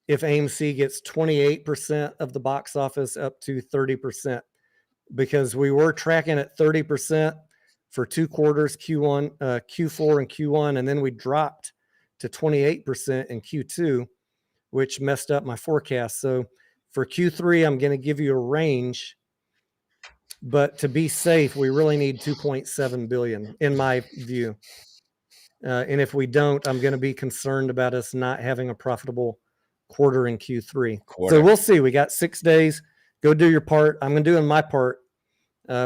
if AMC gets 28% of the box office up to 30%, because we were tracking at 30% for 2 quarters, Q4 and Q1, and then we dropped to 28% in Q2, which messed up my forecast. So for Q3, I'm going to give you a range. But to be safe, we really need 2.7 billion, in my view. And if we don't, I'm going to be concerned about us not having a profitable quarter in Q3. So we'll see. We got 6 days. Go do your part. I'm going to do my part.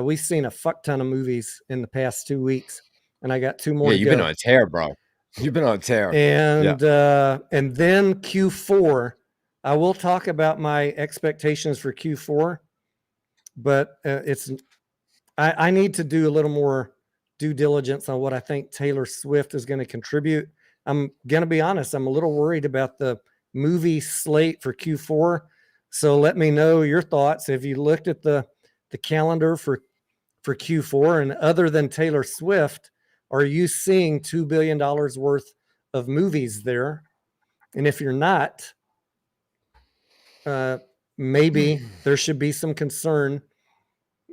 We've seen a fuck ton of movies in the past 2 weeks, and I got 2 more. Yeah, you've been on a tear, bro. You've been on a tear. And and then Q4, I will talk about my expectations for Q4. But I need to do a little more due diligence on what I think Taylor Swift is going to contribute. I'm going to be honest. I'm a little worried about the movie slate for Q4. So let me know your thoughts. Have you looked at the calendar for Q4? And other than Taylor Swift, Are you seeing $2 billion worth of movies there? And if you're not, maybe there should be some concern,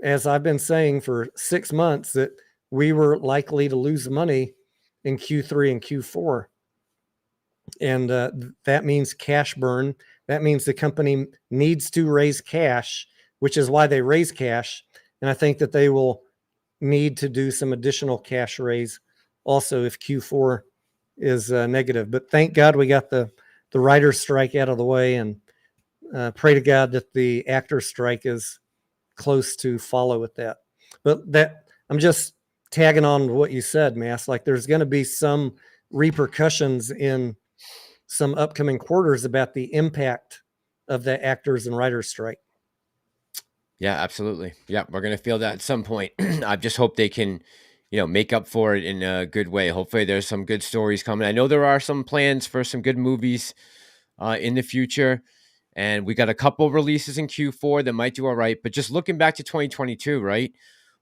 as I've been saying for 6 months, that we were likely to lose money in Q3 and Q4. And that means cash burn. That means the company needs to raise cash, which is why they raise cash. And I think that they will need to do some additional cash raise also if Q4 is negative. But thank God we got the writer's strike out of the way, and pray to God that the actor's strike is close to follow with that. But that, I'm just tagging on what you said, Mass. Like, there's going to be some repercussions in some upcoming quarters about the impact of the actors and writers strike. Yeah, absolutely. Yeah, we're gonna feel that at some point. I just hope they can, make up for it in a good way. Hopefully, there's some good stories coming. I know there are some plans for some good movies in the future, and we got a couple releases in Q4 that might do all right. But just looking back to 2022, right?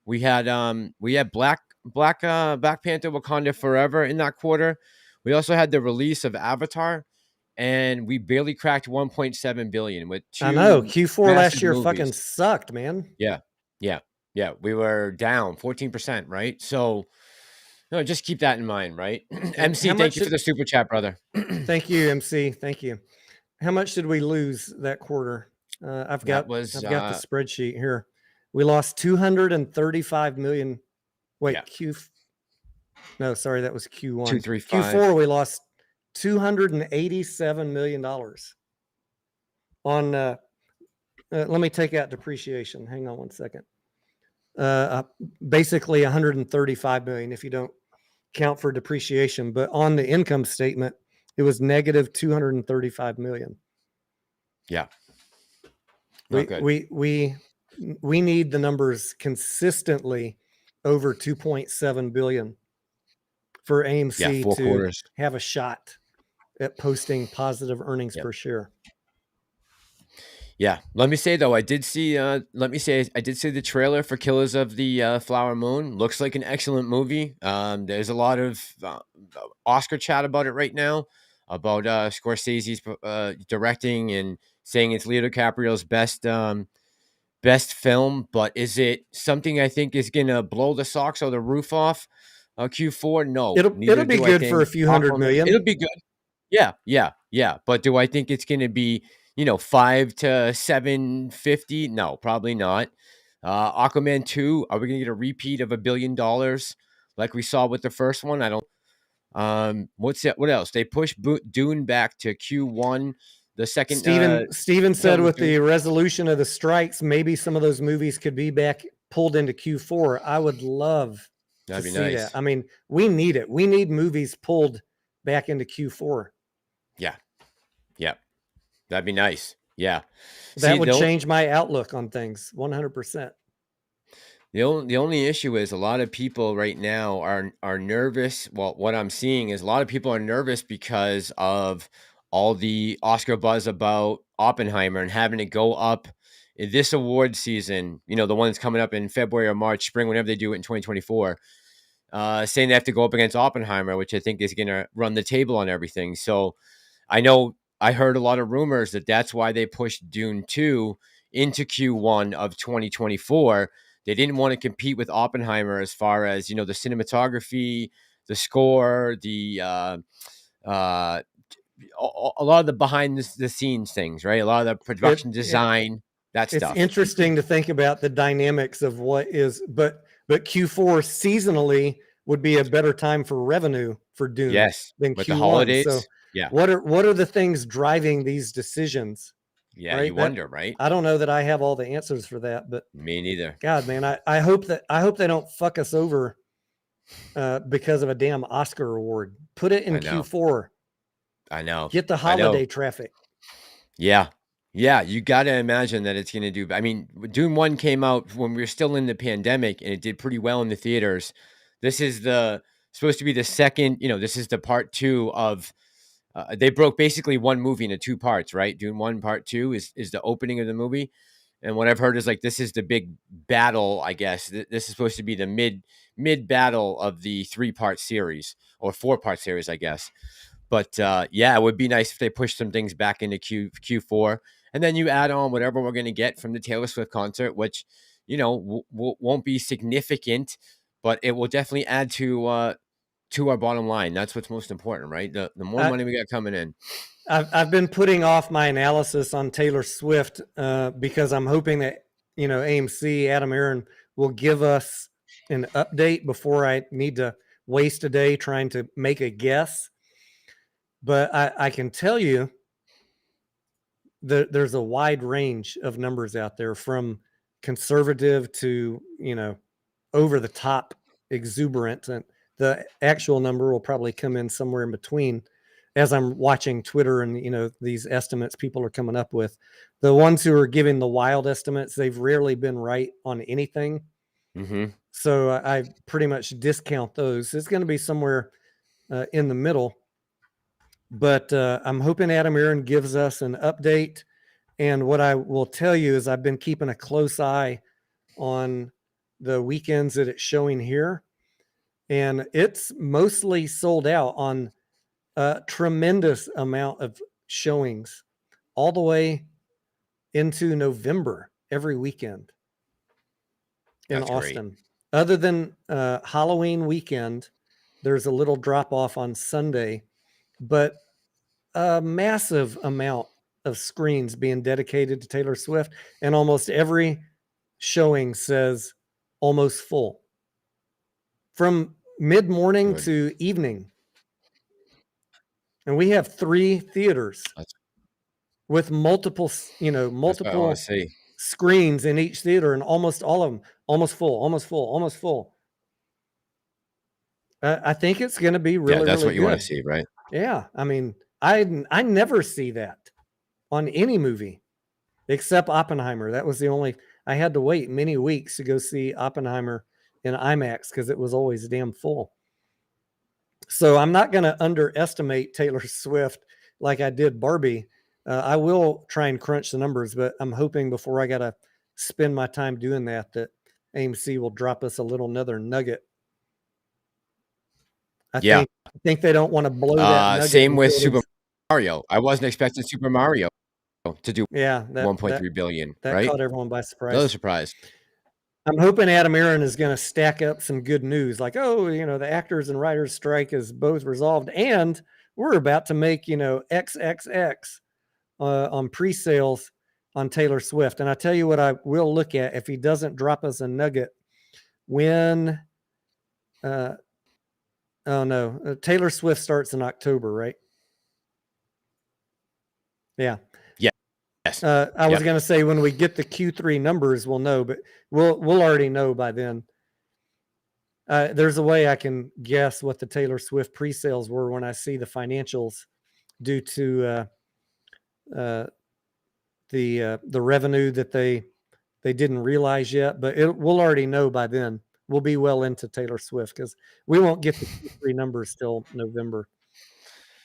We had Black Panther: Wakanda Forever in that quarter. We also had the release of Avatar, and we barely cracked 1.7 billion with two. I know Q4 last massive year movies. fucking sucked, man. Yeah. We were down 14%, right? So, just keep that in mind, right? MC, thank you for the super chat, brother. Thank you, MC. Thank you. How much did we lose that quarter? I've got the spreadsheet here. We lost 235 million. Wait, yeah. No, sorry, that was Q1. 235. Q4 we lost $287 million on. Let me take out depreciation. Hang on one second. Basically 135 million if you don't count for depreciation, but on the income statement it was negative 235 million. Yeah. We need the numbers consistently over 2.7 billion for AMC to quarters. have a shot at posting positive earnings per share. Yeah. Let me say though, I did see the trailer for Killers of the Flower Moon. Looks like an excellent movie. There's a lot of Oscar chat about it right now, about Scorsese's directing and saying it's Leo DiCaprio's best film. But is it something I think is gonna blow the socks or the roof off Q4? No. It'll be good for a few hundred million. It'll be good. Yeah. But do I think it's gonna be 5 to 750? No, probably not. Aquaman 2, are we gonna get a repeat of $1 billion like we saw with the first one? I don't. What else? They pushed Dune back to Q1. The second. Steven said with the resolution of the strikes, maybe some of those movies could be pulled into Q4. I would love to see that. I mean, we need it. We need movies pulled back into Q4. Yeah. That'd be nice. Yeah. That would change my outlook on things 100%. The only issue is a lot of people right now are nervous. Well, what I'm seeing is a lot of people are nervous because of all the Oscar buzz about Oppenheimer and having it go up in this award season, the one that's coming up in February or March, spring, whenever they do it in 2024, saying they have to go up against Oppenheimer, which I think is going to run the table on everything. So I heard a lot of rumors that that's why they pushed Dune 2 into Q1 of 2024. They didn't want to compete with Oppenheimer as far as, the cinematography, the score, a lot of the behind the scenes things, right? A lot of the production design, that stuff. It's interesting to think about the dynamics of what is, but Q4 seasonally would be a better time for revenue for Dune than with Q1. The holidays. So what are the things driving these decisions? Yeah, right? You wonder, right? I don't know that I have all the answers for that, but me neither. God, man, I hope they don't fuck us over because of a damn Oscar award. Put it in Q4. I know. Get the holiday traffic. Yeah. You got to imagine that it's going to do. I mean, Dune 1 came out when we were still in the pandemic, and it did pretty well in the theaters. This is supposed to be the second. This is the part 2 of. They broke basically one movie into 2 parts, right? Dune 1 part 2 is the opening of the movie, And what I've heard is like this is the big battle. I guess this is supposed to be the mid battle of the 3-part series or 4-part series, I guess. But yeah, it would be nice if they push some things back into Q4, and then you add on whatever we're going to get from the Taylor Swift concert, which won't be significant, but it will definitely add to our bottom line. That's what's most important, right? The more money we got coming in. I've been putting off my analysis on Taylor Swift because I'm hoping that AMC Adam Aaron will give us an update before I need to waste a day trying to make a guess. But I can tell you that there's a wide range of numbers out there, from conservative to over the top exuberant, and the actual number will probably come in somewhere in between. As I'm watching Twitter and these estimates people are coming up with, the ones who are giving the wild estimates, they've rarely been right on anything. Mm-hmm. So I pretty much discount those. It's going to be somewhere in the middle. But I'm hoping Adam Aaron gives us an update. And what I will tell you is I've been keeping a close eye on the weekends that it's showing here. And it's mostly sold out on a tremendous amount of showings all the way into November every weekend in That's Austin. great. Other than Halloween weekend, there's a little drop off on Sunday, but a massive amount of screens being dedicated to Taylor Swift, and almost every showing says almost full from mid-morning Good. to evening. And we have 3 theaters with multiple screens in each theater, and almost all of them almost full. I think it's going to be really, that's really what you good. want to see, right? Yeah, I mean, I never see that on any movie except Oppenheimer. That was the only. I had to wait many weeks to go see Oppenheimer in IMAX because it was always damn full. So I'm not going to underestimate Taylor Swift like I did Barbie. I will try and crunch the numbers, but I'm hoping before I got to spend my time doing that AMC will drop us another nugget. I think they don't want to blow that nugget. Same with Super Mario. I wasn't expecting Super Mario to do 1.3 billion. That right? caught everyone by surprise. Another surprise. I'm hoping Adam Aaron is going to stack up some good news, like, the actors and writers strike is both resolved, and we're about to make XXX on pre-sales on Taylor Swift. And I tell you what, I will look at if he doesn't drop us a nugget when. Taylor Swift starts in October, right? Yeah. Yes. I was going to say when we get the Q3 numbers, we'll know, but we'll already know by then. There's a way I can guess what the Taylor Swift pre-sales were when I see the financials due to the revenue that they didn't realize yet, but we'll already know by then. We'll be well into Taylor Swift because we won't get the Q3 numbers till November.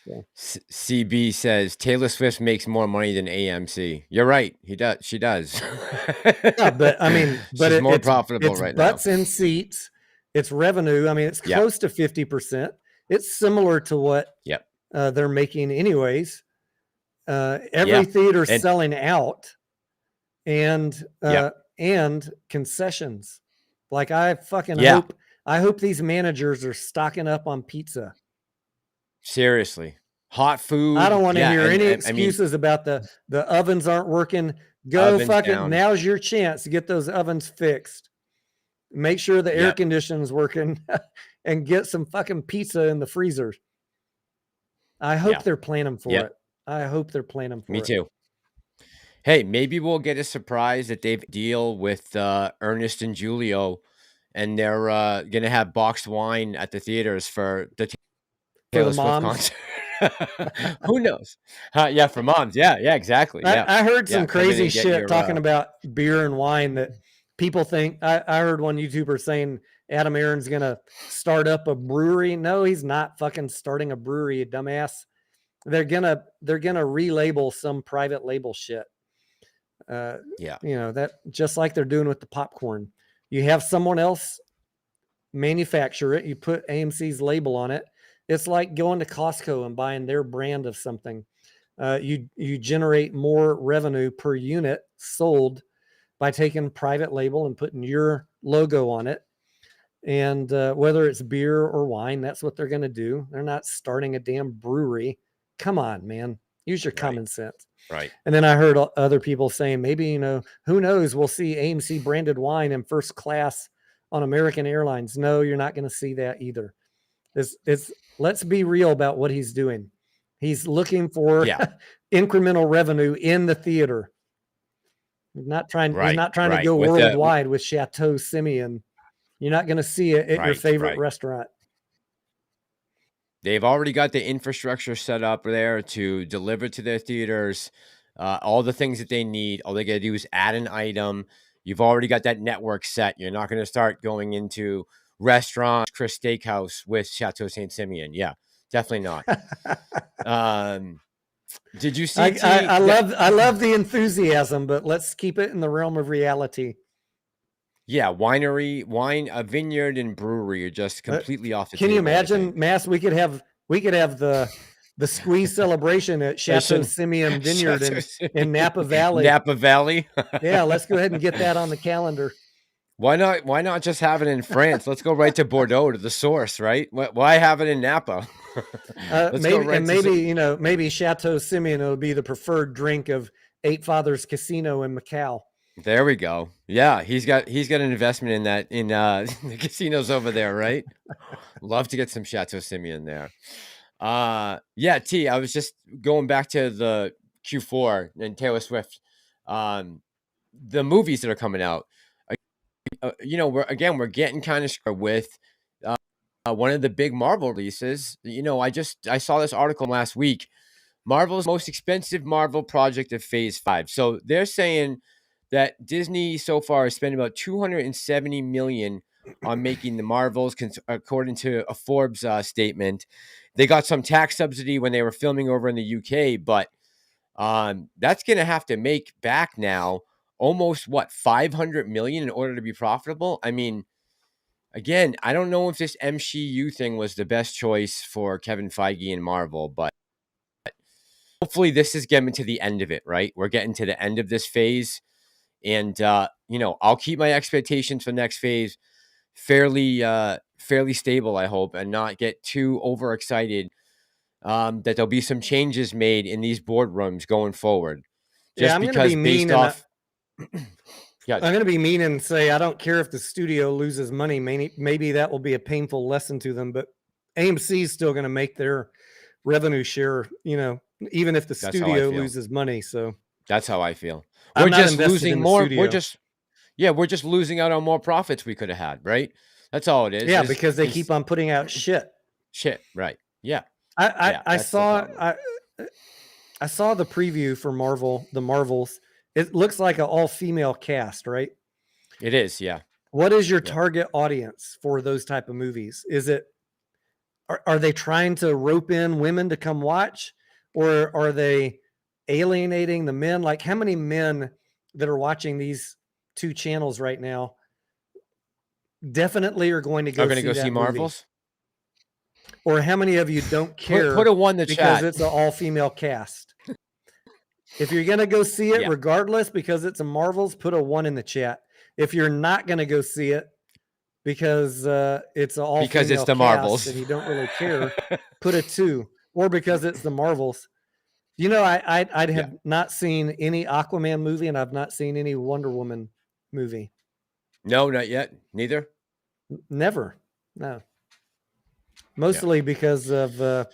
Yeah. CB says Taylor Swift makes more money than AMC. You're right. She does. Yeah, but I mean, she's more profitable right now. Butts in seats. It's revenue. I mean, it's close to 50%. It's similar to what they're making anyways. Every theater's selling out, and concessions. Like I hope these managers are stocking up on pizza. Seriously. Hot food. I don't want to hear any excuses about the ovens aren't working. Go fucking, now's your chance to get those ovens fixed. Make sure the air conditioning's working and get some fucking pizza in the freezer. I hope they're planning for it. I hope they're planning for it. Me too. Hey, maybe we'll get a surprise that they've deal with Ernest and Julio, and they're going to have boxed wine at the theaters for the Taylor Swift concert. Who knows? For moms. Yeah, exactly. I heard some crazy shit talking about beer and wine that people think. I heard one YouTuber saying Adam Aaron's going to start up a brewery. No, he's not fucking starting a brewery, you dumbass. They're gonna relabel some private label shit. Yeah. You know, that just like they're doing with the popcorn. You have someone else manufacture it, you put AMC's label on it. It's like going to Costco and buying their brand of something. You generate more revenue per unit sold by taking private label and putting your logo on it. And whether it's beer or wine, that's what they're going to do. They're not starting a damn brewery. Come on, man. Use your common sense. Right. And then I heard other people saying, maybe, you know, who knows, we'll see AMC branded wine in first class on American Airlines. No, you're not going to see that either. Let's be real about what he's doing. He's looking for incremental revenue in the theater. He's not trying to go worldwide with Chateau Simeon. You're not going to see it at your favorite restaurant. They've already got the infrastructure set up there to deliver to their theaters, all the things that they need. All they got to do is add an item. You've already got that network set. You're not going to start going into restaurants, Chris Steakhouse with Chateau Saint Simeon. Yeah, definitely not. Did you see? I love the enthusiasm, but let's keep it in the realm of reality. Yeah, a vineyard and brewery are just completely off the table. Can you imagine, Mass? We could have the squeeze celebration at Chateau Simeon Vineyard in Napa Valley. Napa Valley. Yeah, let's go ahead and get that on the calendar. Why not just have it in France? Let's go right to Bordeaux, to the source, right? Why have it in Napa? Maybe Chateau Simeon will be the preferred drink of Eight Fathers Casino in Macau. There we go. Yeah, he's got an investment in that in the casinos over there, right? Love to get some Chateau Simeon there. Yeah, T. I was just going back to the Q4 and Taylor Swift, the movies that are coming out. We're getting kind of screwed with one of the big Marvel releases. I saw this article last week. Marvel's most expensive Marvel project of Phase 5. So they're saying that Disney so far has spent about $270 million on making the Marvels, according to a Forbes statement. They got some tax subsidy when they were filming over in the UK, but that's going to have to make back now almost $500 million in order to be profitable. I mean, again, I don't know if this MCU thing was the best choice for Kevin Feige and Marvel, but hopefully this is getting to the end of it, right? We're getting to the end of this phase. And, I'll keep my expectations for next phase fairly stable, I hope, and not get too overexcited that there'll be some changes made in these boardrooms going forward. I'm going to be mean. I'm going to be mean and say, I don't care if the studio loses money. Maybe that will be a painful lesson to them, but AMC is still going to make their revenue share, even if the studio loses money. So that's how I feel. We're just losing more. We're just losing out on more profits we could have had, right? That's all it is. Yeah, because they keep on putting out shit. Right. Yeah. I saw the preview for the Marvels. It looks like an all-female cast, right? It is, yeah. What is your target audience for those type of movies? Are they trying to rope in women to come watch, or are they alienating the men? Like, how many men that are watching these two channels right now definitely are going to go see Marvels? Or how many of you don't care? Put a one in the because chat. It's an all-female cast. If you're going to go see it regardless because it's a Marvels, put a 1 in the chat. If you're not going to go see it because it's an all-female because it's the cast Marvels and you don't really care, put a 2. Or because it's the Marvels. I'd have not seen any Aquaman movie, and I've not seen any Wonder Woman movie. No, not yet. Neither? Never. No. Mostly because of the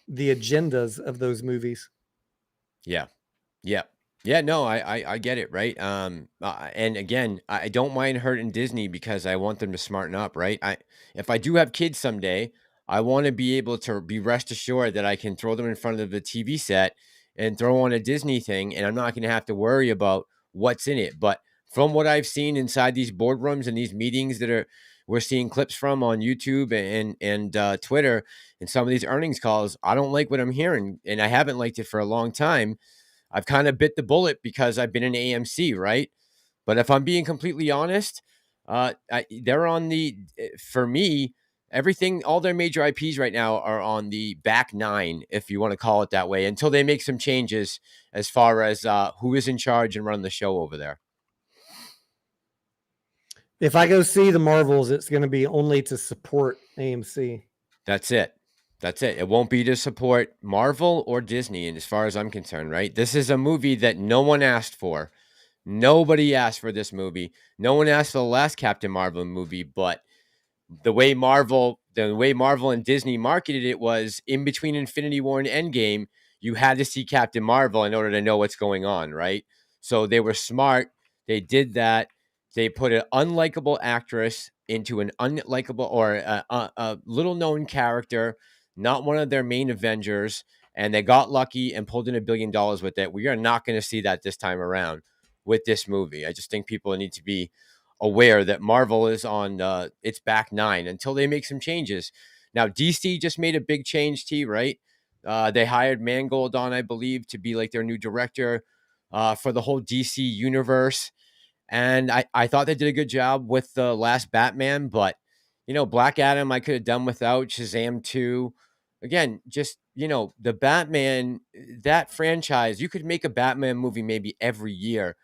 agendas of those movies. Yeah. No, I get it, right? And again, I don't mind hurting Disney because I want them to smarten up, right? If I do have kids someday, I want to be able to be rest assured that I can throw them in front of the TV set and throw on a Disney thing, and I'm not going to have to worry about what's in it. But from what I've seen inside these boardrooms and these meetings we're seeing clips from on YouTube and Twitter and some of these earnings calls, I don't like what I'm hearing, and I haven't liked it for a long time. I've kind of bit the bullet because I've been in AMC, right? But if I'm being completely honest, they're on the, for me, everything, all their major IPs right now are on the back nine, if you want to call it that way, until they make some changes as far as who is in charge and running the show over there. If I go see the Marvels, it's going to be only to support AMC. That's it. That's it. It won't be to support Marvel or Disney, and as far as I'm concerned, right? This is a movie that no one asked for. Nobody asked for this movie. No one asked for the last Captain Marvel movie, but the way Marvel and Disney marketed it was in between Infinity War and Endgame, you had to see Captain Marvel in order to know what's going on, right? So they were smart. They did that. They put an unlikable actress into an unlikable or a little known character, not one of their main Avengers, and they got lucky and pulled in $1 billion with it. We are not going to see that this time around with this movie. I just think people need to be aware that Marvel is on its back nine until they make some changes. Now, DC just made a big change, T, right? They hired Mangold on, I believe, to be like their new director for the whole DC universe. And I thought they did a good job with the last Batman, but, you know, Black Adam, I could have done without. Shazam 2. Again, just, you know, the Batman, that franchise, you could make a Batman movie maybe every year.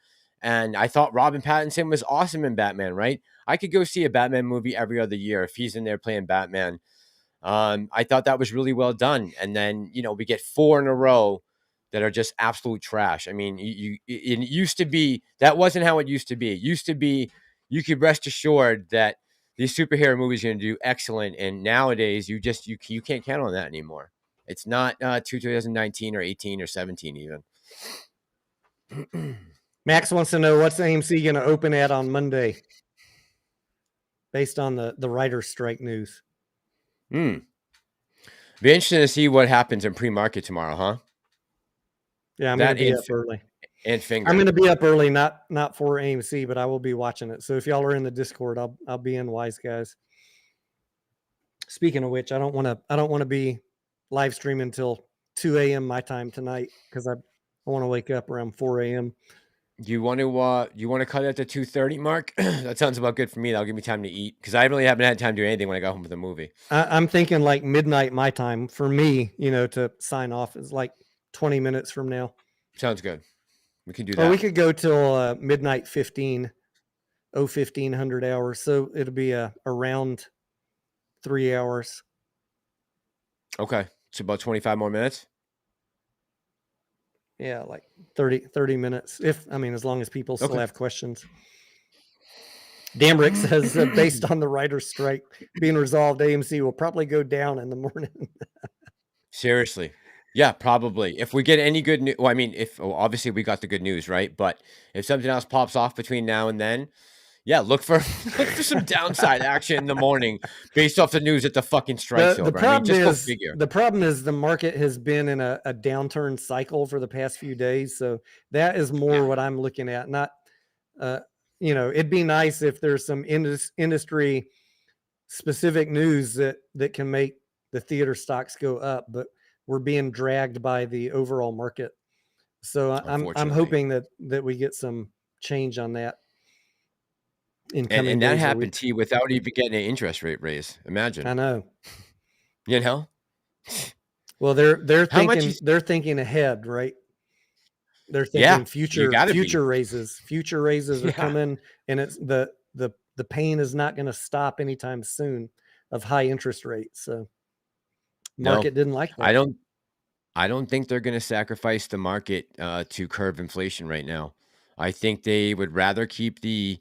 And I thought Robin Pattinson was awesome in Batman, right? I could go see a Batman movie every other year if he's in there playing Batman. I thought that was really well done. And then, you know, we get 4 in a row that are just absolute trash. I mean, it used to be, that wasn't how it used to be. It used to be, you could rest assured that these superhero movies are going to do excellent. And nowadays, you can't count on that anymore. It's not 2019 or 18 or 17 even. Max wants to know what's AMC going to open at on Monday based on the writer's strike news. Be interesting to see what happens in pre-market tomorrow, huh? Yeah, I'm going to be up early. And Finger. I'm going to be up early, not for AMC, but I will be watching it. So if y'all are in the Discord, I'll be in, wise guys. Speaking of which, I don't want to be live streaming until 2 a.m. my time tonight because I want to wake up around 4 a.m. You want to cut it at the 2:30 mark? That sounds about good for me. That'll give me time to eat because I really haven't had time to do anything when I got home from the movie. I'm thinking like midnight my time for me, you know, to sign off is like 20 minutes from now. Sounds good. We can do that. Or we could go till midnight 1500 hours. So it'll be around 3 hours. Okay. It's about 25 more minutes. Yeah, like 30 minutes. As long as people still have questions. Damrick says based on the writer's strike being resolved, AMC will probably go down in the morning. Seriously. Yeah, probably. If we get any good news, obviously we got the good news, right? But if something else pops off between now and then, yeah, look for some downside action in the morning based off the news that the fucking strike's over. The problem is the market has been in a downturn cycle for the past few days. So that is more what I'm looking at. Not, it'd be nice if there's some industry specific news that can make the theater stocks go up, but we're being dragged by the overall market. So I'm hoping that we get some change on that. And that happened to you without even getting an interest rate raise. Imagine. I know. You know. Well, they're thinking ahead, right? They're thinking future raises. Future raises are coming, and it's the pain is not going to stop anytime soon of high interest rates. So market didn't like that. I don't think they're going to sacrifice the market to curb inflation right now. I think they would rather keep the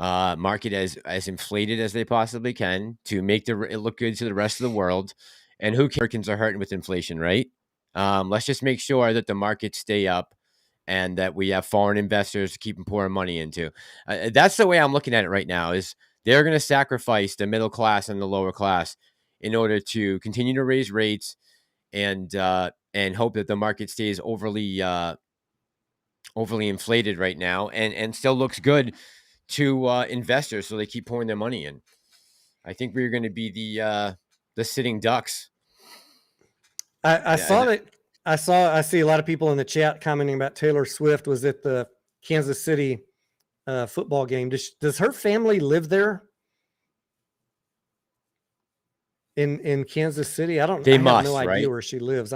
market as inflated as they possibly can to make it look good to the rest of the world. And who cares? Americans are hurting with inflation, right? Let's just make sure that the markets stay up and that we have foreign investors keeping pouring money into. That's the way I'm looking at it right now. Is they're going to sacrifice the middle class and the lower class in order to continue to raise rates and hope that the market stays overly inflated right now and still looks good to investors, so they keep pouring their money in. I think we're going to be the sitting ducks. I I see a lot of people in the chat commenting about Taylor Swift was at the Kansas City football game. Does her family live there in Kansas City? I have no idea right? where she lives.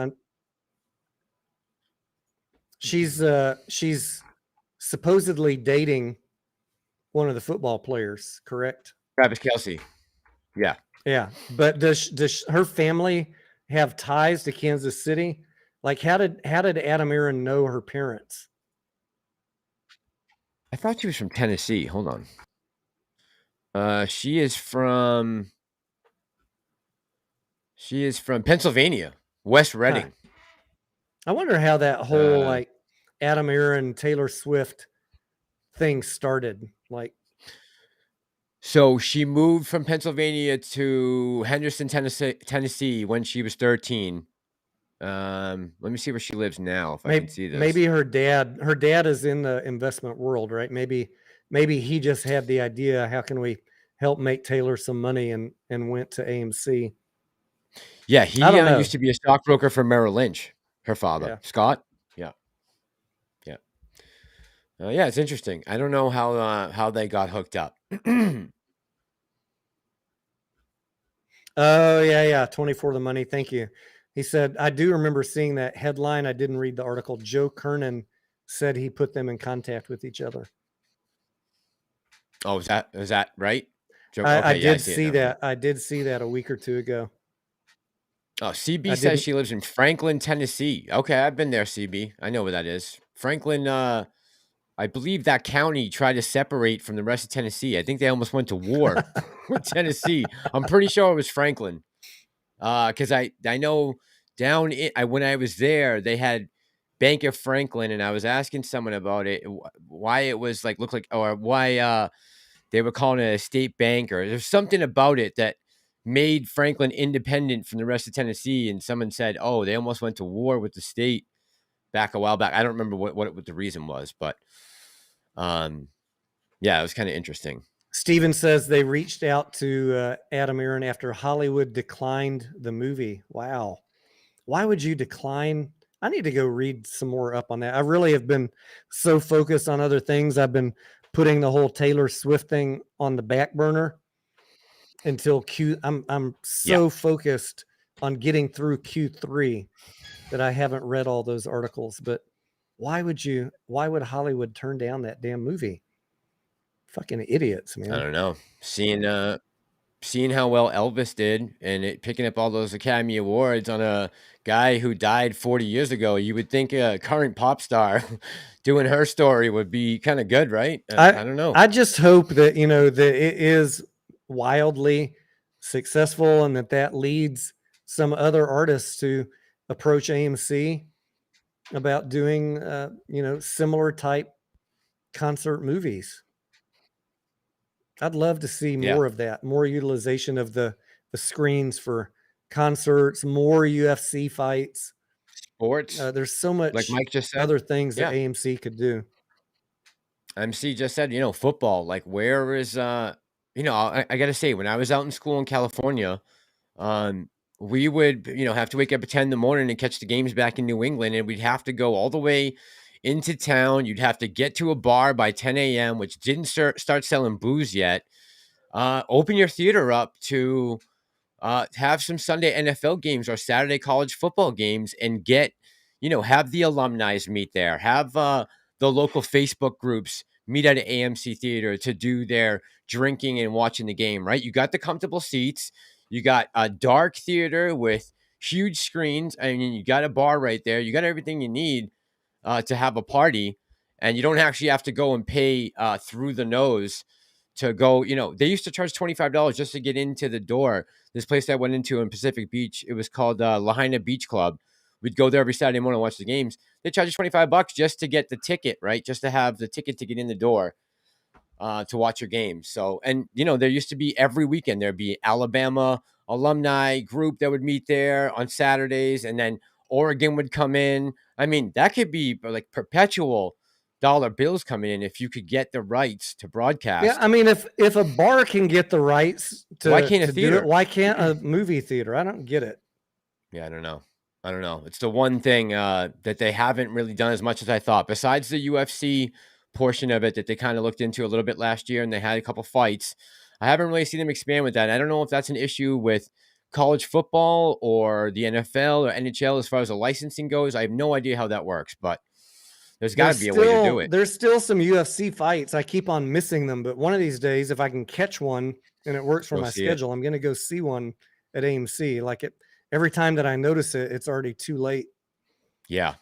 She's supposedly dating one of the football players, correct? Travis Kelce. Yeah. Yeah, but does her family have ties to Kansas City? Like, how did Adam Aaron know her parents? I thought she was from Tennessee. Hold on. She is from Pennsylvania, West Reading. I wonder how that whole like Adam Aaron, Taylor Swift thing started. Like, so she moved from Pennsylvania to Henderson, Tennessee when she was 13. Let me see where she lives now. If I can see this. Maybe her dad is in the investment world, right? Maybe he just had the idea, how can we help make Taylor some money, and went to AMC. Yeah, he used to be a stockbroker for Merrill Lynch. Her father, Scott. Yeah. Yeah, it's interesting. I don't know how they got hooked up. Oh, yeah. 24 the money. Thank you. He said, I do remember seeing that headline. I didn't read the article. Joe Kernan said he put them in contact with each other. Oh, is that right? Joe, I did see that. I did see that a week or two ago. Oh, CB says she lives in Franklin, Tennessee. Okay, I've been there, CB. I know where that is. Franklin, I believe that county tried to separate from the rest of Tennessee. I think they almost went to war with Tennessee. I'm pretty sure it was Franklin. Because I know when I was there, they had Bank of Franklin, and I was asking someone about it, why it was like looked like, or why they were calling it a state bank, or there's something about it that made Franklin independent from the rest of Tennessee. And someone said, oh, they almost went to war with the state back a while back. I don't remember what the reason was, but yeah, it was kind of interesting. Steven says they reached out to Adam Aaron after Hollywood declined the movie. Wow. Why would you decline? I need to go read some more up on that. I really have been so focused on other things. I've been putting the whole Taylor Swift thing on the back burner until I'm so focused on getting through Q3 that I haven't read all those articles. But why would Hollywood turn down that damn movie? Fucking idiots, man. I don't know. Seeing how well Elvis did and picking up all those Academy Awards on a guy who died 40 years ago, you would think a current pop star doing her story would be kind of good, right? I don't know. I just hope that, that it is wildly successful and that leads some other artists to approach AMC about doing, similar type concert movies. I'd love to see more of that, more utilization of the screens for concerts, more UFC fights, sports. There's so much, like Mike just said, other things that AMC could do. MC just said, football. Like, where is I got to say, when I was out in school in California, we would have to wake up at 10 in the morning and catch the games back in New England, and we'd have to go all the way into town. You'd have to get to a bar by 10 a.m., which didn't start selling booze yet. Open your theater up to have some Sunday NFL games or Saturday college football games, and have the alumni meet there. Have the local Facebook groups meet at an AMC theater to do their drinking and watching the game, right? You got the comfortable seats. You got a dark theater with huge screens. I mean, you got a bar right there. You got everything you need to have a party, and you don't actually have to go and pay through the nose to go. They used to charge $25 just to get into the door. This place I went into in Pacific Beach, it was called Lahaina Beach Club. We'd go there every Saturday morning and watch the games. They charge you $25 just to get the ticket, right? Just to have the ticket to get in the door to watch your games. So, and there used to be every weekend, there'd be Alabama alumni group that would meet there on Saturdays, and then Oregon would come in. I mean, that could be like perpetual dollar bills coming in if you could get the rights to broadcast. Yeah, I mean, if a bar can get the rights to, why can't a theater? Why can't a movie theater? I don't get it. Yeah, I don't know. I don't know. It's the one thing that they haven't really done as much as I thought. Besides the UFC portion of it that they kind of looked into a little bit last year, and they had a couple fights. I haven't really seen them expand with that. I don't know if that's an issue with college football or the NFL or NHL as far as the licensing goes. I have no idea how that works, but there's got to be a way to do it. There's still some UFC fights. I keep on missing them, but one of these days, if I can catch one and it works for my schedule, I'm going to go see one at AMC. Like every time that I notice it, it's already too late. Yeah.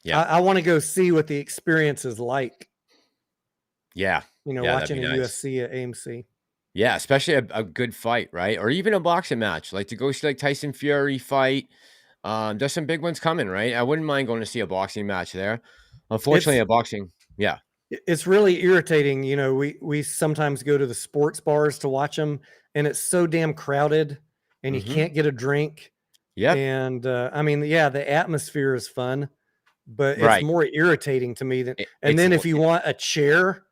Yeah. I want to go see what the experience is like. Yeah. Watching a UFC at AMC. Yeah, especially a good fight, right? Or even a boxing match, like to go see like Tyson Fury fight. There's some big ones coming, right? I wouldn't mind going to see a boxing match there. Unfortunately, it's really irritating. We sometimes go to the sports bars to watch them, and it's so damn crowded, and you can't get a drink. Yeah. And the atmosphere is fun, but it's more irritating to me than. And then if you want a chair,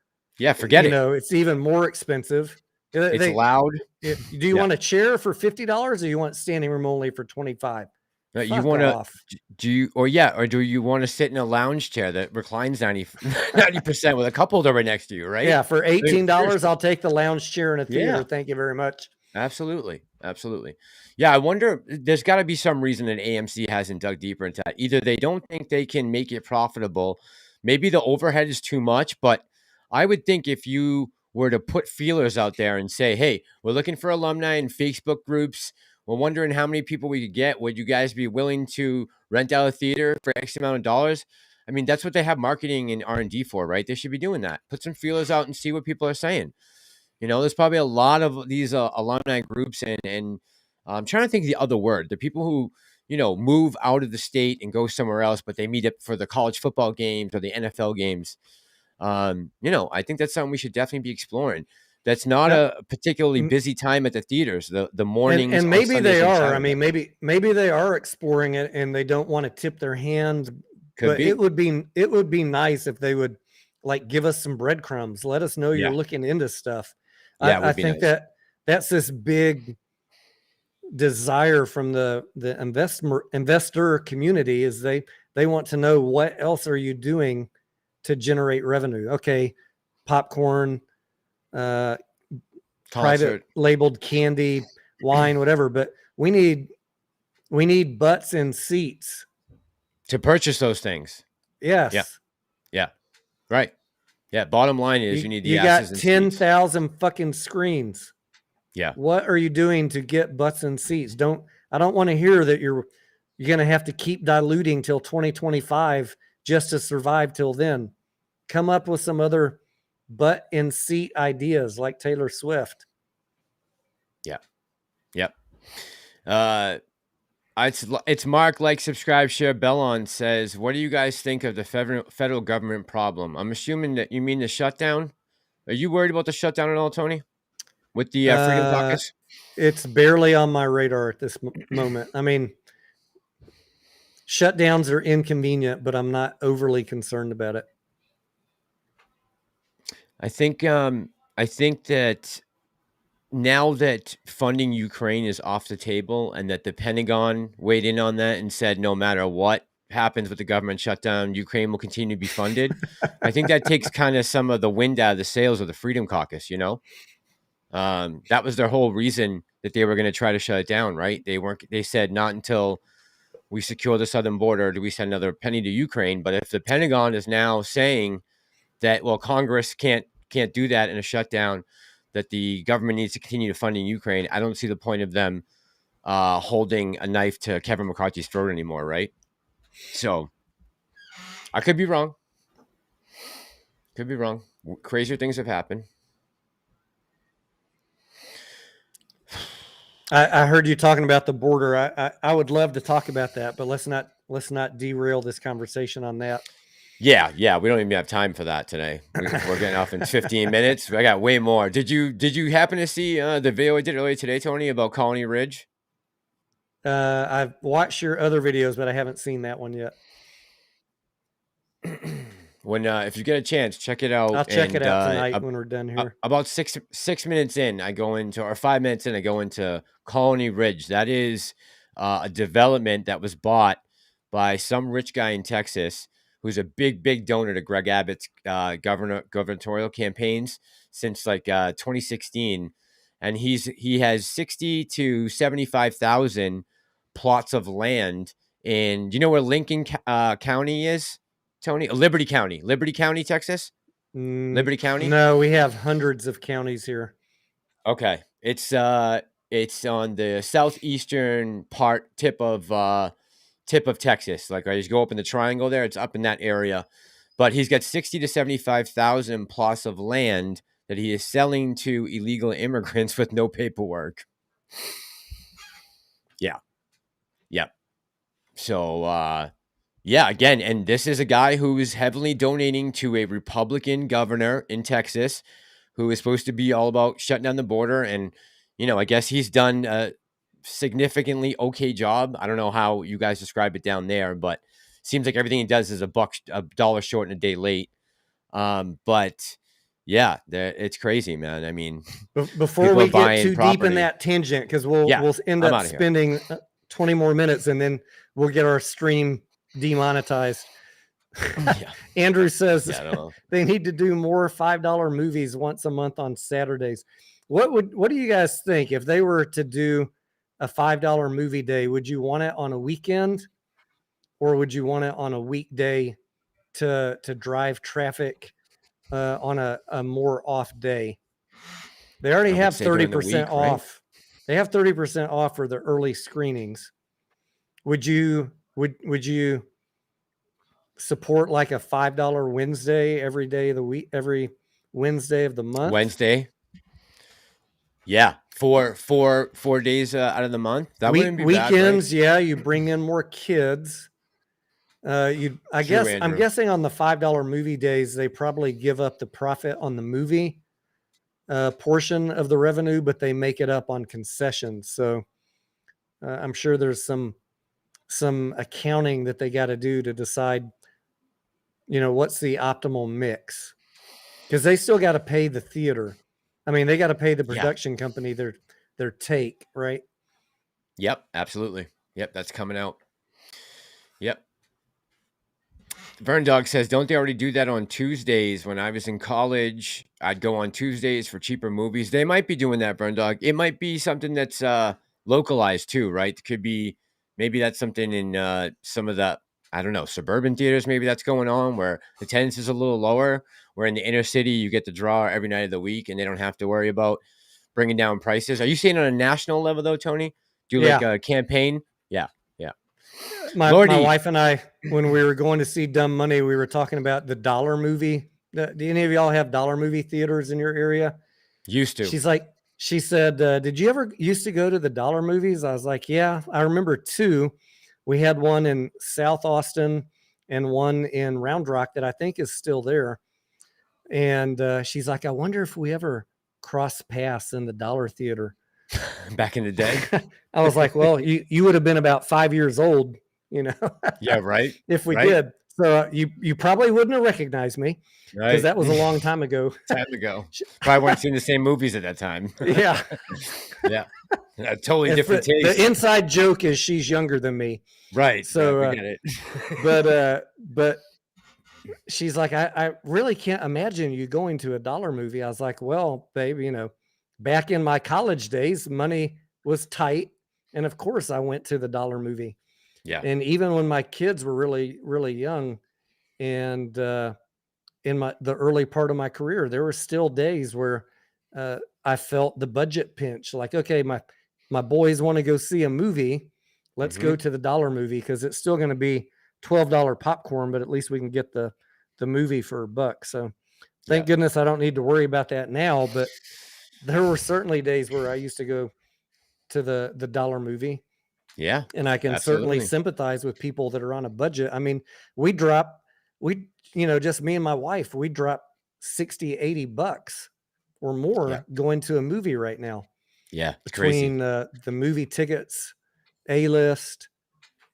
forget it. It's even more expensive. It's loud. Do you want a chair for $50 or you want standing room only for $25? You want to do you want to sit in a lounge chair that reclines 90% with a cup holder right next to you, right? Yeah, for $18, I'll take the lounge chair in a theater. Yeah. Thank you very much. Absolutely. Yeah, I wonder, there's got to be some reason that AMC hasn't dug deeper into that. Either they don't think they can make it profitable, maybe the overhead is too much, but I would think if you were to put feelers out there and say, hey, we're looking for alumni in Facebook groups, we're wondering how many people we could get, would you guys be willing to rent out a theater for X amount of dollars? I mean, that's what they have marketing and R&D for, right? They should be doing that. Put some feelers out and see what people are saying. There's probably a lot of these alumni groups and I'm trying to think of the other word. The people who, move out of the state and go somewhere else, but they meet up for the college football games or the NFL games. I think that's something we should definitely be exploring. That's not a particularly busy time at the theaters, the mornings. And maybe they are. I mean, maybe they are exploring it and they don't want to tip their hand. It would be nice if they would give us some breadcrumbs. Let us know you're looking into stuff. Yeah, I think nice. That's this big desire from the investor community is they want to know what else are you doing to generate revenue. Okay, popcorn, private labeled candy, wine, whatever. But we need butts and seats to purchase those things. Yes. Yeah. Right. Yeah. Bottom line is you need the you got 10,000 fucking screens. Yeah. What are you doing to get butts and seats? I don't want to hear that you're going to have to keep diluting till 2025 just to survive till then. Come up with some other butt and seat ideas like Taylor Swift. Yeah. Yep. It's Mark, like, subscribe, share. Bellon says, what do you guys think of the federal government problem? I'm assuming that you mean the shutdown. Are you worried about the shutdown at all, Tony? With the Freedom Caucus? It's barely on my radar at this moment. I mean, shutdowns are inconvenient, but I'm not overly concerned about it. I think that now that funding Ukraine is off the table and that the Pentagon weighed in on that and said no matter what happens with the government shutdown, Ukraine will continue to be funded. I think that takes kind of some of the wind out of the sails of the Freedom Caucus, That was their whole reason that they were going to try to shut it down, right? They said not until we secure the southern border do we send another penny to Ukraine. But if the Pentagon is now saying that, well, Congress can't do that in a shutdown, that the government needs to continue funding Ukraine, I don't see the point of them holding a knife to Kevin McCarthy's throat anymore, right? So I could be wrong. Crazier things have happened. I heard you talking about the border. I would love to talk about that, but let's not derail this conversation on that. Yeah, we don't even have time for that today. We're getting off in 15 minutes. I got way more. Did you happen to see the video I did earlier today, Tony, about Colony Ridge? I've watched your other videos, but I haven't seen that one yet. When if you get a chance, check it out. I'll check it out tonight when we're done here. About 6 minutes in, I go into, or 5 minutes in, I go into Colony Ridge. That is a development that was bought by some rich guy in Texas who's a big donor to Greg Abbott's gubernatorial campaigns since like 2016, and he has 60 to 75,000 plots of land in. Do you know where Lincoln County is, Tony? Liberty County, Texas. Liberty County. No, we have hundreds of counties here. Okay, it's on the southeastern tip of Texas. Like, as you go up in the triangle there, it's up in that area. But he's got 60 to 75,000 plots of land that he is selling to illegal immigrants with no paperwork. Yeah. Yep. So, yeah, again, and this is a guy who is heavily donating to a Republican governor in Texas who is supposed to be all about shutting down the border. And, I guess he's done a significantly okay job. I don't know how you guys describe it down there, but seems like everything he does is a dollar short and a day late. But yeah, it's crazy, man. I mean, before we get too deep in that tangent, because we'll end up spending 20 more minutes and then we'll get our stream demonetized. Andrew says they need to do more $5 movies once a month on Saturdays. What do you guys think if they were to do a $5 movie day? Would you want it on a weekend, or would you want it on a weekday to drive traffic on a more off day? They already have 30% off. Right? They have 30% off for the early screenings. Would you support like a $5 Wednesday every day of the week, every Wednesday of the month? Wednesday. Yeah. 4 days out of the month. That wouldn't be weekends. Bad, right? Yeah. You bring in more kids. I'm guessing on the $5 movie days, they probably give up the profit on the movie portion of the revenue, but they make it up on concessions. So I'm sure there's some accounting that they got to do to decide, what's the optimal mix, because they still got to pay the theater. I mean, they got to pay the production company their take, right? Yep, absolutely. Yep, that's coming out. Yep. Vern Dog says, don't they already do that on Tuesdays? When I was in college, I'd go on Tuesdays for cheaper movies. They might be doing that, Vern Dog. It might be something that's localized too, right? It could be, maybe that's something in some of the, I don't know, suburban theaters. Maybe that's going on where the attendance is a little lower, where in the inner city, you get the draw every night of the week and they don't have to worry about bringing down prices. Are you seeing on a national level though, Tony? Do like a campaign? Yeah. My wife and I, when we were going to see Dumb Money, we were talking about the dollar movie. Do any of y'all have dollar movie theaters in your area? Used to. She said, did you ever used to go to the dollar movies? I was like, yeah, I remember 2. We had one in South Austin and one in Round Rock that I think is still there. And she's like, I wonder if we ever cross paths in the dollar theater. Back in the day? I was like, well, you would have been about 5 years old. Yeah, right. If we did. So you probably wouldn't have recognized me, because that was a long time ago. Probably weren't seeing the same movies at that time. Yeah. Yeah. A totally different taste. The inside joke is she's younger than me. Right. So we get it. but she's like, I really can't imagine you going to a dollar movie. I was like, well, babe, back in my college days, money was tight. And of course I went to the dollar movie. Yeah. And even when my kids were really, really young, and in the early part of my career, there were still days where I felt the budget pinch. Like, okay, my boys want to go see a movie. Let's go to the dollar movie, because it's still going to be $12 popcorn, but at least we can get the movie for $1. So thank goodness I don't need to worry about that now. But there were certainly days where I used to go to the dollar movie. Yeah. And I can certainly sympathize with people that are on a budget. I mean, just me and my wife, we drop $60-$80 or more going to a movie right now. Yeah. It's between crazy. The movie tickets, A-list,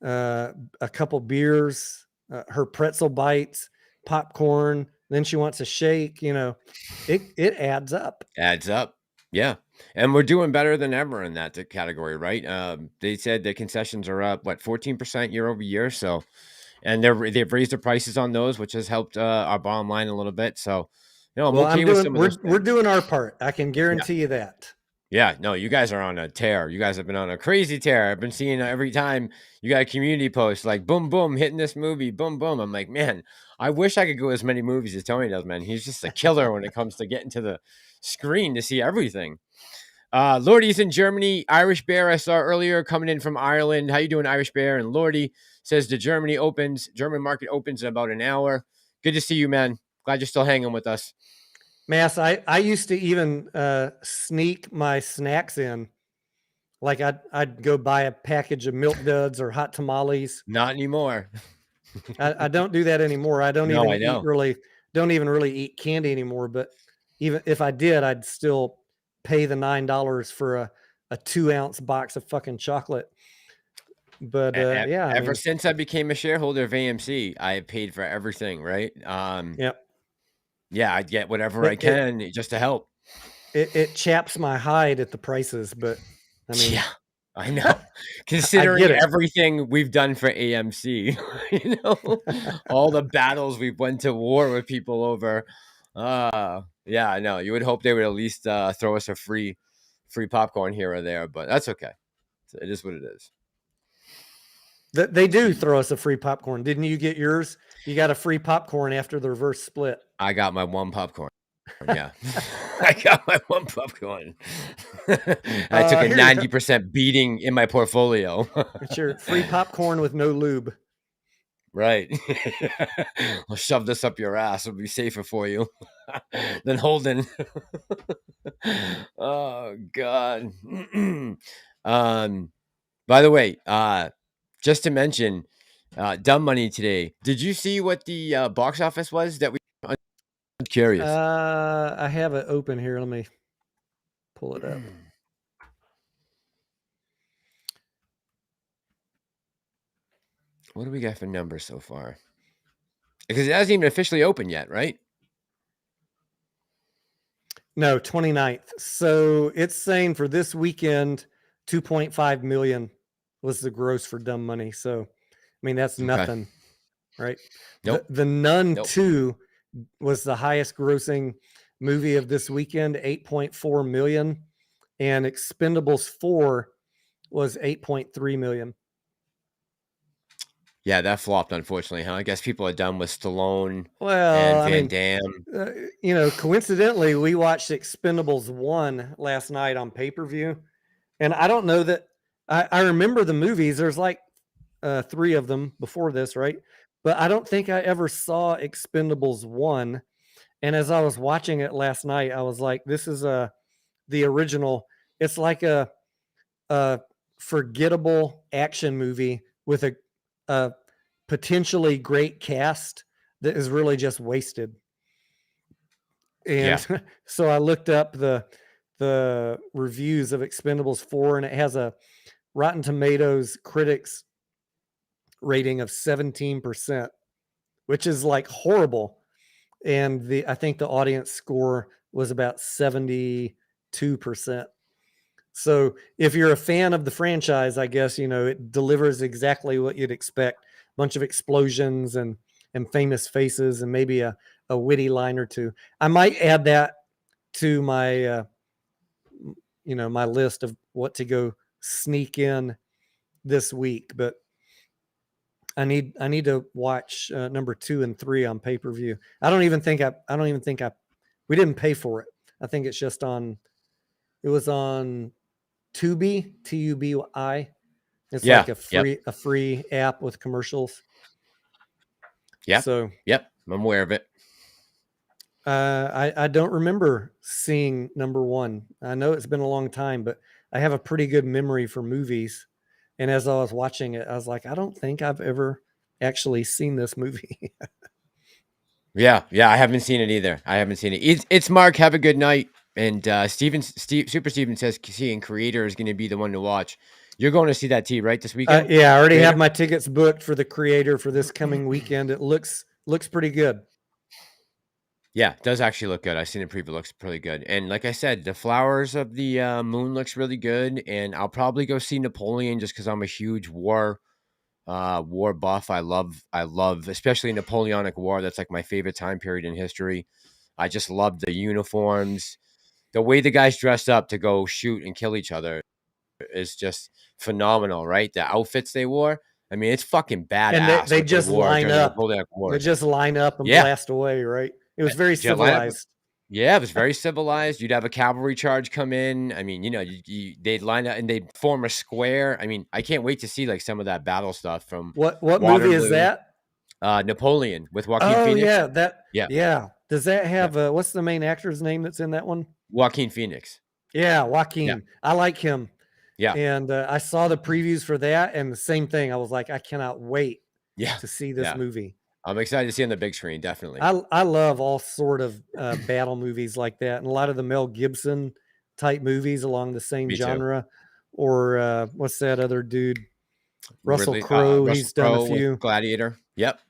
a couple beers, her pretzel bites, popcorn. Then she wants a shake. It adds up. Adds up. Yeah, and we're doing better than ever in that category, right? They said the concessions are up, what, 14% year over year. So, and they've raised the prices on those, which has helped our bottom line a little bit. So, I'm Well, okay with some of those we're things. doing our part. I can Yeah. guarantee you that. Yeah, no, you guys are on a tear. You guys have been on a crazy tear. I've been seeing every time you got a community post like boom, boom, hitting this movie, boom, boom. I'm like, man, I wish I could go as many movies as Tony does, man. He's just a killer when it comes to getting to the screen to see everything. Lordy's in Germany. Irish Bear I saw earlier coming in from Ireland. How you doing, Irish Bear? And Lordy says the German market opens in about an hour. Good to see you, man. Glad you're still hanging with us. Mass, I used to even sneak my snacks in. Like I'd go buy a package of Milk Duds or hot tamales. Not anymore. I don't do that anymore. I don't No, I even know. don't even really eat candy anymore. But even if I did, I'd still pay the $9 for a 2-ounce box of fucking chocolate. But yeah, I Ever mean, since I became a shareholder of AMC, I have paid for everything, right? yep. Yeah, I get whatever I can just to help. It chaps my hide at the prices, but I mean, Yeah, I know. Considering it. everything we've done for AMC, all the battles we've went to war with people over. Yeah, I know. You would hope they would at least throw us a free popcorn here or there, but that's okay. It is what it is. They do throw us a free popcorn. Didn't you get yours? You got a free popcorn after the reverse split. I got my one popcorn. Yeah, I got my one popcorn. I took a 90% beating in my portfolio. It's your free popcorn with no lube. Right. I'll shove this up your ass. It'll be safer for you than holding. Oh God. By the way, just to mention, Dumb Money today. Did you see what the box office was? I'm curious. I have it open here. Let me pull it up. What do we got for numbers so far? Because it hasn't even officially opened yet, right? No, 29th. So it's saying for this weekend, 2.5 million was the gross for Dumb Money. So, I mean, that's nothing, right? Nope. The Nun 2 was the highest grossing movie of this weekend, 8.4 million. And Expendables 4 was 8.3 million. Yeah, that flopped, unfortunately, huh? I guess people are done with Stallone Well, and Van Damme. Coincidentally, we watched Expendables 1 last night on pay-per-view. And I don't know that I remember the movies. There's like 3 of them before this, right? But I don't think I ever saw Expendables 1. And as I was watching it last night, I was like, this is the original. It's like a forgettable action movie with a potentially great cast that is really just wasted. And so I looked up the reviews of Expendables 4, and it has a Rotten Tomatoes critics rating of 17%, which is like horrible. And I think the audience score was about 72%. So if you're a fan of the franchise, I guess, it delivers exactly what you'd expect. A bunch of explosions and famous faces and maybe a witty line or two. I might add that to my, my list of what to go sneak in this week, but I need to watch number 2 and 3 on pay-per-view. I don't even think we didn't pay for it. I think it's just it was on Tubi, Tubi. It's like a free app with commercials. Yeah. So I'm aware of it. I don't remember seeing number 1. I know it's been a long time, but I have a pretty good memory for movies. And as I was watching it, I was like, I don't think I've ever actually seen this movie. Yeah, I haven't seen it either. It's Mark. Have a good night. And Super Steven says seeing Creator is going to be the one to watch. You're going to see that right this weekend? Yeah, I already have my tickets booked for the Creator for this coming weekend. It looks pretty good. Yeah, it does actually look good. I've seen the preview. Looks pretty good. And like I said, the Flowers of the Moon looks really good. And I'll probably go see Napoleon just because I'm a huge war buff. I love especially Napoleonic War. That's like my favorite time period in history. I just love the uniforms. The way the guys dressed up to go shoot and kill each other is just phenomenal, right? The outfits they wore. I mean, it's fucking badass. And they what they just wore line during the up. Napoleonic They Wars. just line up and Yeah. blast away, right? It was very Yeah, line up- civilized. Yeah, it was very civilized. You'd have a cavalry charge come in. I mean, they'd line up and they'd form a square. I mean, I can't wait to see like some of that battle stuff from What movie Waterloo. is that? Napoleon with Joaquin Oh Phoenix. yeah. Does that have what's the main actor's name that's in that one? Joaquin Phoenix. Yeah, Joaquin. Yeah. I like him. Yeah. And I saw the previews for that, and the same thing. I was like, I cannot wait to see this movie. I'm excited to see it on the big screen, definitely. I love all sort of battle movies like that, and a lot of the Mel Gibson type movies along the same Me too. genre. Or what's that other dude? Russell Crowe. He's done a few. Gladiator. Yep.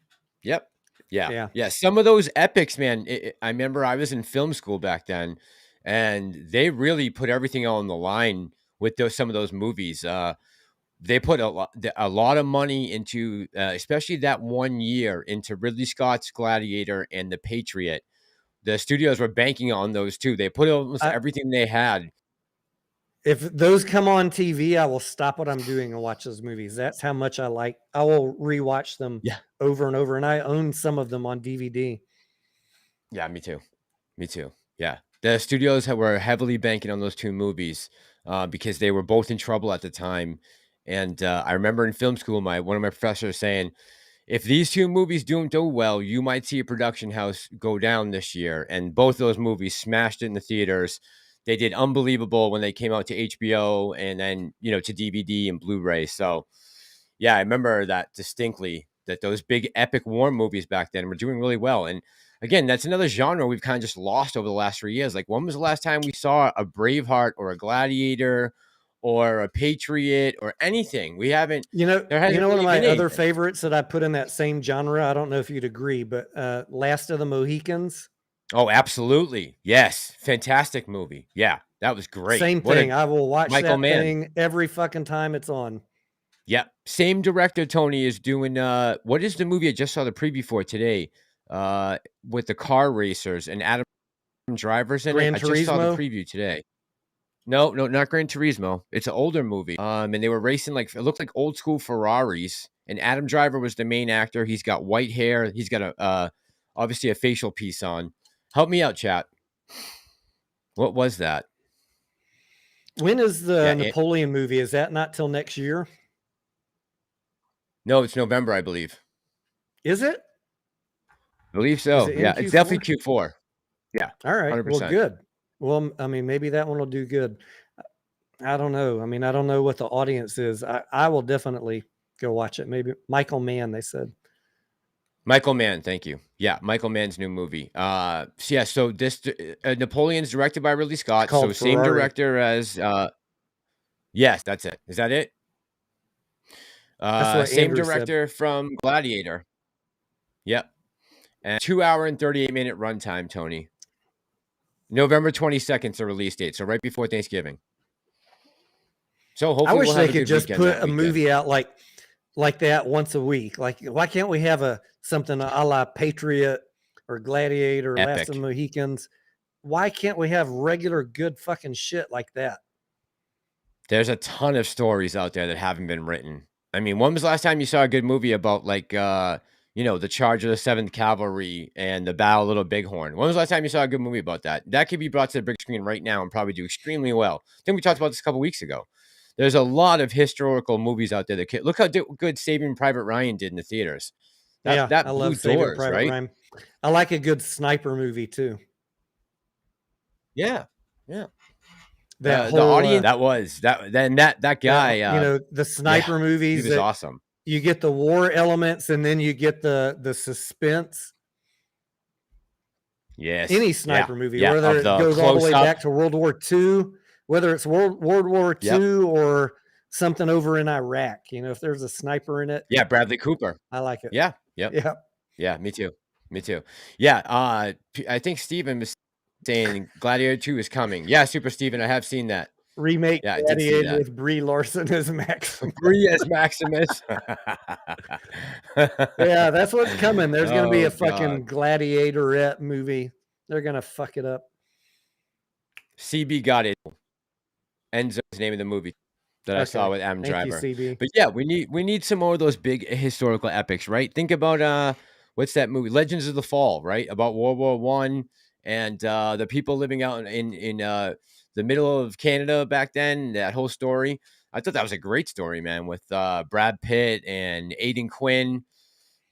Yeah. Some of those epics, man. I remember I was in film school back then, and they really put everything on the line with some of those movies. They put a lot of money into, especially that 1 year, into Ridley Scott's Gladiator and The Patriot. The studios were banking on those two. They put almost everything they had. If those come on TV, I will stop what I'm doing and watch those movies. That's how much I will rewatch them over and over. And I own some of them on DVD. Yeah, me too. Yeah. The studios were heavily banking on those two movies because they were both in trouble at the time. And I remember in film school, one of my professors saying, if these two movies don't do well, you might see a production house go down this year. And both those movies smashed it in the theaters. They did unbelievable when they came out to HBO and then, to DVD and Blu-ray. So, yeah, I remember that distinctly, that those big epic war movies back then were doing really well. And again, that's another genre we've kind of just lost over the last 3 years. Like, when was the last time we saw a Braveheart or a Gladiator or a Patriot or anything? We haven't. One of my other favorites that I put in that same genre, I don't know if you'd agree, but Last of the Mohicans. Oh, absolutely. Yes. Fantastic movie. Yeah, that was great. Same thing. I will watch that thing every fucking time it's on. Yeah. Same director, Tony, is doing, what is the movie I just saw the preview for today with the car racers and Adam Driver's in it? I just saw the preview today. No, not Gran Turismo. It's an older movie. And they were racing it looked like old school Ferraris. And Adam Driver was the main actor. He's got white hair. He's got obviously a facial piece on. Help me out, chat. What was that? When is the Napoleon movie? Is that not till next year? No, it's November, I believe. Is it? I believe so. Yeah, it's definitely Q4. Yeah. All right. 100%. Well, good. Well, I mean, maybe that one will do good. I don't know. I mean, I don't know what the audience is. I will definitely go watch it. Maybe Michael Mann, they said. Michael Mann, thank you. Yeah, Michael Mann's new movie. So this Napoleon's directed by Ridley Scott. So same director as yes, that's it. Is that it? Same Andrew director from Gladiator. Yep. And 2 hour and 38-minute runtime, Tony. November 22nd is the release date, so right before Thanksgiving. So hopefully I wish they could just put a movie out like that once a week. Like, why can't we have something a la Patriot or Gladiator or Last of the Mohicans? Why can't we have regular good fucking shit like that? There's a ton of stories out there that haven't been written. I mean, when was the last time you saw a good movie about the charge of the 7th Cavalry and the Battle of Little Bighorn? When was the last time you saw a good movie about that? That could be brought to the big screen right now and probably do extremely well. I think we talked about this a couple weeks ago. There's a lot of historical movies out there that look how good Saving Private Ryan did in the theaters. That I love Saving Private Ryan. I like a good sniper movie too. Yeah. The audience that guy. The sniper movies. He was awesome. You get the war elements, and then you get the suspense. Yes. Any sniper movie, whether it goes all the way back to World War II, whether it's World War II or something over in Iraq. If there's a sniper in it. Yeah, Bradley Cooper. I like it. Yeah. Yeah. Yeah, me too. Me too. Yeah. I think Steven was saying Gladiator 2 is coming. Yeah, Super Steven, I have seen that. Remake Yeah, I did see Gladiator that. with Brie Larson as Maximus. Bree as Maximus. Yeah, that's what's coming. There's going to be Oh, a fucking God. Gladiatorette movie. They're going to fuck it up. CB got it. Enzo's the name of the movie that I saw Okay. with Adam Thank you, Driver. CB. But yeah, we need some more of those big historical epics, right? Think about what's that movie? Legends of the Fall, right? About World War One and the people living out in the middle of Canada back then. That whole story. I thought that was a great story, man, with Brad Pitt and Aidan Quinn,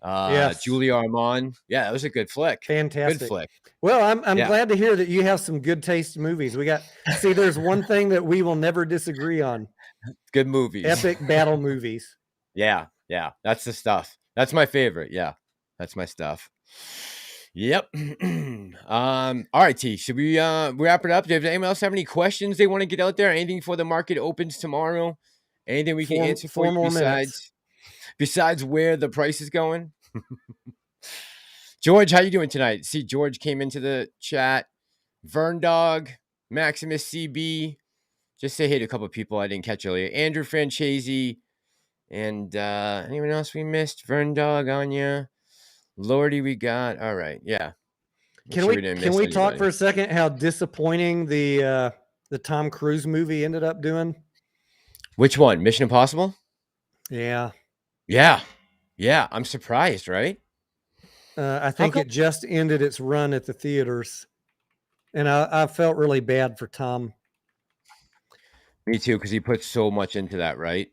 Yes. Julia Armand. Yeah, that was a good flick. Fantastic. Good flick. Well, I'm Yeah. glad to hear that you have some good taste in movies. See, there's one thing that we will never disagree on. Good movies. Epic battle movies. Yeah, that's the stuff. That's my favorite. Yeah, that's my stuff. Yep. All right, T. Should we wrap it up? Do anyone else have any questions they want to get out there? Anything before the market opens tomorrow? Anything we can answer for you more minutes. besides where the price is going? George, how you doing tonight? See, George came into the chat. Vern Dog, Maximus CB. Just say hey to a couple of people I didn't catch earlier. Andrew Franchese. And anyone else we missed? Vern Dog, Anya, Lordy, we got. All right, yeah. Can we talk for a second how disappointing the Tom Cruise movie ended up doing? Which one? Mission Impossible? Yeah. I'm surprised, right? I think it just ended its run at the theaters, and I felt really bad for Tom. Me too, because he put so much into that, right?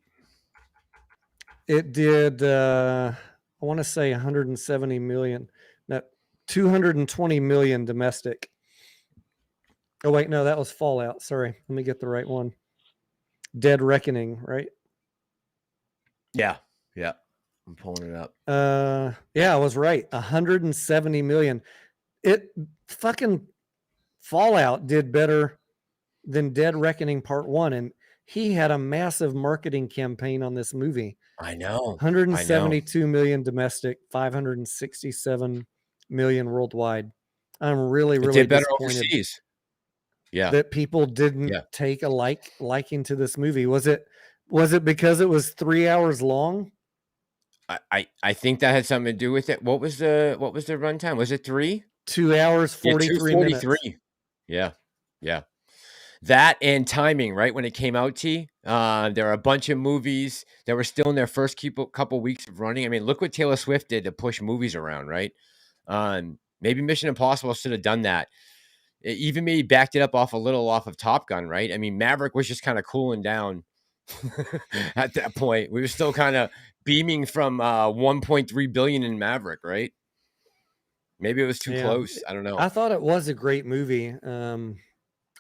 It did. I want to say 170 million. No, 220 million domestic. Oh wait, no, that was Fallout. Sorry, let me get the right one. Dead Reckoning, right? Yeah. I'm pulling it up. Yeah, I was right. 170 million. It fucking Fallout did better than Dead Reckoning Part 1, and he had a massive marketing campaign on this movie. I know. 172 million domestic, 567 million worldwide. I'm really did better disappointed overseas. Yeah. that people didn't take a liking to this movie. Was it because it was 3 hours long? I think that had something to do with it. What was the runtime? Was it 3? 2 hours, 43 minutes. Yeah. That and timing, right? When it came out, T, there are a bunch of movies that were still in their first couple weeks of running. I mean, look what Taylor Swift did to push movies around, right? Maybe Mission Impossible should have done that. It even maybe backed it up off of Top Gun, right? I mean, Maverick was just kind of cooling down at that point. We were still kind of beaming from 1.3 billion in Maverick, right? Maybe it was too close. I don't know. I thought it was a great movie.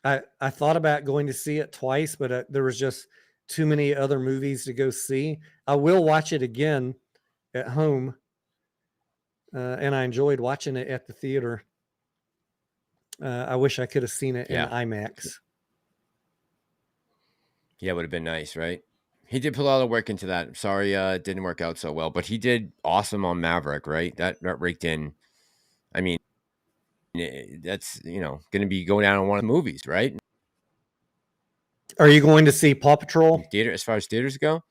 I thought about going to see it twice, but there was just too many other movies to go see. I will watch it again at home, and I enjoyed watching it at the theater. I wish I could have seen it in IMAX. Yeah, it would have been nice, right? He did put a lot of work into that. I'm sorry it didn't work out so well, but he did awesome on Maverick, right? That raked in. I mean, that's, going to be going down on one of the movies, right? Are you going to see Paw Patrol? Theater, as far as theaters go,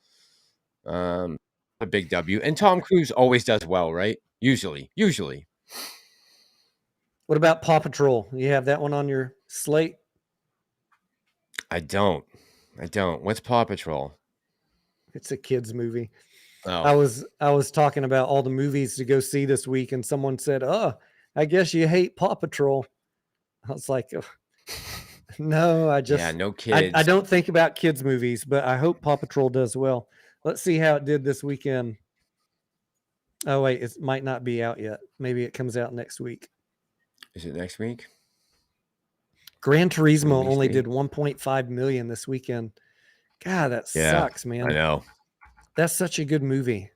a big W. And Tom Cruise always does well, right? Usually. What about Paw Patrol? You have that one on your slate? I don't. What's Paw Patrol? It's a kids movie. Oh. I was talking about all the movies to go see this week, and someone said, "Oh, I guess you hate Paw Patrol." I was like, oh, "No, I just no kids. I don't think about kids movies, but I hope Paw Patrol does well." Let's see how it did this weekend. Oh wait, it might not be out yet. Maybe it comes out next week. Is it next week? Gran Turismo only did 1.5 million this weekend. God, that sucks, man. I know. That's such a good movie.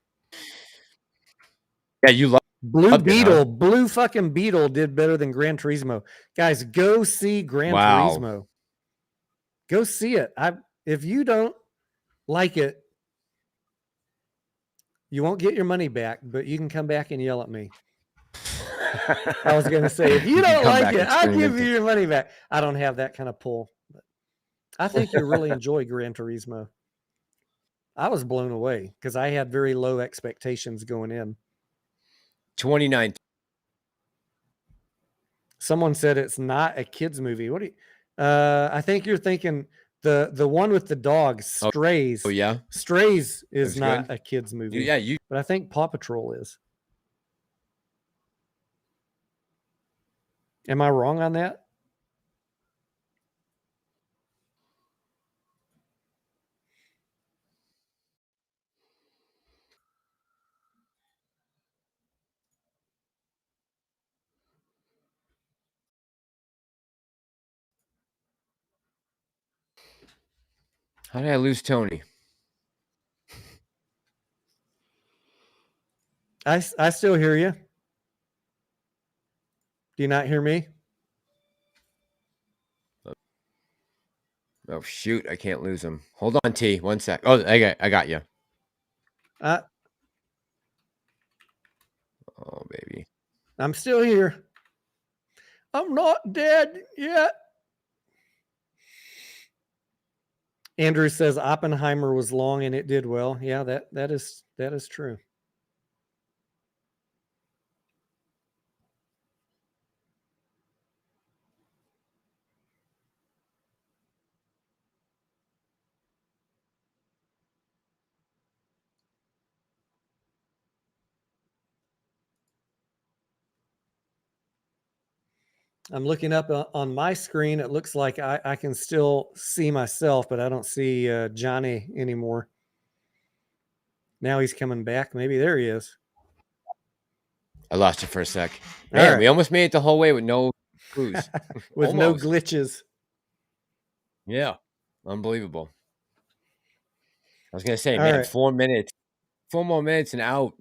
Yeah, you love Blue Beetle. Huh? Blue fucking Beetle did better than Gran Turismo. Guys, go see Gran Turismo. Go see it. If you don't like it, you won't get your money back, but you can come back and yell at me. I was going to say, if you can don't come like back it, and I'll scream give into- you your money back. I don't have that kind of pull. But I think you really enjoy Gran Turismo. I was blown away because I had very low expectations going in. 29. Someone said it's not a kids movie. What do you? I think you're thinking the one with the dog, Strays. Oh yeah, Strays is That's not good. a kids movie. Yeah, you. But I think Paw Patrol is. Am I wrong on that? How did I lose Tony? I still hear you. Do you not hear me? Oh shoot, I can't lose him. Hold on, T. 1 sec. Oh, I got you. Oh baby. I'm still here. I'm not dead yet. Andrew says Oppenheimer was long and it did well. Yeah, that is true. I'm looking up on my screen. It looks like I can still see myself, but I don't see Johnny anymore. Now he's coming back. Maybe there he is. I lost you for a sec. Man, we almost made it the whole way with no clues. With no Almost. glitches. Yeah, unbelievable. I was gonna say, All man, right. 4 minutes, 4 more minutes and out.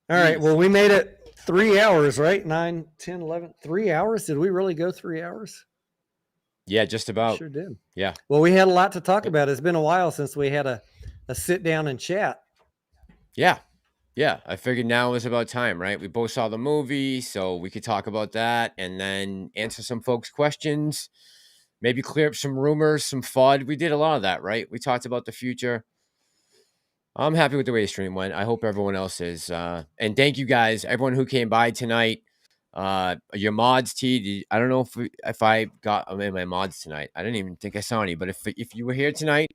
All right. Well, we made it 3 hours, right? 9, 10, 11, 3 hours. Did we really go 3 hours? Yeah, just about. Sure did. Yeah. Well, we had a lot to talk about. It's been a while since we had a sit down and chat. Yeah. Yeah. I figured now was about time, right? We both saw the movie, so we could talk about that and then answer some folks' questions, maybe clear up some rumors, some FUD. We did a lot of that, right? We talked about the future. I'm happy with the way the stream went. I hope everyone else is. And thank you guys, everyone who came by tonight. Your mods, T. I don't know if I got in my mods tonight. I didn't even think I saw any. But if you were here tonight,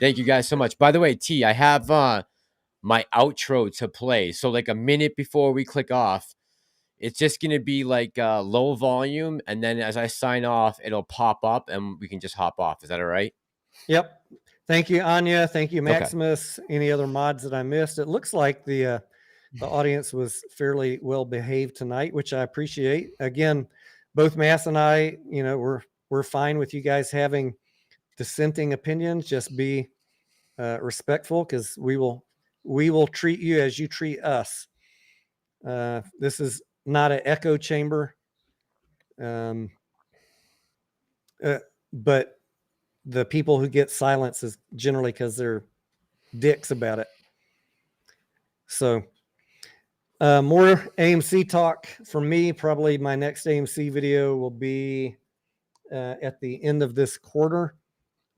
thank you guys so much. By the way, T, I have my outro to play. So like a minute before we click off, it's just gonna be like low volume, and then as I sign off, it'll pop up, and we can just hop off. Is that all right? Yep. Thank you, Anya. Thank you, Maximus. Okay. Any other mods that I missed? It looks like the audience was fairly well behaved tonight, which I appreciate. Again, both Mass and I, we're fine with you guys having dissenting opinions. Just be respectful, because we will treat you as you treat us. This is not an echo chamber, but the people who get silence is generally because they're dicks about it. So more AMC talk from me. Probably my next AMC video will be at the end of this quarter,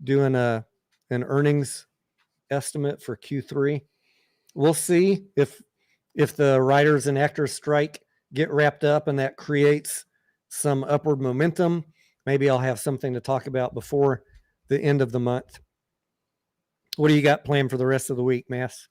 doing an earnings estimate for Q3. We'll see if the writers and actors strike get wrapped up and that creates some upward momentum. Maybe I'll have something to talk about before the end of the month. What do you got planned for the rest of the week, Mass?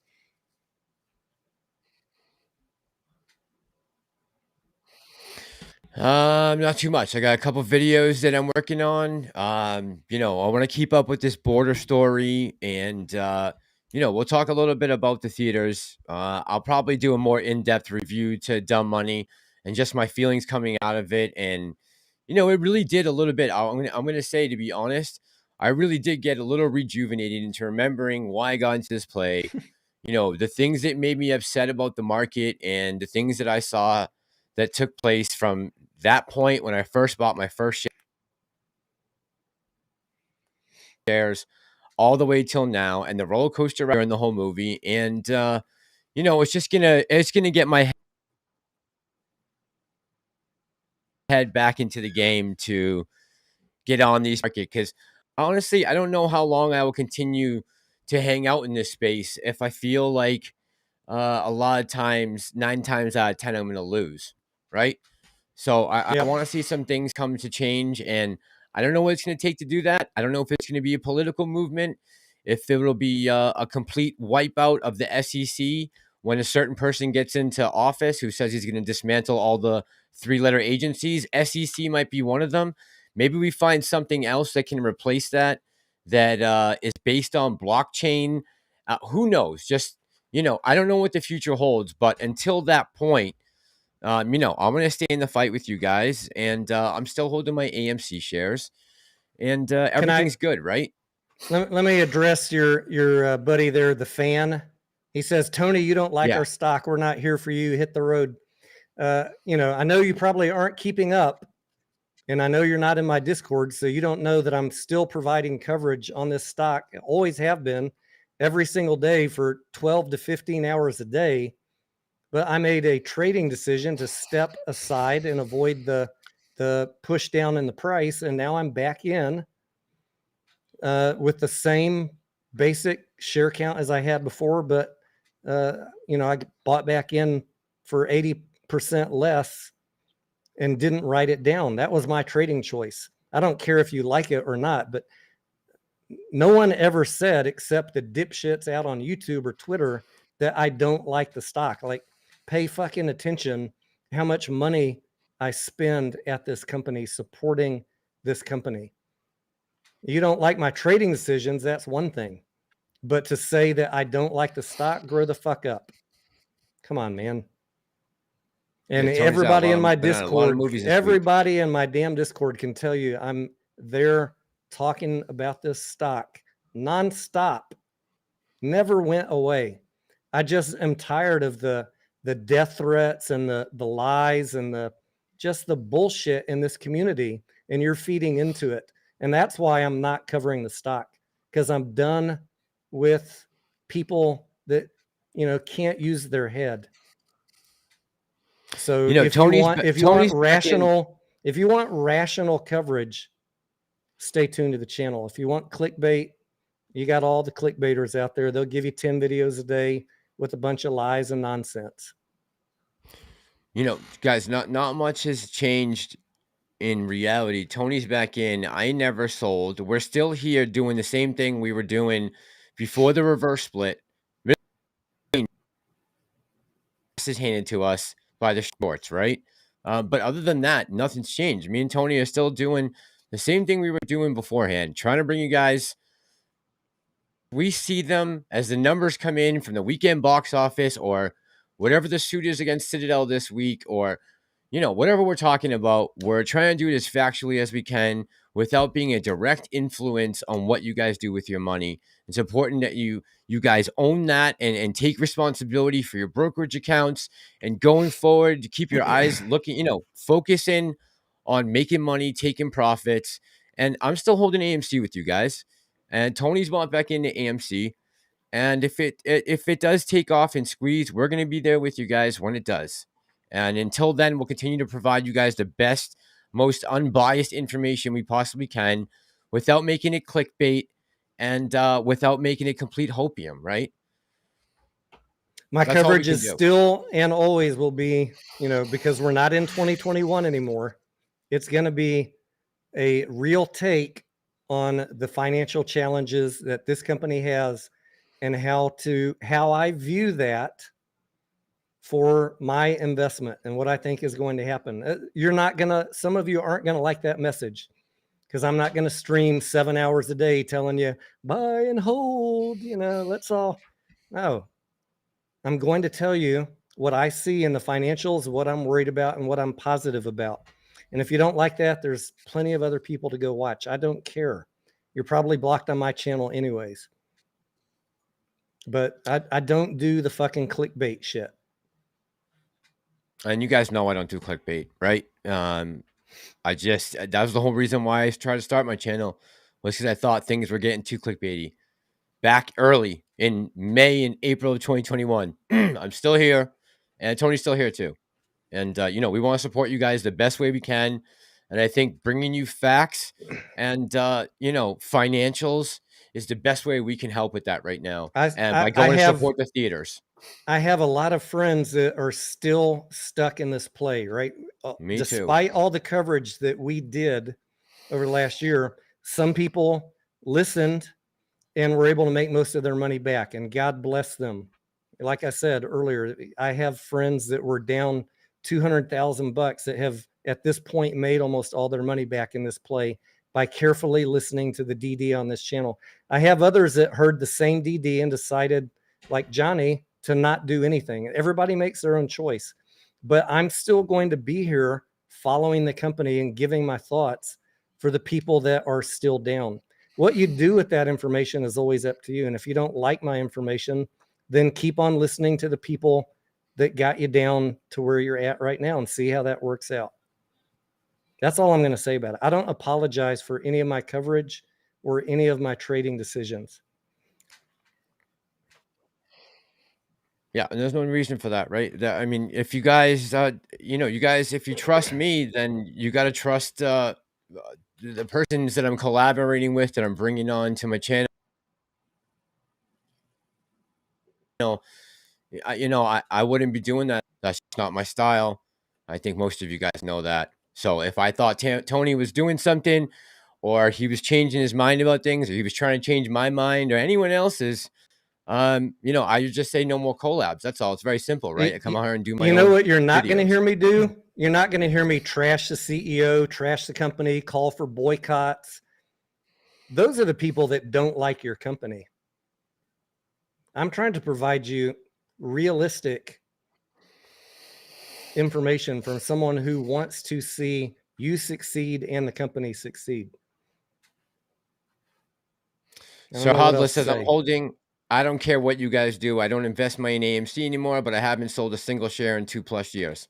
Not too much. I got a couple videos that I'm working on. I want to keep up with this border story, and we'll talk a little bit about the theaters. I'll probably do a more in-depth review to Dumb Money and just my feelings coming out of it. And it really did a little bit. I'm gonna say, to be honest, I really did get a little rejuvenated into remembering why I got into this play. The things that made me upset about the market and the things that I saw that took place from that point when I first bought my first shares all the way till now, and the roller coaster ride in the whole movie. And it's gonna get my head back into the game to get on these market, because honestly, I don't know how long I will continue to hang out in this space if I feel like a lot of times, 9 times out of 10, I'm going to lose, right? So I Yep. want to see some things come to change, and I don't know what it's going to take to do that. I don't know if it's going to be a political movement, if it will be a complete wipeout of the SEC when a certain person gets into office who says he's going to dismantle all the 3-letter agencies. SEC might be one of them. Maybe we find something else that can replace that is based on blockchain. Who knows? Just, I don't know what the future holds, but until that point, I'm going to stay in the fight with you guys, and I'm still holding my AMC shares, and everything's good, right? Let me address your buddy there, the fan. He says, Tony, you don't like our stock. We're not here for you. Hit the road. I know you probably aren't keeping up, and I know you're not in my Discord, so you don't know that I'm still providing coverage on this stock. I always have been, every single day for 12 to 15 hours a day. But I made a trading decision to step aside and avoid the push down in the price, and now I'm back in with the same basic share count as I had before, but I bought back in for 80% less and didn't write it down. That was my trading choice. I don't care if you like it or not, but no one ever said, except the dipshits out on YouTube or Twitter, that I don't like the stock. Like, pay fucking attention how much money I spend at this company supporting this company. You don't like my trading decisions, that's one thing. But to say that I don't like the stock, grow the fuck up. Come on, man. And everybody in my Discord, everybody in my damn Discord can tell you I'm there talking about this stock nonstop. Never went away. I just am tired of the death threats and the lies and just the bullshit in this community, and you're feeding into it. And that's why I'm not covering the stock, because I'm done with people that can't use their head. So if you want rational coverage, stay tuned to the channel. If you want clickbait, you got all the clickbaiters out there. They'll give you 10 videos a day with a bunch of lies and nonsense. Guys, not much has changed in reality. Tony's back in. I never sold. We're still here doing the same thing we were doing before the reverse split. This is handed to us by the shorts, right? But other than that, nothing's changed. Me and Tony are still doing the same thing we were doing beforehand, trying to bring you guys. We see them as the numbers come in from the weekend box office, or whatever the suit is against Citadel this week, or whatever we're talking about. We're trying to do it as factually as we can without being a direct influence on what you guys do with your money. It's important that you guys own that and take responsibility for your brokerage accounts, and going forward to keep your eyes looking, focusing on making money, taking profits. And I'm still holding AMC with you guys, and Tony's bought back into AMC. And if it does take off and squeeze, we're going to be there with you guys when it does. And until then, we'll continue to provide you guys the best, most unbiased information we possibly can, without making it clickbait and without making it complete hopium, right? My coverage is still and always will be, because we're not in 2021 anymore. It's going to be a real take on the financial challenges that this company has, and how I view that for my investment and what I think is going to happen. Some of you aren't going to like that message, because I'm not going to stream 7 hours a day telling you buy and hold, let's all. No, I'm going to tell you what I see in the financials, what I'm worried about, and what I'm positive about. And if you don't like that, there's plenty of other people to go watch. I don't care. You're probably blocked on my channel anyways. But I don't do the fucking clickbait shit. And you guys know I don't do clickbait, right? That was the whole reason why I tried to start my channel, was because I thought things were getting too clickbaity. Back early in May and April of 2021. I'm still here, and Tony's still here too. And, you know, we want to support you guys the best way we can. And I think bringing you facts and, you know, financials is the best way we can help with that right now. And by going to support the theaters. I have a lot of friends that are still stuck in this play, right? Me too. Despite all the coverage that we did over the last year, some people listened and were able to make most of their money back, and God bless them. Like I said earlier, I have friends that were down $200,000 that have at this point made almost all their money back in this play by carefully listening to the DD on this channel. I have others that heard the same DD and decided, like Johnny, to not do anything. Everybody makes their own choice, but I'm still going to be here following the company and giving my thoughts for the people that are still down. What you do with that information is always up to you. And if you don't like my information, then keep on listening to the people that got you down to where you're at right now and see how that works out. That's all I'm going to say about it. I don't apologize for any of my coverage or any of my trading decisions. Yeah, and there's no reason for that, right? I mean, if you guys, you know, if you trust me, then you got to trust the persons that I'm collaborating with, that I'm bringing on to my channel. I wouldn't be doing that. That's not my style. I think most of you guys know that. So if I thought Tony was doing something, or he was changing his mind about things, or he was trying to change my mind or anyone else's, you know, I would just say no more collabs. That's all. It's very simple, right? I come out here and do my own. You know what you're not going to videos. hear me do? You're not going to hear me trash the CEO, trash the company, call for boycotts. Those are the people that don't like your company. I'm trying to provide you realistic information from someone who wants to see you succeed and the company succeed. So Hodla says, I'm holding. I don't care what you guys do. I don't invest money in AMC anymore, but I haven't sold a single share in 2+ years.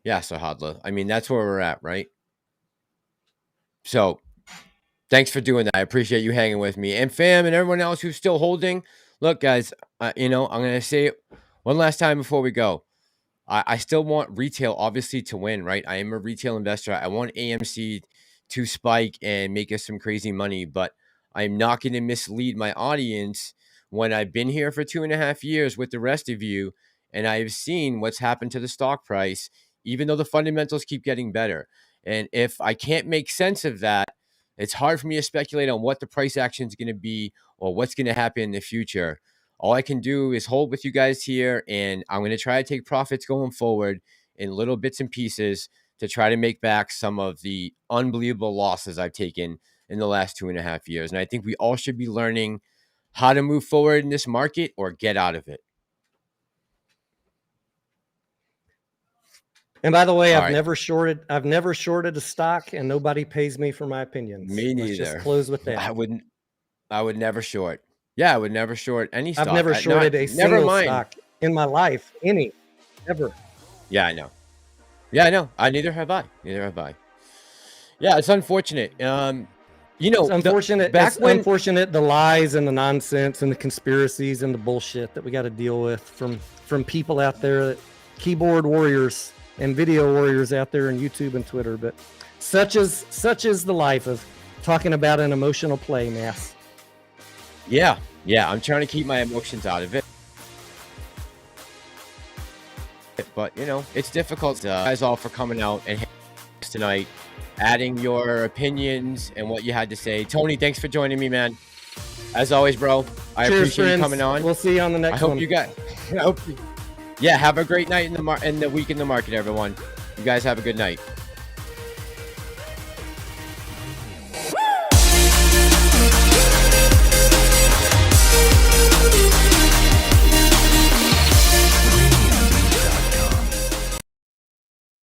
Yeah, so Hodla. I mean, that's where we're at, right? So thanks for doing that. I appreciate you hanging with me. And fam and everyone else who's still holding. Look, guys, you know, I'm going to say it one last time before we go. I still want retail, obviously, to win, right? I am a retail investor. I want AMC to spike and make us some crazy money, but I'm not going to mislead my audience when I've been here for 2.5 years with the rest of you, and I've seen what's happened to the stock price, even though the fundamentals keep getting better. And if I can't make sense of that, it's hard for me to speculate on what the price action is going to be or what's going to happen in the future. All I can do is hold with you guys here, and I'm going to try to take profits going forward in little bits and pieces to try to make back some of the unbelievable losses I've taken in the last 2.5 years. And I think we all should be learning how to move forward in this market or get out of it. And by the way, I've never shorted a stock, and nobody pays me for my opinions. Me neither. Let's just close with that. I would never short. Yeah, I would never short any stock. I've never shorted a single stock in my life. Ever. Yeah, I know. Yeah, I know. Neither have I. Yeah, it's unfortunate. You know, it's unfortunate. Unfortunate the lies and the nonsense and the conspiracies and the bullshit that we got to deal with from people out there, keyboard warriors and video warriors out there on YouTube and Twitter. But such is the life of talking about an emotional play, Mass. Yeah, I'm trying to keep my emotions out of it. But, you know, it's difficult. Guys all for coming out and tonight, adding your opinions and what you had to say. Tony, thanks for joining me, man. As always, bro, I appreciate you coming on. We'll see you on the next one. I hope you guys... Yeah, have a great night in the week in the market, everyone. You guys have a good night.